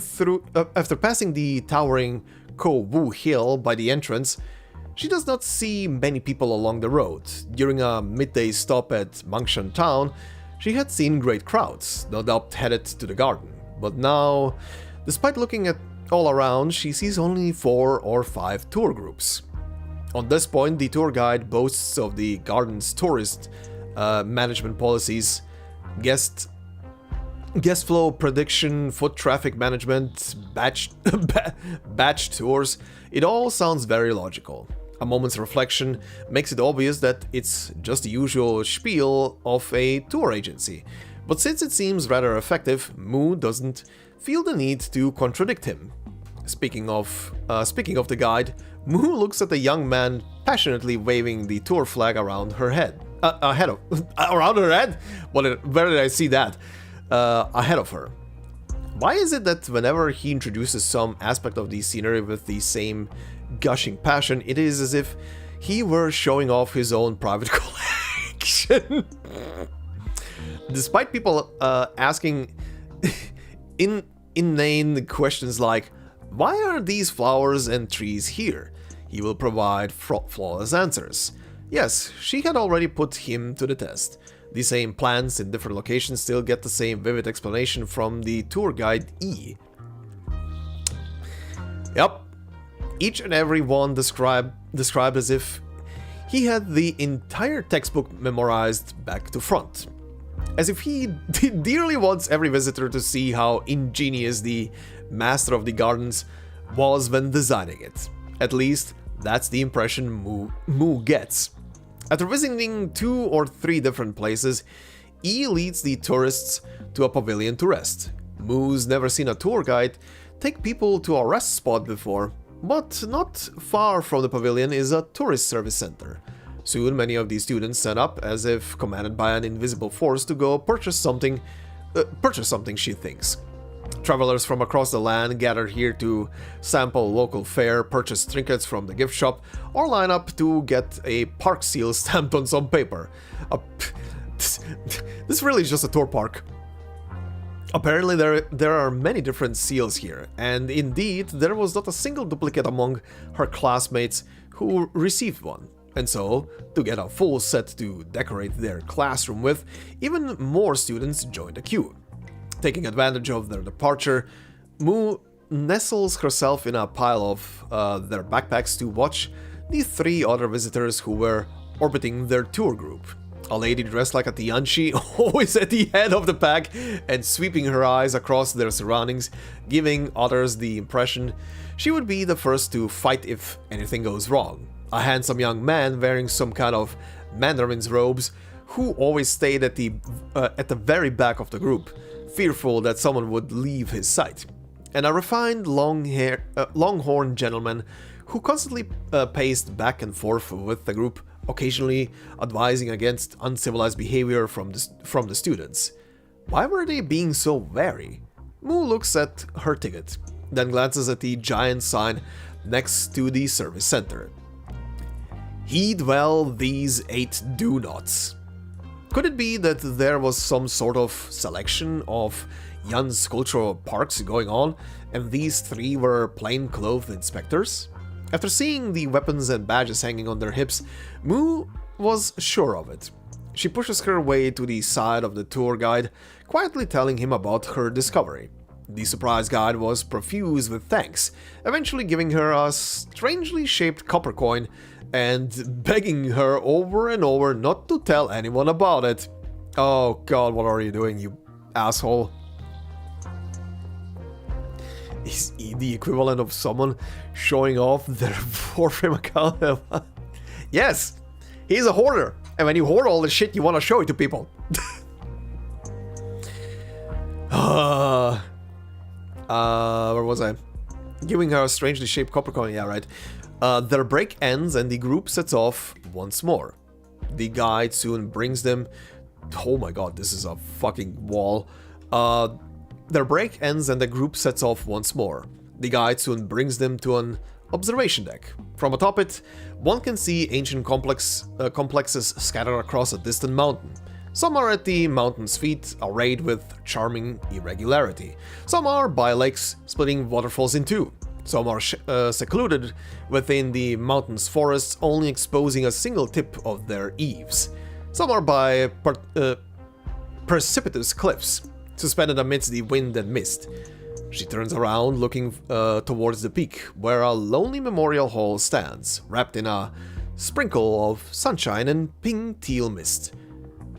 the towering Ko Wu Hill by the entrance, she does not see many people along the road. During a midday stop at Mangshan town, she had seen great crowds, no doubt headed to the garden. But now, despite looking at all around, she sees only 4 or 5 tour groups. On this point, the tour guide boasts of the garden's tourist management policies, guest flow prediction, foot traffic management, batch tours. It all sounds very logical. A moment's reflection makes it obvious that it's just the usual spiel of a tour agency. But since it seems rather effective, Mu doesn't feel the need to contradict him. Speaking of the guide, Mu looks at the young man passionately waving the tour flag around her head. Around her head? Where did I see that? Ahead of her. Why is it that whenever he introduces some aspect of the scenery with the same gushing passion, it is as if he were showing off his own private collection? Despite people asking inane questions like, why are these flowers and trees here? He will provide flawless answers. Yes, she had already put him to the test. The same plants in different locations still get the same vivid explanation from the tour guide E. Yep, each and every one described as if he had the entire textbook memorized back to front. As if he dearly wants every visitor to see how ingenious the master of the gardens was when designing it. At least, that's the impression Mu gets. After visiting 2 or 3 different places, E leads the tourists to a pavilion to rest. Mu's never seen a tour guide take people to a rest spot before, but not far from the pavilion is a tourist service center. Soon many of the students set up, as if commanded by an invisible force, to go purchase something, she thinks. Travelers from across the land gather here to sample local fare, purchase trinkets from the gift shop, or line up to get a park seal stamped on some paper. This really is just a tour park. Apparently there are many different seals here, and indeed there was not a single duplicate among her classmates who received one. And so, to get a full set to decorate their classroom with, even more students joined the queue. Taking advantage of their departure, Mu nestles herself in a pile of their backpacks to watch the 3 other visitors who were orbiting their tour group. A lady dressed like a Tianchi, always at the head of the pack and sweeping her eyes across their surroundings, giving others the impression she would be the first to fight if anything goes wrong. A handsome young man wearing some kind of mandarin's robes, who always stayed at the very back of the group, fearful that someone would leave his sight. And a refined longhorn gentleman who constantly paced back and forth with the group, occasionally advising against uncivilized behavior from the students. Why were they being so wary? Mu looks at her ticket, then glances at the giant sign next to the service center. Heed well these 8 do nots. Could it be that there was some sort of selection of Yan's cultural parks going on, and these 3 were plain-clothed inspectors? After seeing the weapons and badges hanging on their hips, Mu was sure of it. She pushes her way to the side of the tour guide, quietly telling him about her discovery. The surprise guide was profuse with thanks, eventually giving her a strangely shaped copper coin and begging her over and over not to tell anyone about it. Oh god, what are you doing, you asshole? Is he the equivalent of someone showing off their Warframe account? Yes, he's a hoarder. And when you hoard all the shit, you want to show it to people. Where was I? Giving her a strangely shaped copper coin, yeah, right. Their break ends and the group sets off once more. The guide soon brings them... Oh my god, this is a fucking wall. Their break ends and the group sets off once more. The guide soon brings them to an observation deck. From atop it, one can see ancient complexes scattered across a distant mountain. Some are at the mountain's feet, arrayed with charming irregularity. Some are by lakes, splitting waterfalls in two. Some are secluded within the mountain's forests, only exposing a single tip of their eaves. Some are by precipitous cliffs, suspended amidst the wind and mist. She turns around, looking towards the peak, where a lonely memorial hall stands, wrapped in a sprinkle of sunshine and pink teal mist.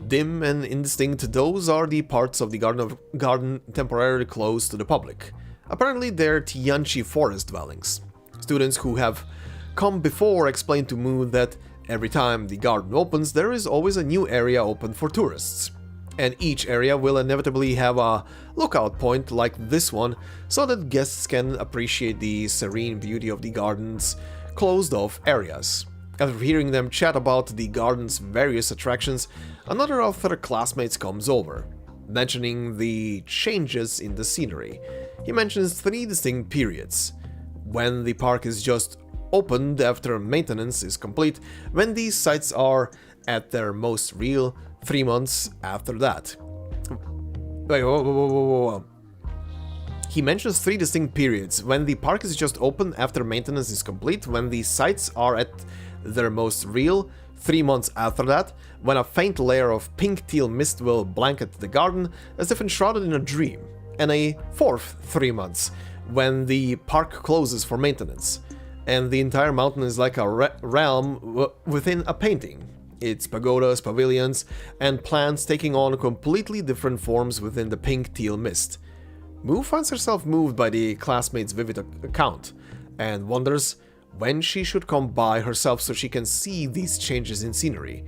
Dim and indistinct, those are the parts of the garden temporarily closed to the public. Apparently they're Tianchi forest dwellings. Students who have come before explain to Moon that every time the garden opens, there is always a new area open for tourists. And each area will inevitably have a lookout point like this one, so that guests can appreciate the serene beauty of the garden's closed-off areas. After hearing them chat about the garden's various attractions, another of their classmates comes over, mentioning the changes in the scenery. He mentions 3 distinct periods: when the park is just opened after maintenance is complete, when these sites are at their most real, 3 months after that. Wait, whoa. He mentions 3 distinct periods: when the park is just open after maintenance is complete, when the sites are at their most real, 3 months after that, when a faint layer of pink-teal mist will blanket the garden as if enshrouded in a dream, and a 4th 3 months, when the park closes for maintenance, and the entire mountain is like a realm within a painting. Its pagodas, pavilions, and plants taking on completely different forms within the pink-teal mist. Moo finds herself moved by the classmate's vivid account, and wonders when she should come by herself so she can see these changes in scenery.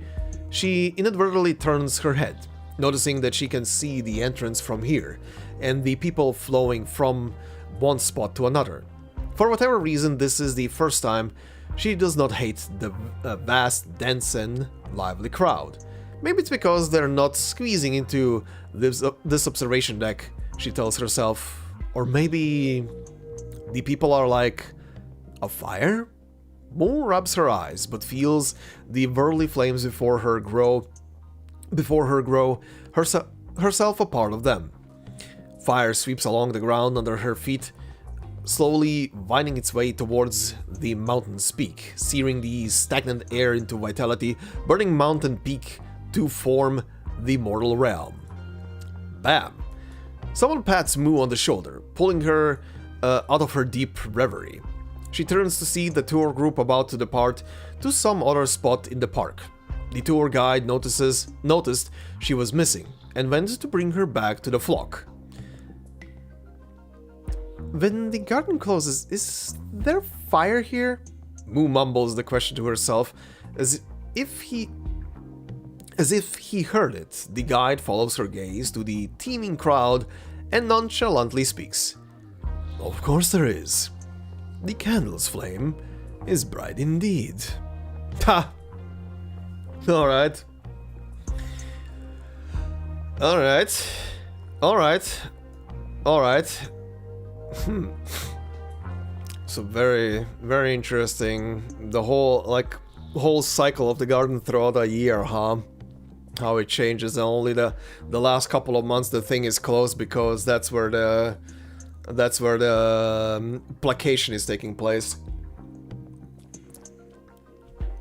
She inadvertently turns her head, noticing that she can see the entrance from here, and the people flowing from one spot to another. For whatever reason, this is the first time she does not hate the vast, dense and lively crowd. Maybe it's because they're not squeezing into this observation deck, she tells herself. Or maybe the people are like a fire? Moo rubs her eyes, but feels the whirly flames before her grow herself a part of them. Fire sweeps along the ground under her feet, slowly winding its way towards the mountain's peak, searing the stagnant air into vitality, burning mountain peak to form the mortal realm. Bam! Someone pats Moo on the shoulder, pulling her out of her deep reverie. She turns to see the tour group about to depart to some other spot in the park. The tour guide noticed she was missing, and went to bring her back to the flock. When the garden closes, is there fire here? Moo mumbles the question to herself, as if he heard it. The guide follows her gaze to the teeming crowd and nonchalantly speaks. Of course there is. The candle's flame is bright indeed. Ha! Alright. So very, very interesting. The whole cycle of the garden throughout a year, huh? How it changes, and only the last couple of months the thing is closed because that's where the placation is taking place.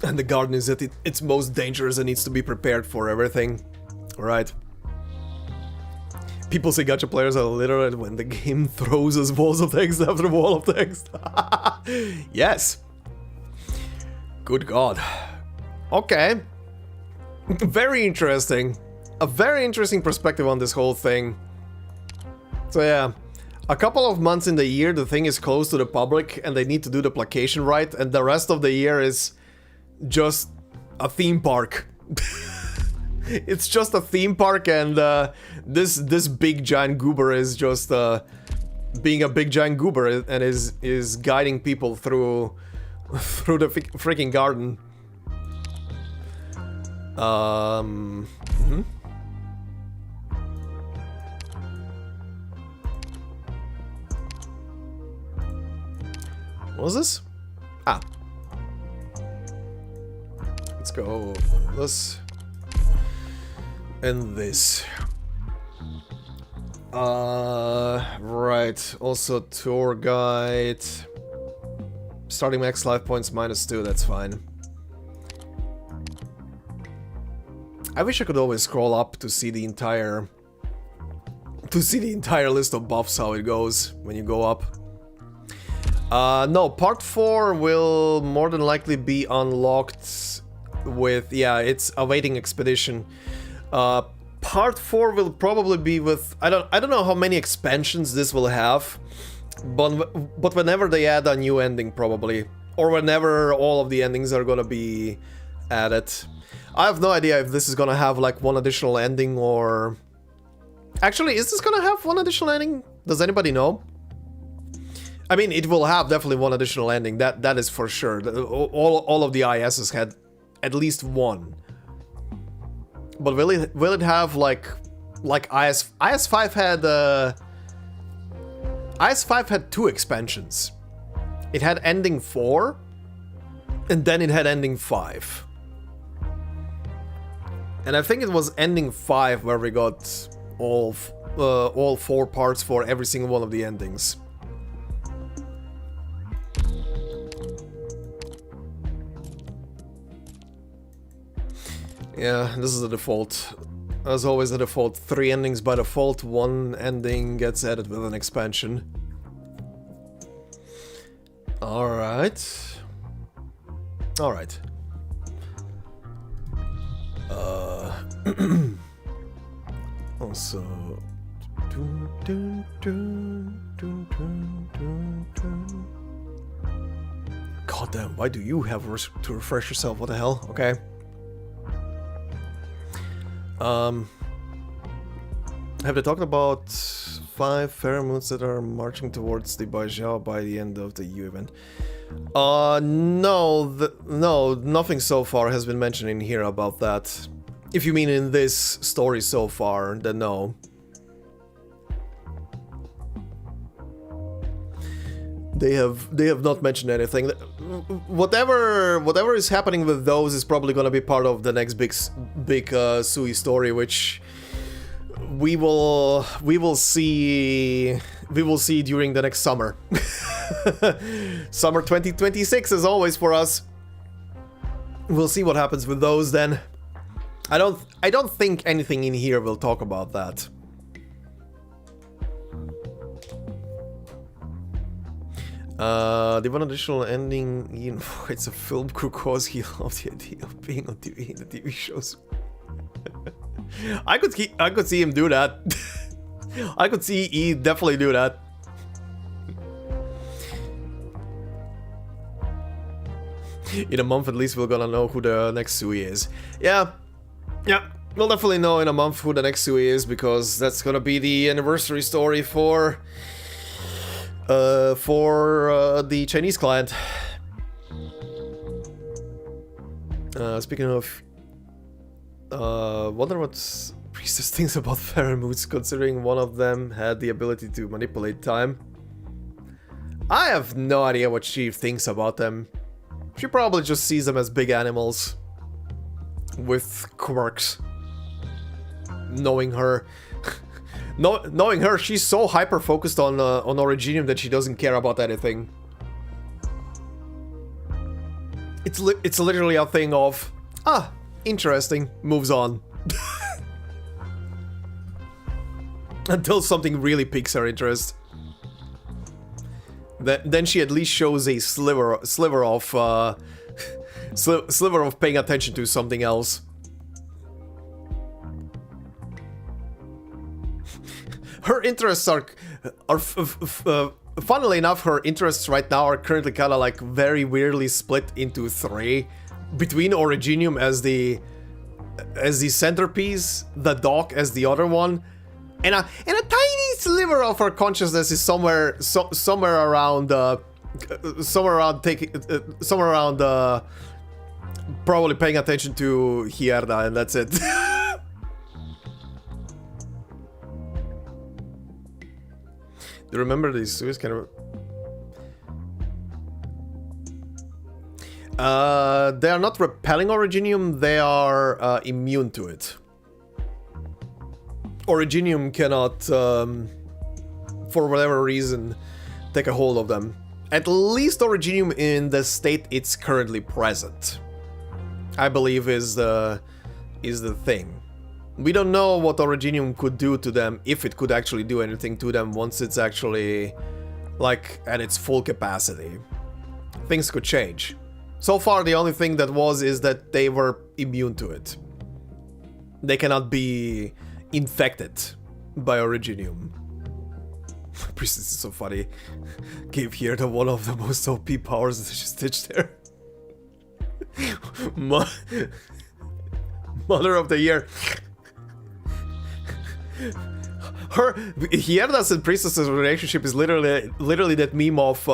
And the garden is at its most dangerous and needs to be prepared for everything. Right. People say gacha players are literate when the game throws us walls of text after wall of text. Yes. Good god. Okay. Very interesting. A very interesting perspective on this whole thing. So yeah, a couple of months in the year the thing is closed to the public and they need to do the placation right, and the rest of the year is just a theme park. It's just a theme park, and this big giant goober is just being a big giant goober and is guiding people through the freaking garden. What was this? Ah. Let's go this and this. Right. Also tour guide. Starting max life points -2, that's fine. I wish I could always scroll up to see the entire list of buffs, how it goes when you go up. No, part 4 will more than likely be unlocked with, yeah, it's awaiting expedition. Part 4 will probably be with, I don't know how many expansions this will have, but whenever they add a new ending probably, or whenever all of the endings are gonna be added. I have no idea if this is gonna have like one additional ending or... Actually, is this gonna have one additional ending? Does anybody know? I mean, it will have definitely one additional ending, that is for sure. All of the ISs had at least one. But will it have like IS5 had IS5 had 2 expansions. It had ending 4 and then it had ending 5. And I think it was ending 5 where we got all 4 parts for every single one of the endings. Yeah, this is the default. As always, the default. 3 endings by default, 1 ending gets added with an expansion. Alright. Alright. Also... God damn, why do you have to refresh yourself? What the hell? Okay. Have they talked about 5 pheromones that are marching towards the Baijiao by the end of the EU event? No, nothing so far has been mentioned in here about that. If you mean in this story so far, then no. They have not mentioned anything. Whatever is happening with those is probably gonna be part of the next big Sui story, which we will see during the next summer. Summer 2026 as always for us. We'll see what happens with those then. I don't think anything in here will talk about that. The one additional ending, he invites a film crew cause he loves the idea of being on TV in the TV shows. I could see him do that. I could see E definitely do that. In a month at least we're gonna know who the next Sui is. Yeah, we'll definitely know in a month who the next Sui is, because that's gonna be the anniversary story for the Chinese client. Speaking of, wonder what Priestess thinks about pheromones, considering one of them had the ability to manipulate time. I have no idea what she thinks about them. She probably just sees them as big animals with quirks. Knowing her, knowing her, she's so hyper focused on Originium that she doesn't care about anything. It's literally a thing of, ah, interesting, moves on. Until something really piques her interest. Then she at least shows a sliver of paying attention to something else. Her interests are Funnily enough, her interests right now are currently kind of like very weirdly split into 3, between Originium as the centerpiece, the dog as the other one, and a tiny sliver of her consciousness is somewhere around probably paying attention to Hierda, and that's it. Do you remember these Suis kind of... they are not repelling Originium, they are immune to it. Originium cannot, for whatever reason, take a hold of them. At least Originium in the state it's currently present, I believe is the thing. We don't know what Originium could do to them, if it could actually do anything to them once it's actually, like, at its full capacity. Things could change. So far, the only thing that is that they were immune to it. They cannot be infected by Originium. Priestess is so funny. Gave here the one of the most OP powers that she stitched there. Mother of the Year. Her Hierda's and Priestess's relationship is literally that meme of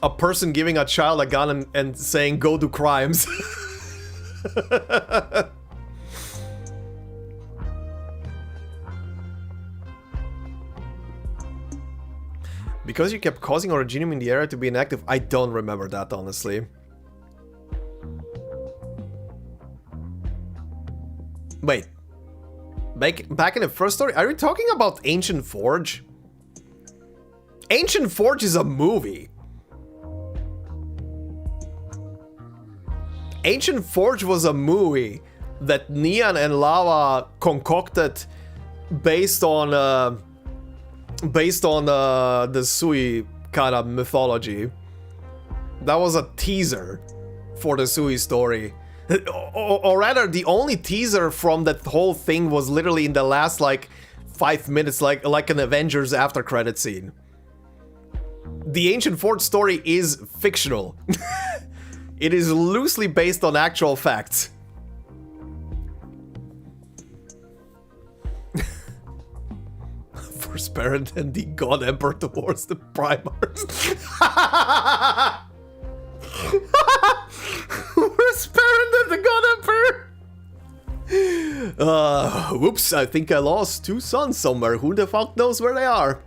a person giving a child a gun and saying go do crimes. Because you kept causing Originium in the area to be inactive, I don't remember that honestly. Wait. Back in the first story, are we talking about Ancient Forge? Ancient Forge is a movie. Ancient Forge was a movie that Neon and Lava concocted based on the Sui kind of mythology. That was a teaser for the Sui story. Or rather, the only teaser from that whole thing was literally in the last, like, 5 minutes, like an Avengers after credit scene. The Ancient Forge story is fictional. It is loosely based on actual facts. First parent and the God Emperor towards the Primars. First parent and the God Emperor. Whoops, I think I lost 2 sons somewhere. Who the fuck knows where they are?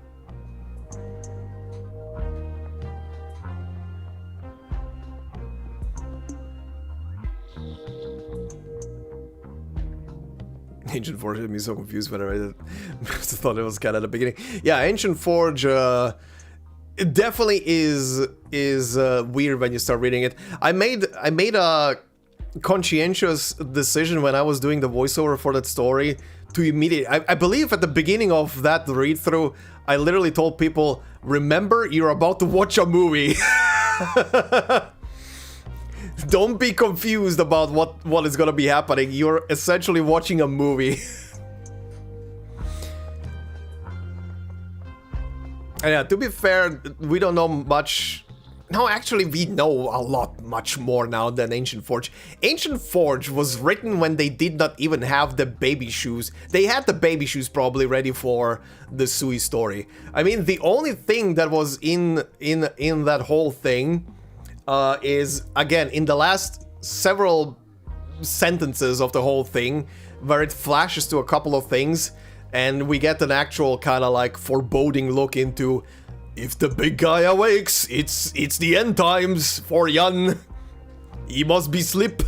Ancient Forge had me so confused when I read it. I thought it was kind of the beginning. Yeah, Ancient Forge it definitely is weird when you start reading it. I made a conscientious decision when I was doing the voiceover for that story to immediately... I believe at the beginning of that read-through, I literally told people, remember, you're about to watch a movie. Don't be confused about what is gonna be happening. You're essentially watching a movie. And yeah, to be fair, we don't know much. No, actually, we know a lot much more now than Ancient Forge. Ancient Forge was written when they did not even have the baby shoes. They had the baby shoes probably ready for the Sui story. I mean, the only thing that was in that whole thing is, again, in the last several sentences of the whole thing, where it flashes to a couple of things, and we get an actual kind of like foreboding look into, if the big guy awakes, it's the end times for Yan. He must be slept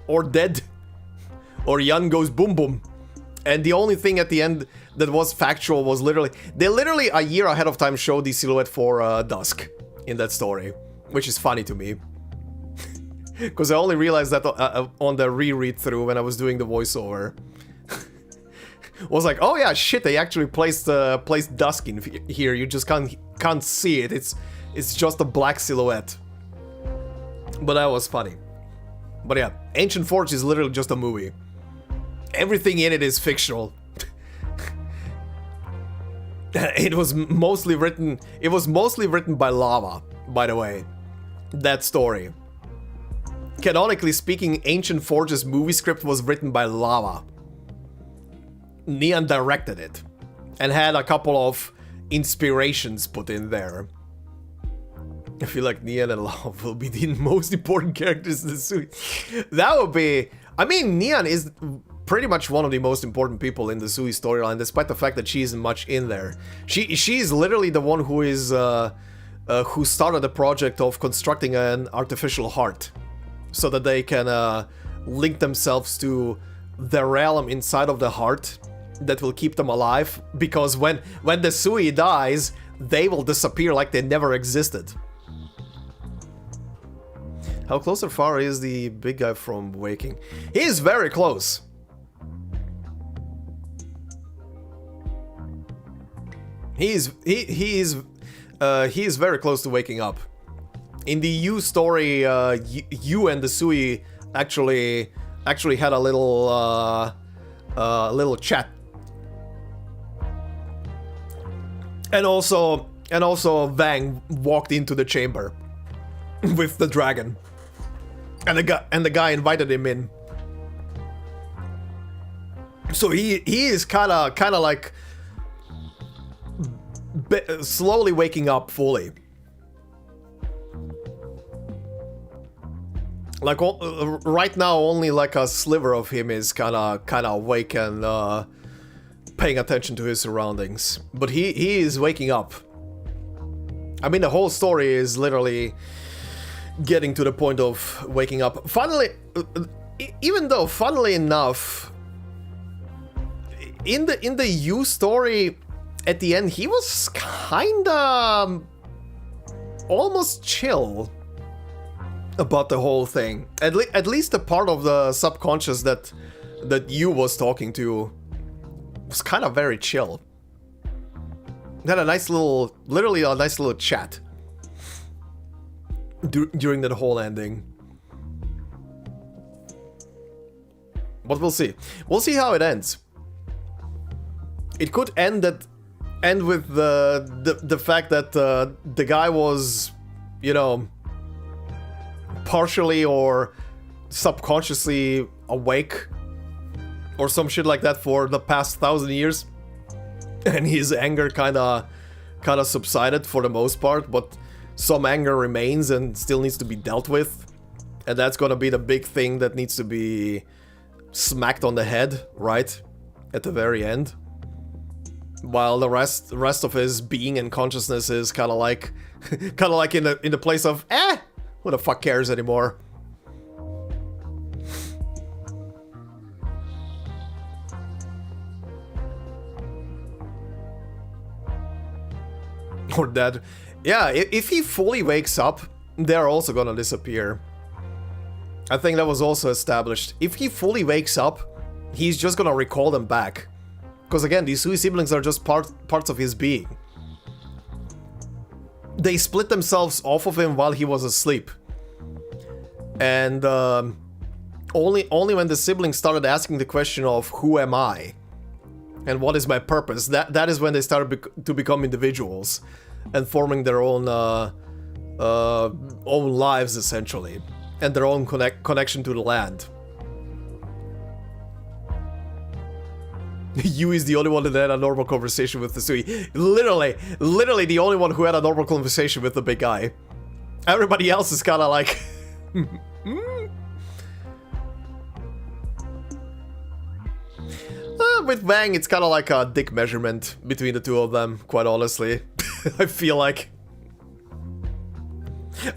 or dead, or Yan goes boom boom. And the only thing at the end that was factual was they literally a year ahead of time showed the silhouette for Dusk in that story, which is funny to me. Because I only realized that on the reread through when I was doing the voiceover. Was like, oh yeah, shit, they actually placed Dusk in here. You just can't see it. It's just a black silhouette. But that was funny. But yeah, Ancient Forge is literally just a movie. Everything in it is fictional. It was mostly written by Lava, by the way. That story. Canonically speaking, Ancient Forge's movie script was written by Lava. Neon directed it and had a couple of inspirations put in there. I feel like Neon and Lava will be the most important characters in the suit. That would be... I mean, Neon is pretty much one of the most important people in the Sui storyline, despite the fact that she isn't much in there. She's literally the one who is who started the project of constructing an artificial heart, so that they can link themselves to the realm inside of the heart that will keep them alive. Because when the Sui dies, they will disappear like they never existed. How close or far is the big guy from waking? He is very close. He is very close to waking up. In the U story, you and the Sui actually had a little chat. And also Vang walked into the chamber with the dragon. And the guy invited him in. So he is kind of like slowly waking up fully. Like right now, only like a sliver of him is kind of awake and paying attention to his surroundings. But he is waking up. I mean, the whole story is literally getting to the point of waking up. Finally, even though, funnily enough, in the U story, at the end, he was kinda almost chill about the whole thing. At least the part of the subconscious that you was talking to was kind of very chill. Had a nice little, literally a nice little chat during that whole ending. But we'll see. We'll see how it ends. It could end with the fact that the guy was, you know, partially or subconsciously awake or some shit like that for the past 1,000 years, and his anger kind of subsided for the most part, but some anger remains and still needs to be dealt with, and that's gonna be the big thing that needs to be smacked on the head right at the very end. While the rest of his being and consciousness is kind of like in the place of who the fuck cares anymore. Or that, yeah. If he fully wakes up, they're also gonna disappear. I think that was also established. If he fully wakes up, he's just gonna recall them back. Because again, these Sui siblings are just parts of his being. They split themselves off of him while he was asleep. And only when the siblings started asking the question of who am I? And what is my purpose? That is when they started to become individuals and forming their own lives, essentially. And their own connection to the land. You is the only one that had a normal conversation with the Sui. Literally the only one who had a normal conversation with the big guy. Everybody else is kind of like... With Vang, it's kind of like a dick measurement between the two of them, quite honestly. I feel like...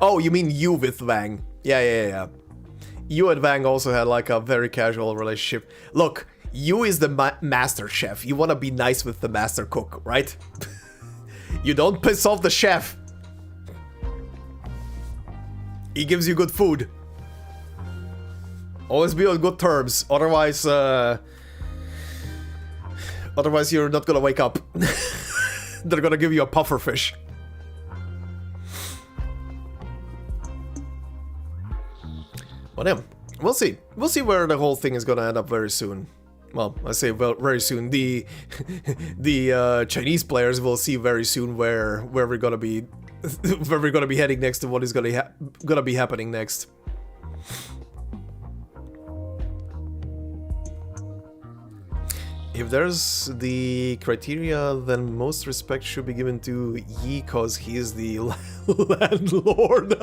Oh, you mean you with Vang. Yeah. You and Vang also had like a very casual relationship. Look... You is the master chef. You want to be nice with the master cook, right? You don't piss off the chef. He gives you good food. Always be on good terms. Otherwise, you're not gonna wake up. They're gonna give you a puffer fish. But yeah, we'll see. We'll see where the whole thing is gonna end up very soon. Well, I say very soon. The Chinese players will see very soon where we're gonna be where we're gonna be heading next and what is gonna be happening next. If there's the criteria, then most respect should be given to Yi, cause he is the landlord.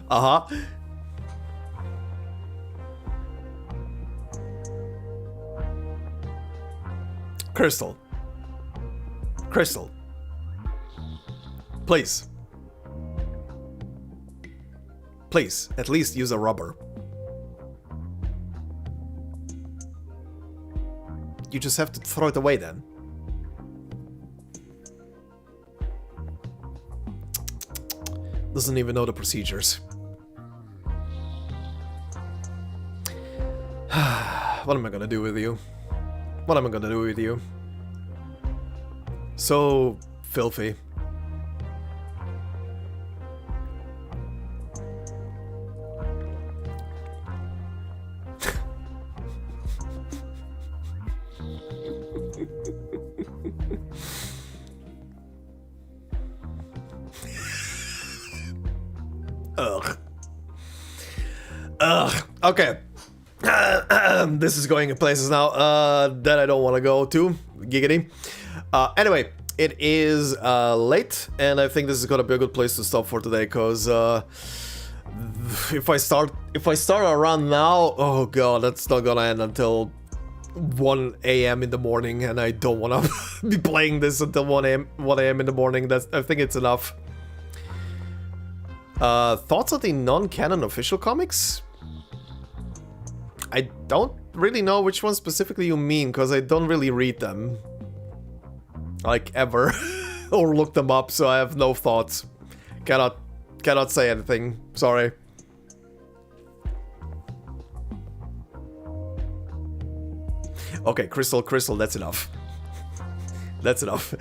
Uh-huh. Crystal. Crystal. Please. Please, at least use a rubber. You just have to throw it away then. Doesn't even know the procedures. What am I gonna do with you? What am I gonna do with you? So filthy. Ugh. Ugh. Okay. This is going in places now that I don't want to go to. Giggity. Anyway, it is late, and I think this is gonna be a good place to stop for today. Cause if I start around now, oh god, that's not gonna end until 1 a.m. in the morning, and I don't want to be playing this until 1 a.m. in the morning. I think it's enough. Thoughts on the non-canon official comics? I don't really know which one specifically you mean, because I don't really read them. Like, ever. Or look them up, so I have no thoughts. Cannot say anything. Sorry. Okay, Crystal, that's enough. That's enough.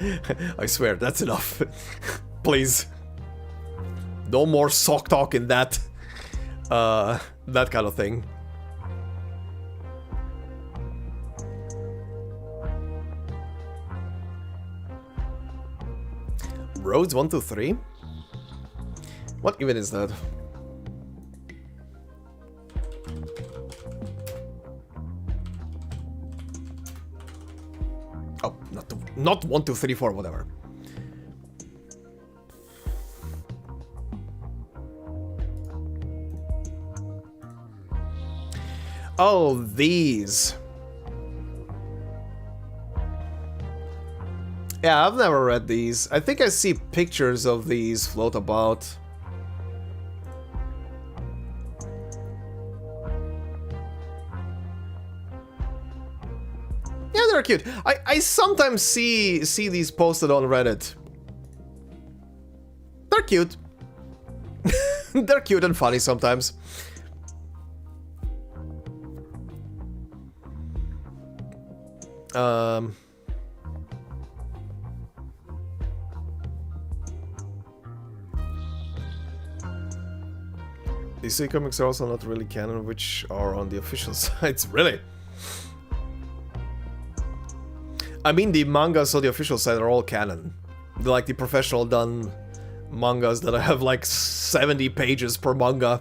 I swear, that's enough. Please. No more sock talk in that. That kind of thing. Roads 1, 2, 3? What even is that? Oh, not 1, 2, 3, 4, whatever. Oh, these. Yeah, I've never read these. I think I see pictures of these float about. Yeah, they're cute. I sometimes see these posted on Reddit. They're cute. They're cute and funny sometimes. DC comics are also not really canon, which are on the official sites. Really? I mean, the mangas on the official site are all canon. They're like the professional done mangas that have like 70 pages per manga.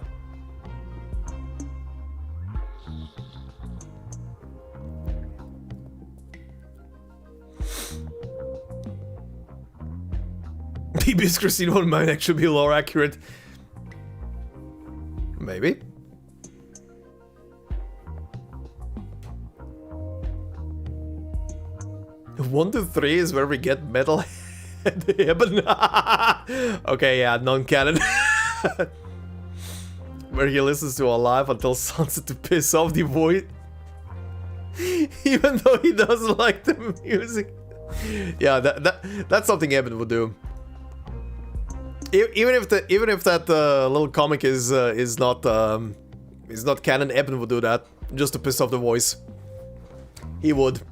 Maybe Christine one might actually be lore accurate. Maybe. One to 3 is where we get metal Eben. Okay, yeah, non-canon. Where he listens to Alive until sunset to piss off the void. Even though he doesn't like the music. Yeah, that's something Eben would do. Even if that little comic is not canon, Eben would do that just to piss off the voice. He would.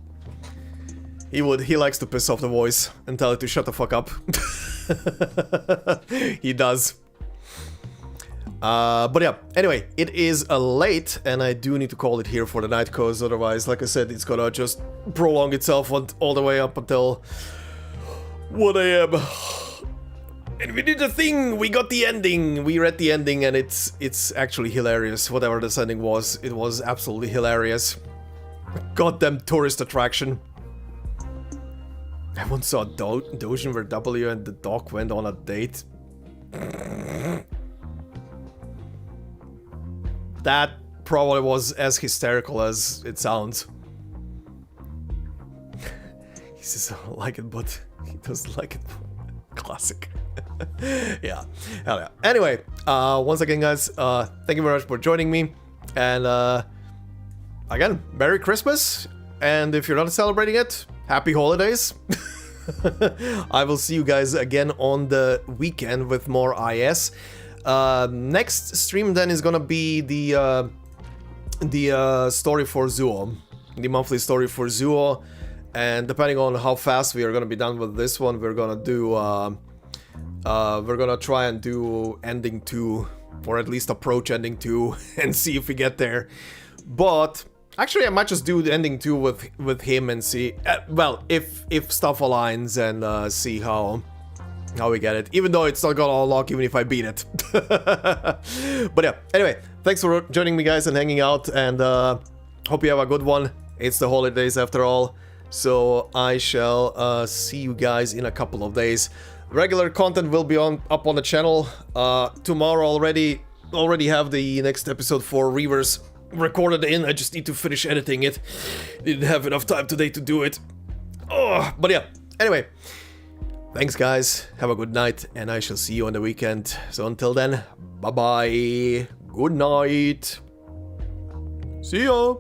He likes to piss off the voice and tell it to shut the fuck up. He does. But yeah, anyway, it is late, and I do need to call it here for the night, because otherwise, like I said, it's gonna just prolong itself all the way up until 1 AM. And we did the thing, we got the ending, we read the ending, and it's actually hilarious. Whatever this ending was, it was absolutely hilarious. Goddamn tourist attraction. I once saw a doujin where W and the dog went on a date. That probably was as hysterical as it sounds. He says, I don't like it, but he doesn't like it. Classic. Yeah, hell yeah. Anyway, once again, guys, thank you very much for joining me. And again, Merry Christmas. And if you're not celebrating it, Happy Holidays. I will see you guys again on the weekend with more IS. Next stream then is gonna be the story for Zuo, the monthly story for Zuo, and depending on how fast we are gonna be done with this one, we're gonna do we're gonna try and do ending 2, or at least approach ending 2, and see if we get there. But actually, I might just do the ending 2 with him and see, well, if stuff aligns, and see how we get it, even though it's not gonna unlock even if I beat it. But yeah, anyway, thanks for joining me, guys, and hanging out, and hope you have a good one. It's the holidays after all, so I shall see you guys in a couple of days. Regular content will be up on the channel tomorrow. Already have the next episode for Reavers recorded in. I just need to finish editing it. Didn't have enough time today to do it. Oh, but yeah, anyway, thanks, guys, have a good night, and I shall see you on the weekend. So until then, bye bye, good night, see ya.